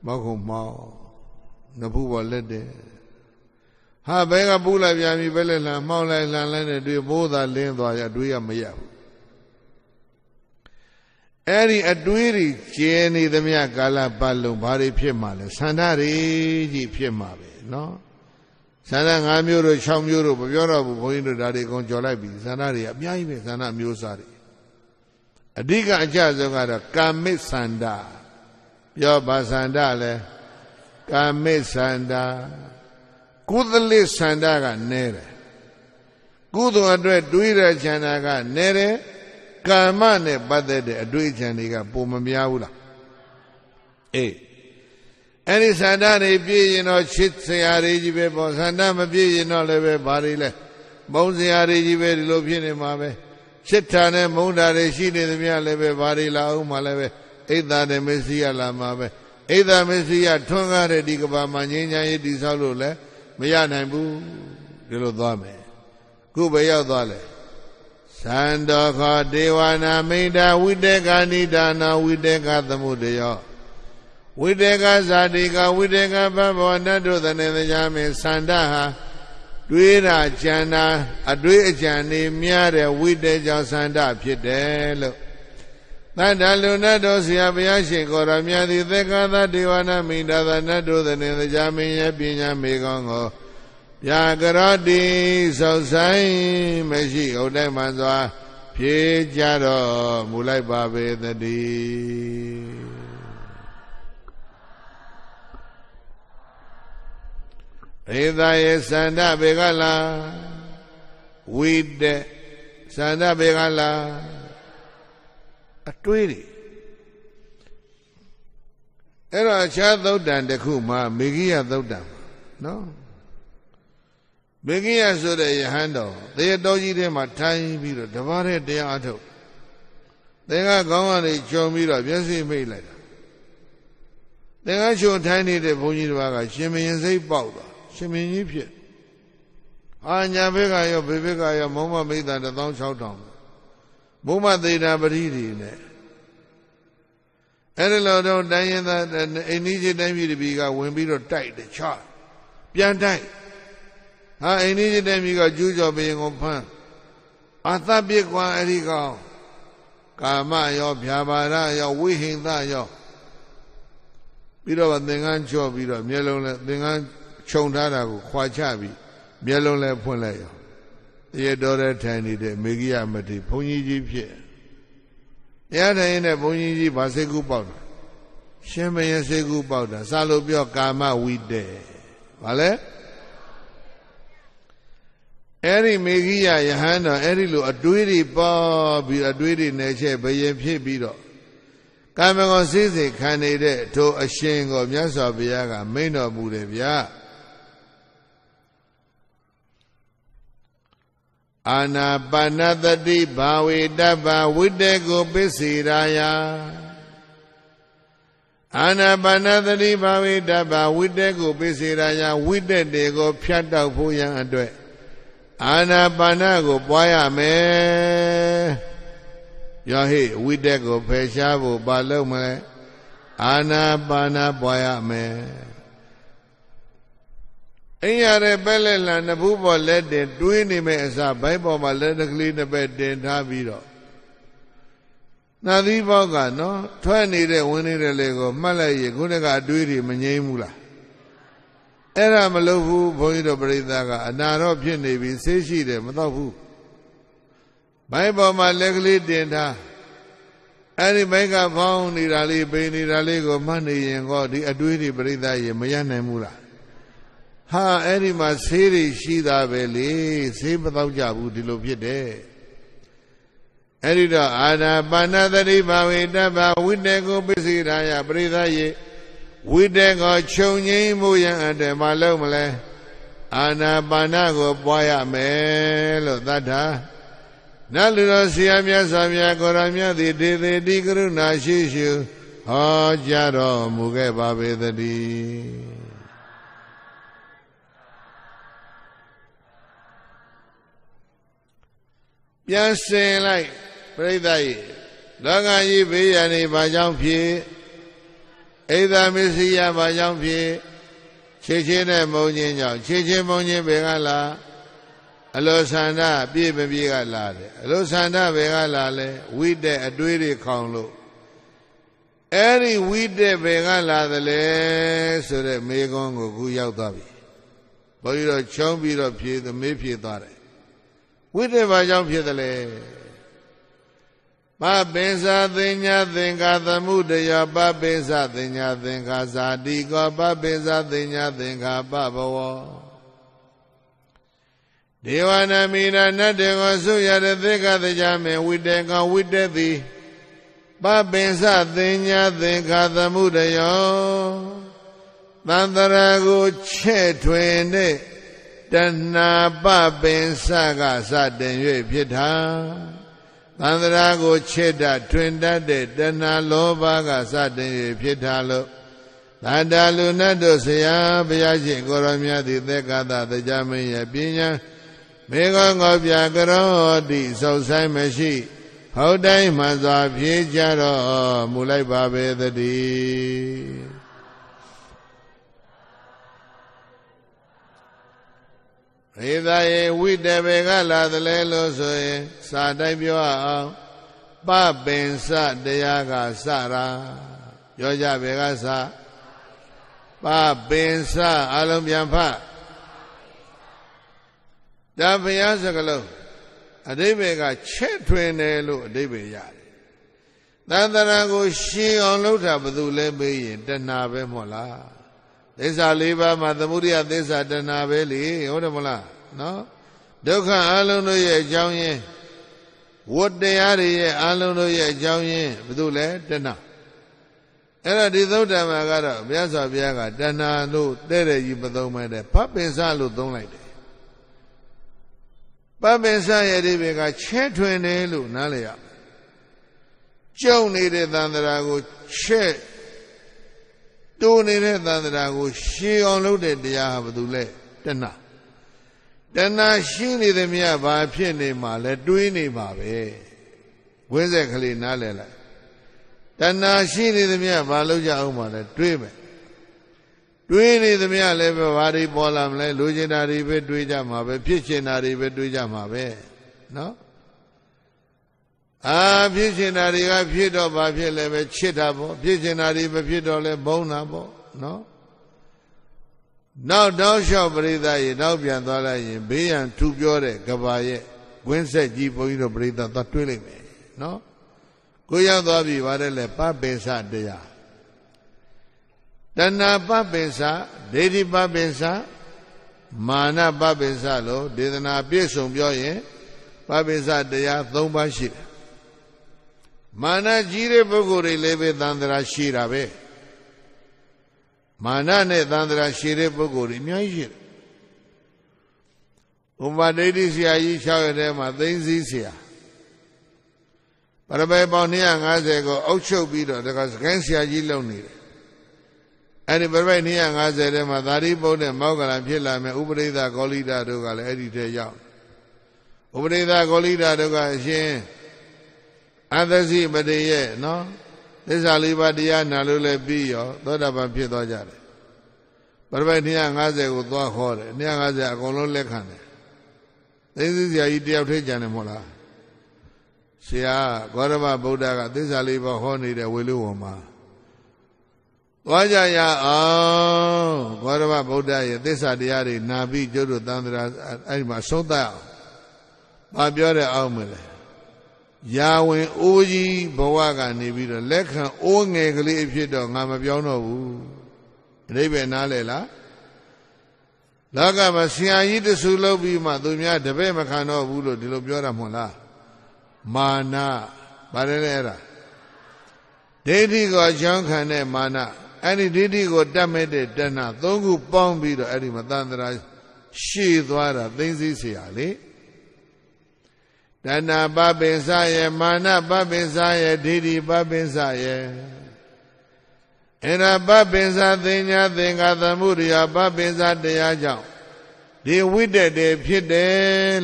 [SPEAKER 1] မောက်ခုံမောက်နဖူးပေါ်လက်တယ်ဟာဘဲကပူးလိုက်ပြန်ပြီပဲလဲလန်မှောက်လိုက်လန်လိုက်နဲ့တွေးဘိုးသာလင်းသွားရတွေးရမရဘူးအဲ့ဒီအတွေးတွေကျဲနေသမျှကာလပတ်လုံးဘာတွေဖြစ်မှာလဲသန္တာတွေကြီးဖြစ်မှာပဲနော်သန္တာ5မျိုးတို့6မျိုးတို့မပြောတော့ဘူးဘုန်းကြီးတို့ဒါတွေအကုန်ကြော်လိုက်ပြီသန္တာတွေအများကြီးပဲသန္တာမျိုးစားတွေအဓိကအကျဆုံးကတော့ကာမိသန္တာပြောပါသန္တာလဲကာမိသန္တာကုသလိသန္တာကနဲတယ်ကုသိုလ်အတွက်တွေးတဲ့ဉာဏ်ကနဲတယ်ကာမနဲ့ပတ်သက်တဲ့အတွေ့အကြုံတွေကပုံမများဘူးလားအေးအဲ့ဒီသန္တာတွေပြည့်ရင်တော့ချစ်စရာတွေကြီးပဲပေါ့သန္တာမပြည့်ရင်တော့လည်းပဲဘာတွေလဲမုန်းစရာတွေကြီးပဲဒီလိုဖြစ်နေမှာပဲချစ်တာနဲ့မုန်းတာတွေရှိနေသမျှလည်းပဲဘာတွေလာအောင်မှလည်းပဲအိဒါနဲ့မစ္စည်းရလာမှာပဲအိဒါမစ္စည်းရထွန်းကားတဲ့ဒီကဘာမှာငြိမ်းချမ်းရေးတည်ဆောက်လို့လဲ မရနိုင်ဘူးဒီလိုသွားမယ်ခုပဲရောက်သွားလဲသန္တောခောဒေဝနာမိန္ဒဝိတေကနိဒါနာဝိတေကသမုဒယောဝိတေကဇာတိကဝိတေကဘဘောနတ်တို့သနေတရားမင်းသန္တာဟာတွေးတာကြံတာအတွေးအကြံနေများတဲ့ဝိတေကြောင့်သန္တာဖြစ်တယ်လို့သတ္တလူနတ်တို့ဆရာဘုရားရှင်ကိုရောမြတ်သည်သေကသဒေဝနာမိန္ဒသနတ်တို့သနေတရားမင်းရဲ့ပညာမေကောင်းကိုဗျာကရောတိစောဆိုင်မရှိဥဒ္ဒမှန်စွာဖြေကြတော်မူလိုက်ပါပေသတည်းဧသာယေသန္တဘေကလာဝိတေသန္တဘေကလာအတွေးတွေအဲ့တော့အခြားသုတ်တန်တစ်ခုမှာမေဂိယသုတ်တန်နော်မေဂိယဆိုတဲ့ယဟန်တော်သေတော်ကြီးထဲမှာထိုင်ပြီးတော့တပါးတဲ့တရားအထုတ်သင်္ကခေါင်းကနေခြုံပြီးတော့မျက်စိမိတ်လိုက်တာသင်္ကခြုံထိုင်နေတဲ့ဘုန်းကြီးတစ်ပါးကရှင်မင်းစိတ်ပေါက်သွားရှင်မင်းကြီးဖြစ်အာညာဘက်ကရောဘေဘက်ကရောမုံမမိတ်တာ16000ဘုမသေတာပရိဒီနဲ့အဲ့ဒီလိုတော့တိုင်းရင်သားအိန္ဒိယတိုင်းပြည်တပီကဝင်ပြီးတော့တိုက်တယ်ချပြန်တိုက်ဟာအိန္ဒိယတိုင်းပြည်ကကျူးကျော်ဘရင်ကိုဖမ်းအသပြစ်ကွာအဲ့ဒီကောင်ကာမရောဗျာပါဒရောဝိဟိန္ဒရောပြီးတော့သင်္ကန်းချော့ပြီးတော့မျက်လုံးနဲ့သင်္ကန်းခြုံထားတာကိုခွာချပြီးမျက်လုံးလည်းဖွင့်လိုက်ရောရေတော်တဲ့ထိုင်နေတဲ့မေဂိယမတိဘုန်းကြီးကြီးဖြစ်တရားထိုင်နေတဲ့ဘုန်းကြီးကြီးဗာစိတ်ကူးပေါက်တာရှင်မင်းစိတ်ကူးပေါက်တာစလို့ပြောကာမဝိတေဗာလဲအဲ့ဒီမေဂိယယဟန်တော်အဲ့ဒီလိုအတွေးတွေပေါ်ပြီးအတွေးတွေနဲ့ချက်ဘယင်ဖြစ်ပြီးတော့ကာမဂုဏ်စိစိခံနေတဲ့ထိုအရှင်ကိုမြတ်စွာဘုရားကမိန့်တော်မူတယ်ဗျာအာနာပါနသတိဘာဝေတ္တဗဝိတေကိုပစ္စေရာယအာနာပါနသတိဘာဝေတ္တဗဝိတေကိုပစ္စေရာယဝိတေတွေကိုဖြတ်တောက်ဖို့ရန်အတွက်အာနာပါနကိုပွားရမယ်ယောဟိဝိတေကိုဖယ်ရှားဖို့ဘာလုပ်မလဲအာနာပါနပွားရမယ်အင်းရတဲ့ပဲလက်လံနှစ်ဘူးပေါ်လက်တင်တွေးနေမဲ့အစားဘိုက်ပေါ်မှာလက်တကလေးတစ်ပဲတင်ထားပြီးတော့နှာသီးပေါက်ကနော်ထွက်နေတဲ့ဝင်နေတဲ့လေကိုမှတ်လိုက်ရင်ခုနကအတွေးတွေမငြိမ်းဘူးလားအဲ့ဒါမလုပ်ဘူးဘုန်းကြီးတို့ပြိဿကအနာတော့ဖြစ်နေပြီဆေးရှိတယ်မတော့ဘူးဘိုက်ပေါ်မှာလက်ကလေးတင်ထားအဲ့ဒီဘိုက်ကဖောင်းနေတာလေးပိန်နေတာလေးကိုမှတ်နေရင်ကောဒီအတွေးတွေပြိဿရေမရနိုင်ဘူးလားဟာအဲ့ဒီမှာဆေးတွေရှိတာပဲလေဆေးမတော့ကြဘူးဒီလိုဖြစ်တယ်အဲ့ဒီတော့အာနာပါနသတိဘာဝေတ္တဗဝိတေကိုပစ္စေရာယပရိသယေဝိတေကိုခြုံငိမ့်မှုရန်အတွက်မလုပ်မလဲအာနာပါနကိုပွားရမယ်လို့သတ္ထာနတ်လူတော်ဆရာမြတ်စွာဘုရားကိုရောမြတ်သည်ဒေသေတိကရုဏာရှိရှုဟောကြားတော်မူခဲ့ပါပေသတည်းပြန်စင်လိုက်ပြိဿကြီးလောကကြီးဘေးရန်နေဘာကြောင့်ဖြစ်အိဒါမစ္စည်းယဘာကြောင့်ဖြစ်ခြေချင်းနဲ့မုံချင်းကြောင့်ခြေချင်းမုံချင်းဘေကလာအလိုဆန္ဒပြည့်မပြည့်ကလာတယ်အလိုဆန္ဒဘေကလာလဲဝိတက်အတွေးတွေခေါင်လို့အဲ့ဒီဝိတက်ဘေကလာတယ်လေဆိုတဲ့မေကွန်းကိုခုရောက်သွားပြီဘုန်းကြီးတို့ချုံးပြီးတော့ဖြေမေးဖြေသွားတယ်ဝိတ္တဘာကြောင့်ဖြစ်တယ်လဲပပိစ္ဆသင်ညာသင်္ခါသမုဒယပပိစ္ဆသင်ညာသင်္ခါဇာတိကောပပိစ္ဆသင်ညာသင်္ခါပဘဝဒေဝနာမိနာနတ်တေကိုဆုရတဲ့သေကတကြမေဝိတ္တေကောဝိတ္တတိပပိစ္ဆသင်ညာသင်္ခါသမုဒယောသန္တရာကိုချဲ့ထွင်တဲ့တဏှာပပင်စကစတင်၍ဖြစ်တာသန္တရာကိုချစ်တတ်ထွင်တတ်တဲ့တဏှာလောဘကစတင်၍ဖြစ်တာလို့သ သာတလူနတ်တို့ဆရာဘုရားရှင်ကိုရောမြတ်သည်သက်္ကသတရားမင်းရဲ့ပညာမေဃငေါပြကရောတိစုံဆိုင်မရှိဟုတ်တိုင်းမှန်စွာဖြေကြတော့မူလိုက်ပါပဲတည်းရေသာယေဝိတဘေကလာသလဲလို့ဆိုရင်စာတိုင်းပြောအောင်ပပင်စတရားကစရာပြောကြဘေကစပပင်စအလုံးပြန်ဖတ်ဒါဘုရားစကားလုံးအဓိပ္ပာယ်ကချက်ထွင်တယ်လို့အဓိပ္ပာယ်ရတယ်သန္တရာကိုရှင်းအောင်လုပ်တာဘယ်သူလဲမေးရင်တဏှာပဲမဟုတ်လားသစ္စာ၄ပါးမှာသမုဒိယသစ္စာတဏှာပဲလေဟုတ်တယ်မလားနော်ဒုက္ခအလုံးတို့ရဲ့အကြောင်းရင်းဝတ္တရားတွေရဲ့အလုံးတို့ရဲ့အကြောင်းရင်းဘယ်သူလဲတဏှာအဲ့တော့ဒီသုတ္တမကတော့မြတ်စွာဘုရားကတဏှာလို့တဲ့တဲ့ကြီးမသုံးမဲတဲ့ဖတ်ပင်စလို့သုံးလိုက်တယ်ပပင်စရဲ့ဒီဘေကချဲထွင်တယ်လို့နားလည်ရကျုံနေတဲ့သန္တရာကိုချက်တိုးနေတဲ့သန္တရာကိုရှင်းအောင်လုပ်တဲ့တရားဟာဘာလို့လဲတဏှာတဏှာရှိနေသည်မြတ်ဘာဖြစ်နေမှာလဲတွေးနေမှာပဲဝိဇ္ဇက်ကလေးနားလည်လိုက်တဏှာရှိနေသည်မြတ်ဘာလုပ်ကြအောင်မှာလဲတွေးမယ်တွေးနေသည်မြတ်လည်းပဲဘာတွေပေါ်လာမလဲလူကျင်တာတွေပဲတွေးကြမှာပဲဖြစ်ချင်တာတွေပဲတွေးကြမှာပဲနော်ဖြစ်ချင်တာတွေကဖြစ်တော့ဘာဖြစ်လဲပဲချစ်တာပေါ့ဖြစ်ချင်တာတွေမဖြစ်တော့လဲဘုန်းတာပေါ့နော်နောက်တောင်းလျှောက်ပရိသတ်ရေနောက်ပြန်သွားလိုက်ရင်ဘေးရန်ထူပြောတဲ့ကဘာရဲ့ဝင်းဆက်ကြီးဘုန်းကြီးတို့ပရိသတ်သွားတွေးလိုက်မယ်နော်ကိုရောက်သွားပြီဗါတယ်လေပပင်စတရားတဏှာပပင်စဒိဋ္ဌိပပင်စမာနပပင်စလို့ဒေသနာပြည့်စုံပြောရင်ပပင်စတရား၃ပါးရှိတယ်မာနကြီးတဲ့ပုဂ္ဂိုလ်တွေလည်းပဲသန္တရာရှိတာပဲမာနနဲ့သန္တရာရှိတဲ့ပုဂ္ဂိုလ်တွေအများကြီးရှိတယ်ဥပဒိဋ္ဌိဆရာကြီး6ရက်ထဲမှာသိသိဆရာပရပေပေါင်း250ကိုအုပ်ချုပ်ပြီးတော့ဒါကစကိုင်းဆရာကြီးလုပ်နေတယ်အဲ့ဒီပရပေ250ထဲမှာသာရိပုတ္တမောက္ကလံဖြစ်လာမယ်ဥပရိသဂေါလိတတို့ကလည်းအဲ့ဒီထဲရောက်ဥပရိသဂေါလိတတို့ကအရှင်အသစီပတိရဲ့နော်သစ္စာလေးပါးတရားနာလို့လည်းပြီးရောသောတာပန်ဖြစ်သွားကြတယ်ပရပိုက်250ကိုသွားခေါ်တယ်250အကုန်လုံးလက်ခံတယ်သိသိဆရာကြီးတယောက်ထဲကြံတယ်မဟုတ်လားဆရာဂေါရမဗုဒ္ဓကသစ္စာလေးပါးဟောနေတဲ့ဝေလူဝံမှာသွားကြရအောင်ဂေါရမဗုဒ္ဓရဲ့သစ္စာတရားတွေနာပြီးကျုပ်တို့သန္တရာအဲ့ဒီမှာဆုံးသတ်အောင်ဘာပြောတဲ့အောက်မလဲယာဝင်အိုးကြီးဘဝကနေပြီးတော့လက်ခံအိုးငယ်ကလေးအဖြစ်တော့ငါမပြောင်းတော့ဘူးအဓိပ္ပာယ်နားလဲလားလောကမှာဆရာကြီးတဆူလုပ်ပြီးမှသူများတပည့်မခံတော့ဘူးလို့ဒီလိုပြောတာမဟုတ်လားမာနဗါတယ်လေအဲ့ဒါဒိဋ္ဌိကိုအကြောင်းခံတဲ့မာနအဲ့ဒီဒိဋ္ဌိကိုတတ်မဲ့တဲ့တဏှာ၃ခုပေါင်းပြီးတော့အဲ့ဒီမှာသန္တရာရှည်သွားတာသိသိเสียလေတဏှာပပင်စရဲ့မာနပပင်စရဲ့ဒိဋ္ဌိပပင်စရဲ့အဲ့ဒါပပင်စသင်ညာသင်္ဃသမုဒိယပပင်စတရားကြောင့်ဒီဝိတ္တတေဖြစ်တယ်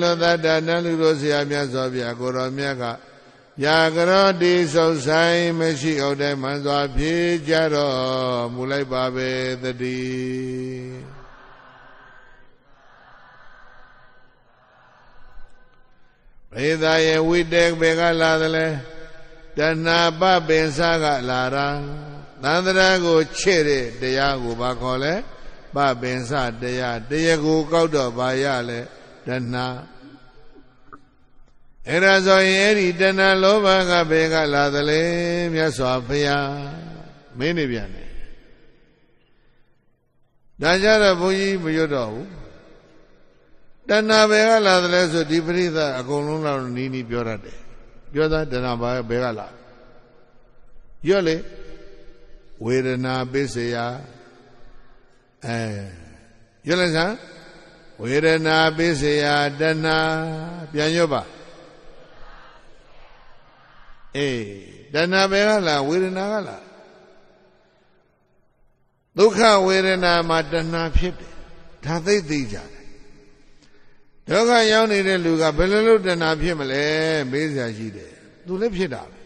[SPEAKER 1] လို့သတ္တနလူတို့ဆရာမြတ်စွာဘုရားကိုရောမြတ်ကဗျာကရောတိစုံဆိုင်မရှိအောင်တဲ့မှန်စွာဖြေကြတော့မူလိုက်ပါပဲတည်းဘေသာယေဝိတေဘေကလာတယ်လေတဏှာပပင်စကလာတာသန္တရာကိုချစ်တဲ့တရားကိုဘာခေါ်လဲပပင်စတရားတရားကိုကောက်တော့ဘာရလဲတဏှာအဲ့ဒါဆိုရင်အဲ့ဒီတဏှာလောဘကဘေကလာတယ်လေမြတ်စွာဘုရားမင်းနေပြန်တယ်ဒါကြတော့ဘုန်းကြီးမရွတ်တော့ဘူးတဏှာဘယ်ကလာတယ်လဲဆိုဒီပရိသတ်အကုန်လုံးတော့နီးနီးပြောတတ်တယ်ပြောသားတဏှာဘယ်ကလာရွတ်လေဝေဒနာပစ္စယရွတ်လိုက်စမ်းဝေဒနာပစ္စယတဏှာပြန်ရွတ်ပါတဏှာဘယ်ကလာဝေဒနာကလာ ဒုက္ခဝေဒနာမှာတဏှာဖြစ်တယ်ဒါသိသိကြတယ်ဒုက္ခရောက်နေတဲ့လူကဘယ်လိုလုပ်တဏှာဖြစ်မလဲမေးစရာရှိတယ်သူလည်းဖြစ်တာပဲ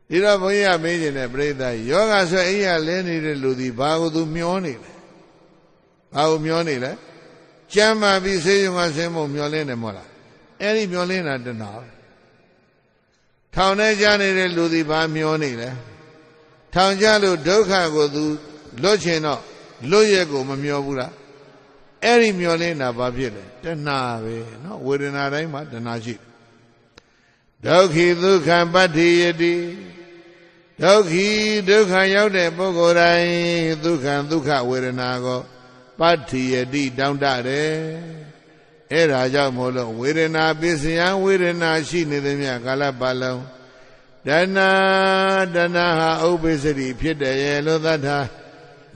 [SPEAKER 1] ဒီတော့ဘုန်းကြီးကမေးခြင်းနဲ့ပြိဿကြီးယောဂဆိုအိယာလဲနေတဲ့လူဒီဘာကိုသူမျောနေလဲဘာကိုမျောနေလဲကျမ်းမာပြီးဆေးရုံကဆင်းဖို့မျောလင်းတယ်မဟုတ်လားအဲ့ဒီမျောလင်းတာတဏှာထောင်ထဲကျနေတဲ့လူဒီဘာမျောနေလဲထောင်ကျလို့ဒုက္ခကိုသူလွတ်ချင်တော့လွတ်ရက်ကိုမမျောဘူးလားအဲ့ဒီမျောလင်းတာဘာဖြစ်လဲတဏှာပဲเนาะဝေဒနာတိုင်းမှာတဏှာရှိဒုက္ခိဒုက္ခံပတ္တိယတိဒုက္ခိဒုက္ခရောက်တဲ့ပုဂ္ဂိုလ်တိုင်းဒုက္ခံဒုက္ခဝေဒနာကိုပတ္တိယတိတောင်းတတယ်အဲ့ဒါကြောင့်မို့လို့ဝေဒနာပစ္စယဝေဒနာရှိနေသည်မြတ်ကာလပတ်လုံးတဏှာဟာဥပ္ပစ္စရိဖြစ်တယ်ရဲ့လို့သတ္ထာ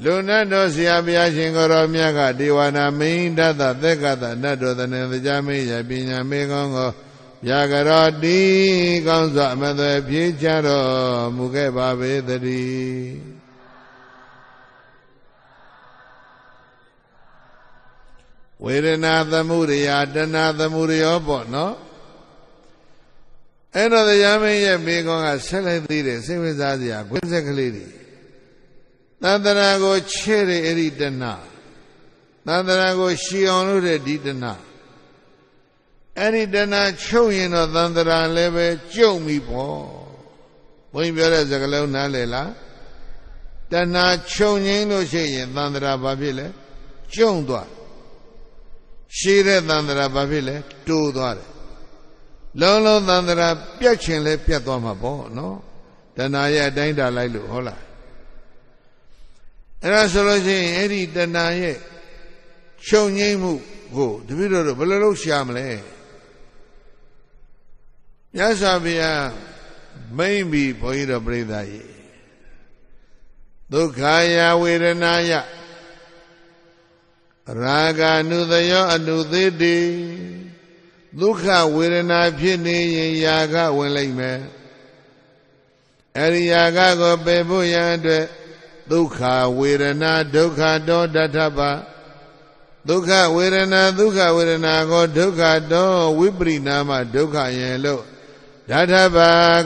[SPEAKER 1] လူနတ်တော်ဆရာဘုရားရှင်ကိုရောမြတ်ကဒေဝနာမိန်တသသက်ကတနတ်တော်တနေတရားမင်းရပညာမေကောင်းကိုဗျာကရောတိကောင်းစွာအမသွေဖြည့်ချတော်မူခဲ့ပါပေသတည်းဝေဒနာသမှုရိယာတဏှာသမှုရိယောပေါ့နော်အဲ့တော့တရားမင်းရဲ့မေကောင်းကဆက်လိုက်သေးတယ်စိတ်ဝင်စားစရာကွင်းဆက်ကလေးတွေသန္တရာကိုချဲ့တဲ့အဲ့ဒီတဏှာသန္တရာကိုရှည်အောင်လုပ်တဲ့ဒီတဏှာအဲ့ဒီတဏှာချုပ်ရင်တော့သန္တရာလည်းပဲကျုံပြီပေါ့ဘုန်းကြီးပြောတဲ့စကားလုံးနားလည်လားတဏှာချုပ်ငိမ့်လို့ရှိရင်သန္တရာဘာဖြစ်လဲကျုံသွားရှည်တဲ့သန္တရာဘာဖြစ်လဲတိုးသွားတယ်လုံးလုံးသန္တရာပြတ်ချင်လဲပြတ်သွားမှာပေါ့နော်တဏှာရဲ့အတိုင်းတာလိုက်လို့ဟုတ်လားအဲ့ဒါဆိုလို့ရှိရင်အဲ့ဒီတဏှာရဲ့ချုပ်ငိမ့်မှုကိုတပည့်တော်တို့ဘယ်လိုလုပ်ရှာမလဲမြတ်စွာဘုရားမိမ့်ပြီးဘုန်းကြီးတော်ပြိဿကြီးဒုက္ခယဝေဒနာယရာဂအနုသယောအနုသေတိဒုက္ခဝေဒနာဖြစ်နေရင်ယာကဝင်လိုက်မယ်အရိယာကကိုပယ်ဖို့ရန်အတွက်ဒုက္ခဝေဒနာဒုက္ခတောတထပဒုက္ခဝေဒနာကိုဒုက္ခတောဝိပရိနာမဒုက္ခရဲ့လို့တထပ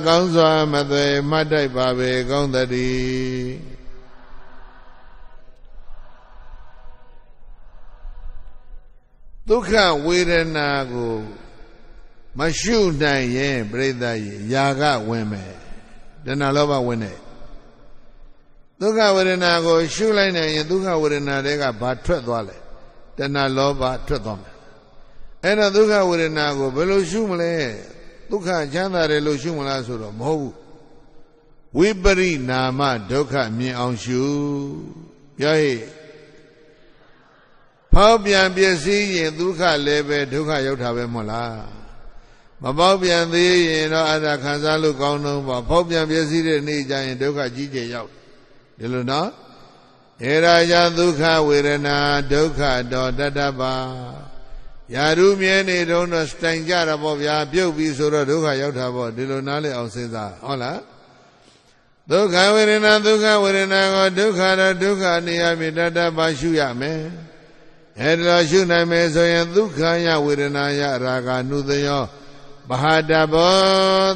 [SPEAKER 1] ကောင်းစွာမသွေမှတ်တိုက်ပါပဲကောင်းတည်းဒုက္ခဝေဒနာကိုမရှုနိုင်ရင်ပြိဿကြီးယာကဝင်မယ်တဏှာလောဘဝင်တယ်ဒုက္ခဝေဒနာကိုရှုလိုက်နိုင်ရင်ဒုက္ခဝေဒနာတွေကဘာထွက်သွားလဲတဏှာလောဘထွက်သွားမယ်အဲ့တော့ဒုက္ခဝေဒနာကိုဘယ်လိုရှုမလဲဒုက္ခချမ်းသာတယ်လို့ရှုမလားဆိုတော့မဟုတ်ဘူးဝိပရိနာမဒုက္ခမြင်အောင်ရှုပြောဟိဖောက်ပြန်ပျက်စီးရင်ဒုက္ခလည်းပဲဒုက္ခရောက်တာပဲမဟုတ်လားမပေါက်ပြန်သေးရင်တော့အဲ့ဒါခံစားလို့ကောင်းတော့ပေါ့ဖောက်ပြန်ပျက်စီးတဲ့နေ့ကျရင်ဒုက္ခကြီးကျယ်ရောက်ဒီလိုနော်ဧရာယဒုက္ခဝေဒနာဒုက္ခတောတတ္တပါယာရုမြဲနေတော့တိုင်ကြတာပေါ့ဗျာပြုတ်ပြီးဆိုတော့ဒုက္ခရောက်တာပေါ့ဒီလိုနားလည်အောင်စဉ်းစားဟုတ်လားဒုက္ခဝေဒနာကိုဒုက္ခတော့ဒုက္ခနေရာမြတတ္တပါရှုရမယ်အဲ့ဒါရှုနိုင်မယ်ဆိုရင်ဒုက္ခယဝေဒနာယရာဂနုသယောမဟာတဘော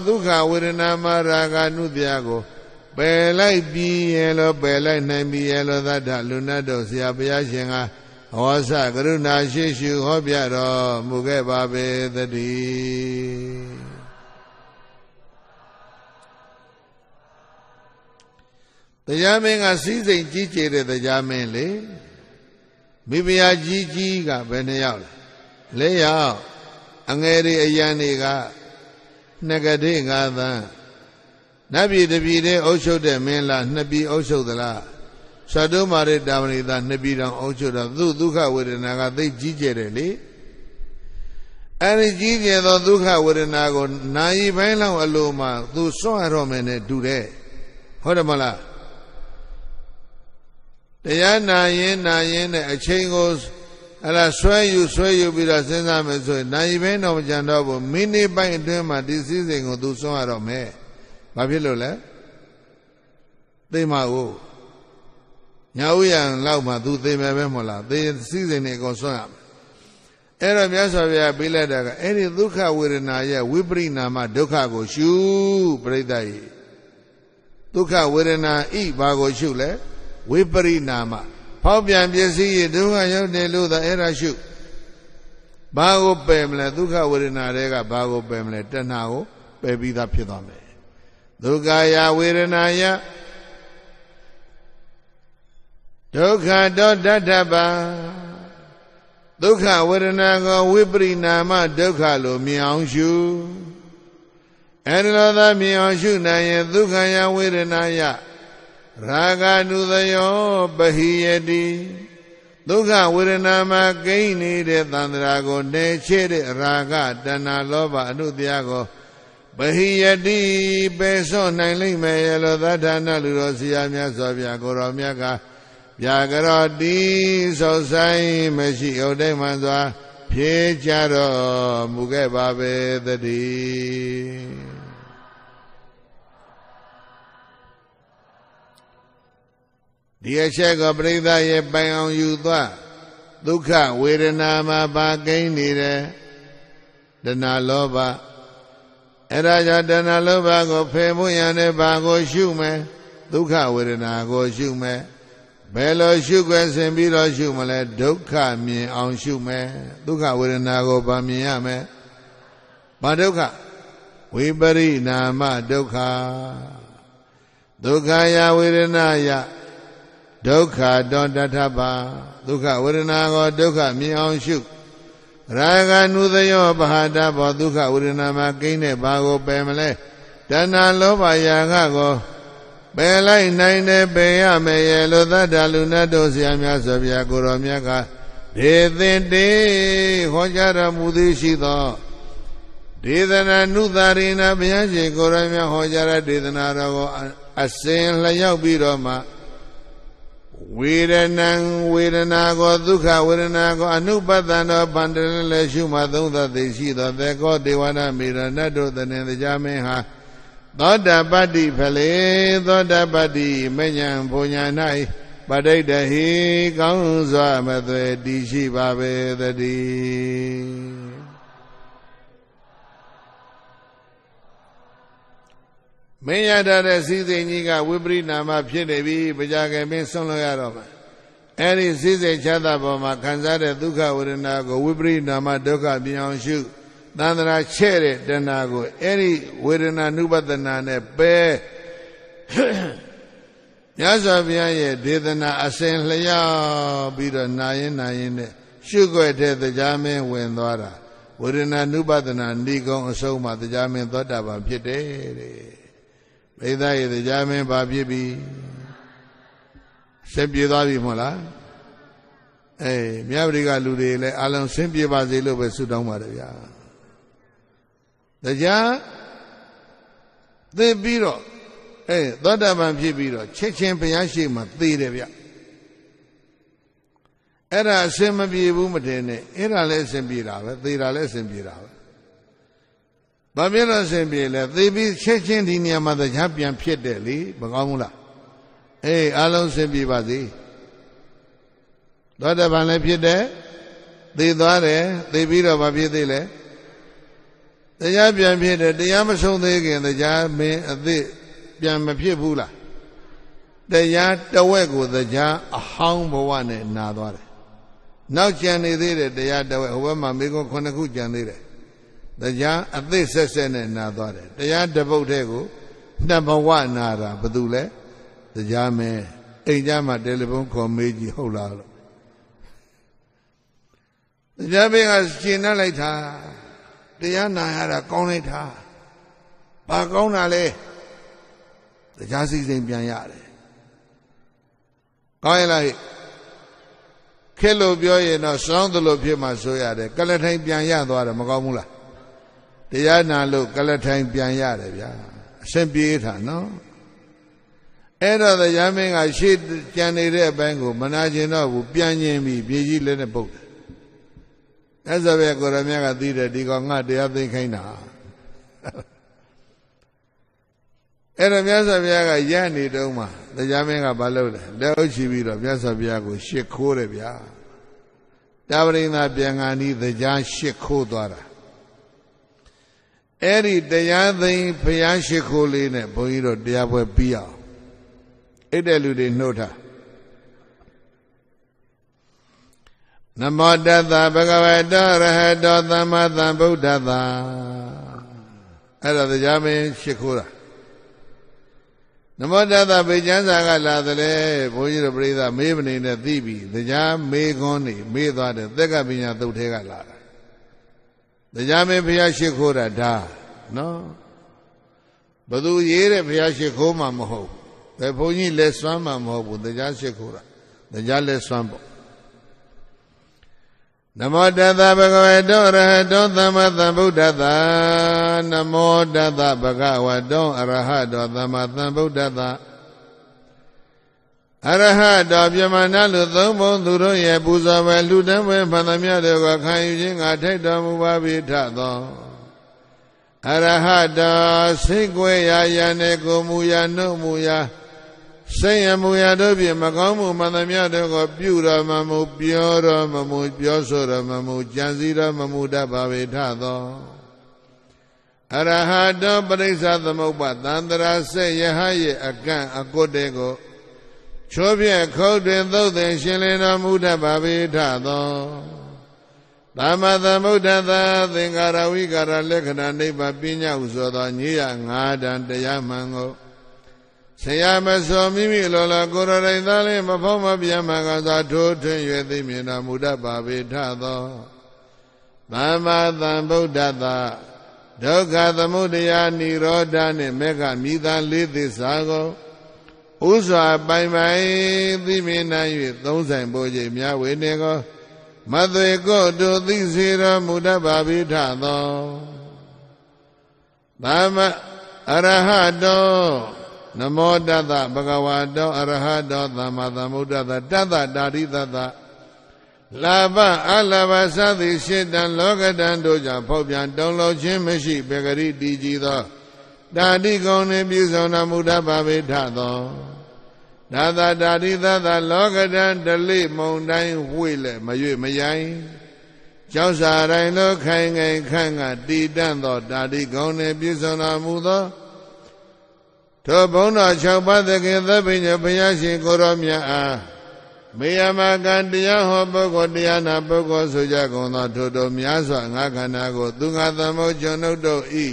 [SPEAKER 1] ဒုက္ခဝေဒနာမှာရာဂနုပြကိုပယ်လိုက်ပြီးရဲ့လို့ပယ်လိုက်နိုင်ပြီးရဲ့လို့သတ္တလူနတ်တို့ဆရာဘုရားရှင်ကဟောစကရုဏာရှိရှုဟောပြတော်မူခဲ့ပါပေသတည်းတရားမင်းကစည်းစိမ်ကြီးကျယ်တဲ့တရားမင်းလေမိဖုရားကြီးကဘယ်နှယောက်လဲ၄ယောက်အငယ်တွေအယံတွေကနှစ်ကတိ၅သန်းနတ်ပြည်တပြည်တည်းအုပ်ချုပ်တဲ့မင်းလားနှစ်ပြည်အုပ်ချုပ်သလားသတ္တုမာရိတာမဏိသာနှစ်ပြည်တောင်အုပ်ချုပ်တော့သူဒုက္ခဝေဒနာကသိကြီးကျယ်တယ်လေအဲဒီကြီးကျယ်သောဒုက္ခဝေဒနာကိုနာယီပိုင်းလောက်အလိုမှာသူစွန့်ရတော့မယ်နဲ့တူတယ်ဟုတ်တယ်မလားတရားနာရင်နဲ့အချိန်ကိုအဲ့ဒါဆွဲယူပြီးတော့စဉ်းစားမယ်ဆိုရင်နာယီပိုင်းတော့မကြံတော့ဘူးမိနစ်ပိုင်းအတွင်းမှာဒီစည်းစိမ်ကိုသူစွန့်ရတော့မယ်ဘာဖြစ်လို့လဲသိမှာဟုတ် ညာဥယံလောက်မှသူသိမယ်ပဲမဟုတ်လားသိစည်းစိမ်နေအကုန်ဆွမ်းရမယ်အဲ့တော့မြတ်စွာဘုရားပြလိုက်တာကအဲ့ဒီဒုက္ခဝေဒနာရဲ့ဝိပရိနာမဒုက္ခကိုရှုပြိဿကြီးဒုက္ခဝေဒနာဤဘာကိုရှုလဲဝိပရိနာမဖောက်ပြန်ပစ္စည်းရဒုက္ခရောက်တယ်လို့သာအဲ့ဒါရှုဘာကိုပယ်မလဲဒုက္ခဝေဒနာတွေကဘာကိုပယ်မလဲတဏှာကိုပယ်ပြီးသားဖြစ်သွားမယ်ဒုက္ခယဝေဒနာယဒုက္ခတောတတ္ထပါဒုက္ခဝေဒနာကိုဝိပရိနာမဒုက္ခလို့မြင်အောင်ရှုအဲဒီလိုသာမြင်အောင်ရှုနိုင်ရင်ဒုက္ခယဝေဒနာယရာဂနုသယောပဟိယတိဒုက္ခဝေဒနာမှာကိန်းနေတဲ့သန္တရာကိုနေချဲ့တဲ့ရာဂတဏှာလောဘအနုတ္တယကိုပဟိယတိပယ်ဆော့နိုင်လိမ့်မယ်ရလို့သတ္တနာလူတော်ဆရာမြတ်စွာဘုရားကိုရောမြတ်ကဗျာကရောတိဆောဆိုင်မရှိဥဒိမှန်စွာဖြေကြတော်မူခဲ့ပါပဲတည်းဒီအချက်ကိုပြိဿရဲ့ပိုင်အောင်ယူသွားဒုက္ခဝေဒနာမှာပါကိန်းနေတယ်တဏှာလောဘအဲ့ဒါကြောင့်တဏှာလောဘကိုဖယ်ဖို့ရတဲ့ဘာကိုရှုမယ်ဒုက္ခဝေဒနာကိုရှုမယ်ဘယ်လိုရှုခွင့်ဆင်ပြီးတော့ရှုမလဲဒုက္ခမြင်အောင်ရှုမယ်ဒုက္ခဝေဒနာကိုဗာမြင်ရမယ်ဘာဒုက္ခဝိပရိနာမဒုက္ခဒုက္ခယဝေဒနာယဒုက္ခတောတထပါဒုက္ခဝေဒနာကိုဒုက္ခမြင်အောင်ရှုရာဂနုသယောပဟာတဘောဒုက္ခဝေဒနာမှာကိန်းတဲ့ဘာကိုပယ်မလဲတဏှာလောဘရာဂကိုပယ်လိုက်နိုင်တယ်ပယ်ရမယ်ရဲ့လို့သတ္တလူနတ်တို့ဆရာများဆိုဗျာကိုရောမြတ်ကဒေသင်တေဟောကြားတော်မူသည်ရှိသောဒေသနာနုသာရိနာဘုရားရှင်ကိုရောမြတ်ဟောကြားတဲ့ဒေသနာတော်ကိုအစဉ်လျောက်ပြီးတော့မှဝေဒနာဝေဒနာကိုဒုက္ခဝေဒနာကိုအနုပတန်တော်ဗန္တရလည်းရှုမှသုံးသသိရှိသောသေကောဒေဝနာမေရဏတ်တို့တနေတရားမင်းဟာသောတာပတ္တိဖလေသောတာပတ္တိမဉ္ဇဉ်ဘုံညာ၌ပဋိတ္တဟိကောင်းစွာမသွေတည်ရှိပါပေသတည်းမင်းရတဲ့စည်းစိမ်ကြီးကဝိပရိနာမဖြစ်နေပြီပကြကမင်းဆုံးလို့ရတော့မှာအဲ့ဒီစည်းစိမ်ချမ်းသာပေါ်မှာခံစားတဲ့ဒုက္ခဝေဒနာကိုဝိပရိနာမဒုက္ခမြင်အောင်ရှုသန္တရာချဲ့တဲ့တဏှာကိုအဲ့ဒီဝေဒနာနုပဒနာနဲ့ပဲမြတ်စွာဘုရားရဲ့ဒေသနာအစဉ်လျောက်ပြီးတော့နာရင်နဲ့ရှုွက်တဲ့တရားမင်းဝင်သွားတာဝေဒနာနုပဒနာဏိကုံအဆုံးမှာတရားမင်းသောတာပန်ဖြစ်တယ်တဲ့ဘိသားရဲ့တရားမင်းဘာဖြစ်ပြီဆင်းပြေသွားပြီမဟုတ်လားမြတ်ပရိကလူတွေလည်းအလုံးဆင်းပြေပါစေလို့ပဲဆုတောင်းပါတယ်ဗျာတရားသိပြီးတော့သောတာပန်ဖြစ်ပြီးတော့ချက်ချင်းဘုရားရှိခိုးသေတယ်ဗျအဲ့ဒါအစင်မပြေဘူးမတင်နဲ့အဲ့ဒါလည်းအစင်ပြေတာပဲသေတာလည်းအစင်ပြေတာပဲဘာဖြစ်လို့အစင်ပြေလဲသေပြီးချက်ချင်းဒီနေရာမှာတရားပြန်ဖြစ်တယ်လေမကောင်းဘူးလားအလုံးအစင်ပြေပါစေသောတာပန်လည်းဖြစ်တယ်သေသွားတယ်သေပြီးတော့ဘာဖြစ်သေးလဲတရားပြန်ဖြစ်တယ်တရားမဆုံးသေးခင်တရားမင်းအသိပြန်မဖြစ်ဘူးလားတရားတဝက်ကိုတရားအဟောင်းဘဝနဲ့နာသွားတယ်နောက်ကြံနေသေးတယ်တရားတဝက်ဟိုဘက်မှာမိကုန်း9ခုကြံသေးတယ်တရားအသိဆက်ဆက်နဲ့နာသွားတယ်တရားတပုတ်တဲ့ကိုနှစ်ဘဝနာတာဘာလို့လဲတရားမင်းအိမ်ကြမှာတယ်လီဖုန်းခေါ်မေးကြည့်ဟုတ်လားလို့တရားမင်းကရှင်းနှက်လိုက်တာတရားနာရတာကောင်းလိုက်တာဘာကောင်းတာလဲတရားစည်းစိမ်ပြန်ရတယ်ကောင်းရဲ့လားခဲလို့ပြောရင်တော့စောင်းသလိုဖြစ်မှဆိုရတယ်ကလထိုင်ပြန်ရသွားတယ်မကောင်းဘူးလားတရားနာလို့ကလထိုင်ပြန်ရတယ်ဗျာအဆင်ပြေတာနော်အဲ့တော့တရားမင်းကရှေ့ကြံနေတဲ့အပိုင်းကိုမနာကျင်တော့ဘူးပြန်ကျင်ပြီးပြေကြီးလည်းနဲ့ပုတ်တယ်အဲ့ဆိုပဲကိုရမြတ်ကသိတယ်ဒီကောင်ငါတရားသိခိုင်းတာ အဲ့တော့မြတ်စွာဘုရားကရနေတုံးမှာတရားမင်းကဘာလုပ်လဲလက်အုပ်ချပြီးတော့မြတ်စွာဘုရားကိုရှစ်ခိုးတယ်ဗျာတာဝရိန္ဒပြန်ငါနီးတရားရှစ်ခိုးသွားတာအဲ့ဒီတရားသိမ်းဘုရားရှစ်ခိုးလေးနဲ့ဘုန်းကြီးတို့တရားပွဲပြီးအောင်အဲ့တဲ့လူတွေနှုတ်ထားနမောတတ္တဗုဒ္ဓဝတ္တရဟတောသမ္မာသမ္ဗုဒ္ဓတ္တအဲ့ဒါတရားမင်းရှစ်ခိုးတာနမောတတ္တဗိကျမ်းစာကလာတယ်လေဘုန်းကြီးတို့ပြိဿမေးမနေနဲ့သိပြီတရားမေးခွန်းနေမေးသွားတယ်သက်ကပညာသုတ်ထဲကလာတာတရားမင်းဘုရားရှစ်ခိုးတာဒါနော်ဘသူရေးတဲ့ဘုရားရှစ်ခိုးမှမဟုတ်ဘယ်ဘုန်းကြီးလက်စွမ်းမှမဟုတ်ဘူးတရားရှစ်ခိုးတာတရားလက်စွမ်းပေါ့နမောတတ္တဗဂဝတောအရဟတောသမ္မာသမ္ဗုဒ္ဓတ္တနမောတတ္တဗဂဝတောအရဟတောသမ္မာသမ္ဗုဒ္ဓတ္တအရဟတောပြမနာလူသုံးဘုံသူတို့ရဲ့ပူဇော်ပဲလူတန်းပဲဖန်သမျှတို့ကခံယူခြင်းငါထိုက်တော်မူပါပြီထသောအရဟတောစိတ်ကွယ်ရာယံနေကိုမူရာနှုတ်မူရာစိတ်ရမူရာတို့ဖြင့်မကောင်းမှုမှန်သမျှတို့ကိုပြုတော်မမူပြောတော်မမူပြောဆိုတော်မမူကြံစည်တော်မမူတတ်ပါပေထသောအရဟတောပရိစ္ဆသမုပ္ပါသန္တရာစေယဟရဲ့အကန့်အကွတ်တဲ့ကိုချိုးပြက်ခုတ်တွင်သုတ်သင်ရှင်လင်းတော်မူတတ်ပါပေထသောသမ္မာသမ္ဗုဒ္ဓသာသင်္ကာရဝိကာရလက္ခဏာနိဗ္ဗာန်ပညာဟုဆိုသောညီရငါးတန်တရားမှန်ကိုဆရာမစောမိမိလောလကိုယ်ရိုင်သားလေးမဖောက်မပြတ်မှကစားထိုးထွင်း၍သိမြင်တော်မူတတ်ပါပေထသောသမ္မာသမ္ဗုဒ္ဓသာဒုက္ခသမုဒယနိရောဓနှင့်မေဃမိသားလေးသစ္စာကိုဥစွာပိုင်ပိုင်သိမြင်နိုင်၍သုံးဆိုင်ပို့ခြင်းများဝေနေကိုမသွေကိုတို့သိစေတော်မူတတ်ပါပေထသောသမ္မာအရဟတောနမောတတ္တဗဂဝတောအရဟတောသမ္မာသမ္ဗုဒ္ဓတ္တတတ္တတာရိတတ္တလာဘအလဘသတိရှစ်တံလောကတံတို့ကြောင့်ဖောက်ပြန်တုံလုံးခြင်းမရှိဘေဂရိတည်ကြည်သောတာတိကုံနှင့်ပြည့်စုံတော်မူတတ်ပါပေထသောဒါသတာရိတတ္တလောကတံဒလိမုံတိုင်းဝှေ့လဲမရွေ့မရိုင်းကျောက်စာတိုင်းသောခိုင်ငိမ်ခန့်ကတည်တတ်သောတာတိကုံနှင့်ပြည့်စုံတော်မူသောထိုဘုန်းတော်၆ပါးသခင်သဗ္ဗညဘုရားရှင်ကိုရောမြတ်အားမေယမကံတရားဟောပုဂ္ဂိုလ်တရားနာပုဂ္ဂိုလ်ဆိုကြကုန်သောထိုတို့များစွာငါခန္ဓာကိုသူငါသမုတ်ကျွန်ုပ်တို့ဤ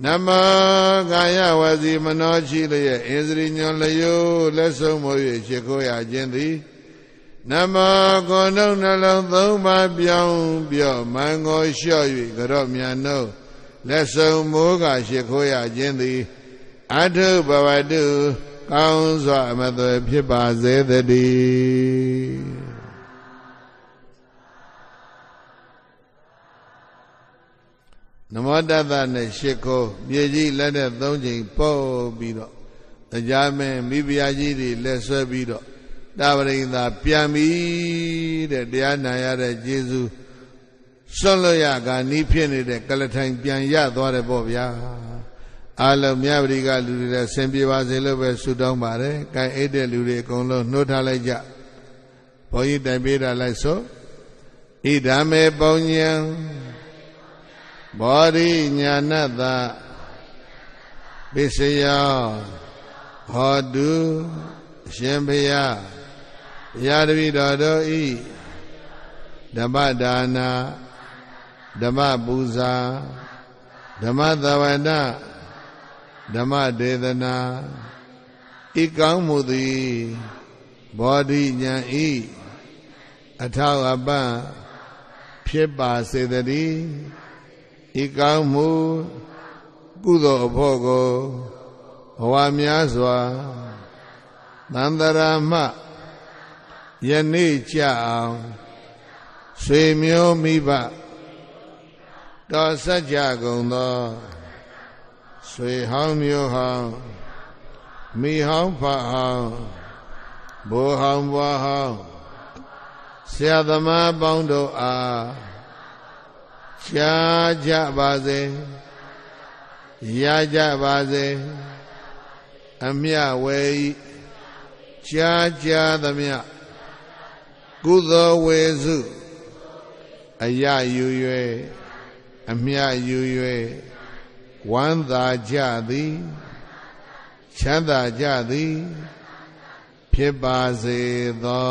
[SPEAKER 1] နမောကာယဝစီမနောရှိလျက်ဣဇရိညွန်လျိုလက်ဆုံးမို့၍ရှိခိုးရခြင်းသည်နမောကိုယ်နှုတ်နှလုံးသုံးပါးပြောင်းပြော့မန်ကိုလျှော့၍ကြော့မြန်နှုတ်လက်ဆုံးမိုးကရှိခိုးရခြင်းသည်အထုဘဝတုကောင်းစွာမသွေဖြစ်ပါစေတည်းနမောတတ္တနဲ့ရှစ်ခိုးမြေကြီးလက်နဲ့သုံးချိန်ပုတ်ပြီးတော့တရားမင်းမိဖုရားကြီးတွေလက်ဆွဲပြီးတော့တာဝရိန္ဒာပြန်ပြီးတဲ့တရားနာရတဲ့ကျေးဇူးစွန့်လို့ရကနီးဖြစ်နေတဲ့ကလထိုင်ပြန်ရသွားတယ်ပေါ့ဗျာအလုံးမြတ်ပရိကလူတွေလည်းဆင်ပြေပါစေလို့ပဲဆုတောင်းပါတယ်။ကဲအိတ်တဲ့လူတွေအကုန်လုံးနှုတ်ထားလိုက်ကြ။ဘုန်းကြီးတိုင်ပေးတာလိုက်ဆိုဣဒာမေပုံညံဘောဓိညာဏတ္တပစ္စယောဟောတုအရှင်ဘုရားဘုရားတပည့်တော်တို့ဤဓမ္မဒါနာဓမ္မပူဇာဓမ္မသဝနဓမ္မဒေသနာဤကောင်းမှုသည်ဘောဓိဉာဏ်ဤအထောက်အပံ့ဖြစ်ပါစေတည်းဤကောင်းမှုကုသိုလ်အဖို့ကိုဘဝများစွာသန္တရာမှယနေ့ကြအောင်ဆွေမျိုးမိဘတော်စัจ जा ကုန်သောဆွေဟောင်းမျိုးဟောင်းမိဟောင်းဖဟောင်းဘိုးဟောင်းဘွားဟောင်းဆရာသမားပေါင်းတို့အားရှားကြပါစေရကြပါစေ အမြဝေကြားကြားသမျှကုသိုလ်ဝေစုအယယူ၍အမြယူ၍ဝမ်းသာကြသည်ချမ်းသာကြသည်ဖြစ်ပါစေသော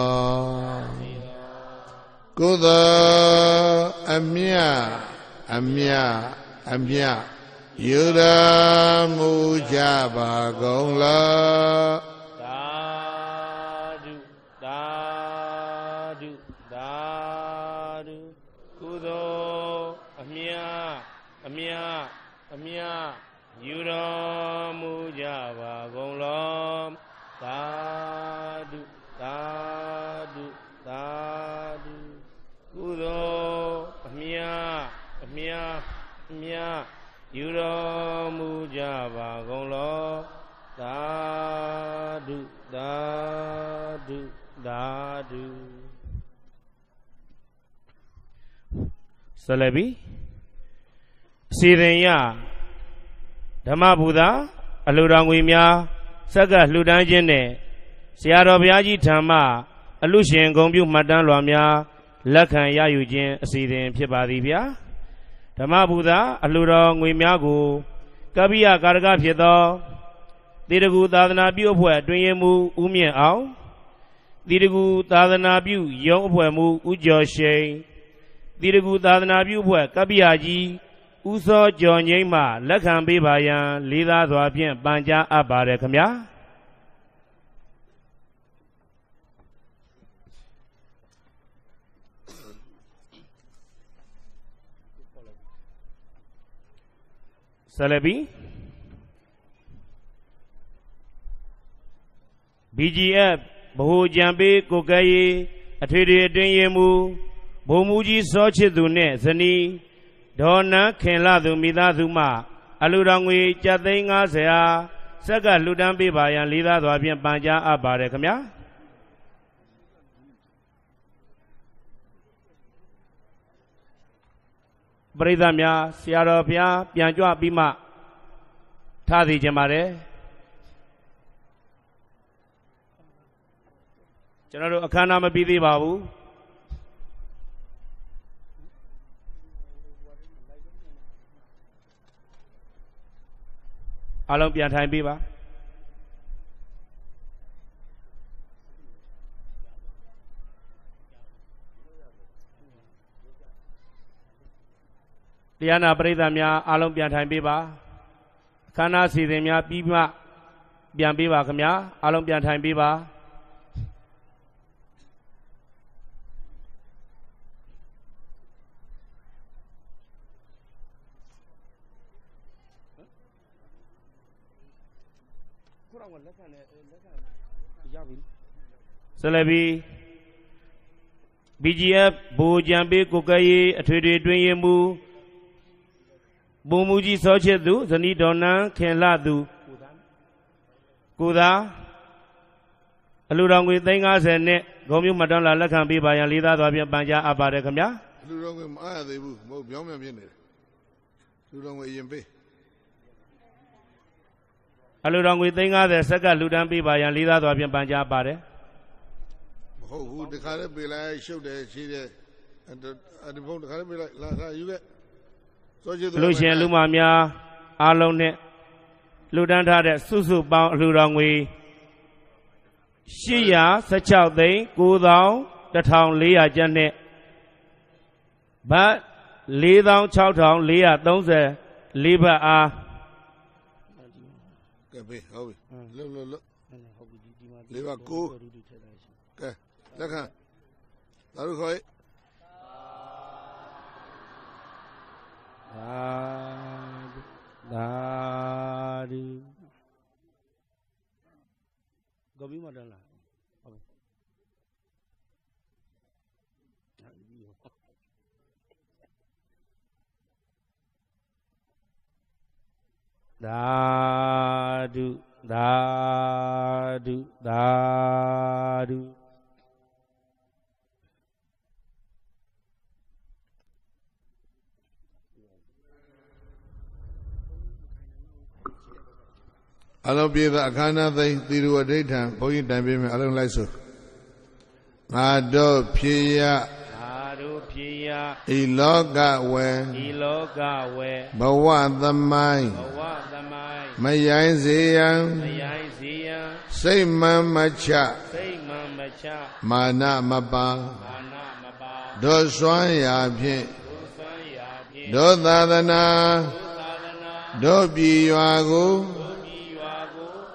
[SPEAKER 1] ကုသိုလ်အမြအမြအမြယူတော်မူကြပါကုန်လော
[SPEAKER 2] သာဓုသာဓုသာဓုကုသိုလ်အမြအမြအမြယူတော်မူကြပါကုန်လောသာဓုသာဓုသာဓုကုသိုလ်အမြအမြအမြယူတော်မူကြပါကုန်လောသာဓုသာဓုသာဓုဆက်လက်ပြီးအစီရင်ရဓမ္မဘူတာအလှူတော်ငွေများဆက်ကလှူဒန်းခြင်းနဲ့ဆရာတော်ဘုရားကြီးထံမှအလှရှင်ဂုဏ်ပြုမှတ်တမ်းလွှာများလက်ခံရယူခြင်းအစီအစဉ်ဖြစ်ပါသည်ဗျာဓမ္မဘူတာအလှူတော်ငွေများကိုကပ္ပိယကာရကဖြစ်သောတိရဂူသာသနာပြုအဖွဲ့အတွင်းရေးမှူးဦးမြင့်အောင်တိရဂူသာသနာပြုရုံးအဖွဲ့မှူးဦးကျော်ရှိန်တိရဂူသာသနာပြုအဖွဲ့ကပ္ပိယကြီးဦးစောကျော်ငိမ့်မှလက်ခံပေးပါရန်လေးသားစွာဖြင့်ပန်ကြားအပ်ပါတယ်ခင်ဗျာဆက်လက်ပြီး BGF ဗဟိုကြံပေးကိုကဲရေးအထွေထွေအတွင်းရေးမှူးဘုံမူကြီးစောချစ်သူနဲ့ဇနီးဒေါ်နန်းခင်လာသူမိသားစုမှအလှူတော်ငွေကျပ်သိန်း50အားဆက်ကလှူဒန်းပေးပါရန်လေးသားစွာဖြင့်ပန်ကြားအပ်ပါတယ်ခင်ဗျာပရိသတ်များဆရာတော်ဘုရားပြန်ကြွပြီးမှထားစီခြင်းပါတယ်ကျွန်တော်တို့အခမ်းအနားမပြီးသေးပါဘူးအားလုံးပြန်ထိုင်ပေးပါတရားနာပရိသတ်များအားလုံးပြန်ထိုင်ပေးပါအခမ်းအနားစီစဉ်များပြီးမှပြန်ပေးပါခင်ဗျာအားလုံးပြန်ထိုင်ပေးပါဆက်လက်ပြီး BGF ဗဟိုကြံပေးကိုကဲရေးအထွေထွေအတွင်းရေးမှူးဘုံမူကြီးစောချစ်သူဇနီးဒေါ်နန်းခင်လာသူကိုသာအလှူတော်ငွေ350နဲ့ဂုဏ်ပြုမှတ်တမ်းလာလက်ခံပေးပါရန်လေးသားစွာဖြင့်ပန်ကြားအပ်ပါတယ်ခင်ဗျာ
[SPEAKER 1] အလှူတော်ငွေမအားရသေးဘူးမဟုတ်ပြောင်းပြန်ဖြစ်နေတယ်အလှူတော်ငွေရင်ပေး
[SPEAKER 2] အလှူတော်ငွေ350ဆက်ကလှူဒန်းပေးပါရန်လေးသားစွာဖြင့်ပန်ကြားပါတယ်
[SPEAKER 1] မဟုတ်ဘူးတခါလည်းပေးလိုက်ရှုပ်တယ်ရှိတယ်ဒီဖုန်းတခါလည်းပေးလိုက်လာယူခဲ့
[SPEAKER 2] လူရှင်လူမများအားလုံးနဲ့လှူဒန်းထားတဲ့စုစုပေါင်းအလှူတော်ငွေ816သိန်း9,1400ကျပ်နဲ့ဘတ်46,434ဘတ်အား
[SPEAKER 1] ကဲပေးဟုတ်ပြီလှုပ်လေးပါ9ကဲလက်ခံလာလို့ခေါ်
[SPEAKER 2] သာဓုဂုဏ်ပြုမှတ်တမ်းလားဟုတ်သာဓုသာဓုသာဓု
[SPEAKER 1] အလုံးပြေသောအခမ်းအနားသိသီရဝဋိဋ္ဌံဘုန်းကြီးတိုင်ပေးမယ်အလုံးလိုက်ဆိုငါတို့ဖြေရဤလောကဝေဘဝသမိုင်းမယိုင်းစေယံစိတ်မှန်မချမာနမပါတို့စွမ်းရာဖြင့်တို့သာသနာတို့ပြည်ရွာကို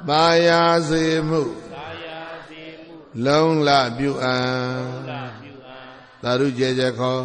[SPEAKER 1] သာယာစေမှုလုံးလပြုအံသာဓုကျေကျေခေါ်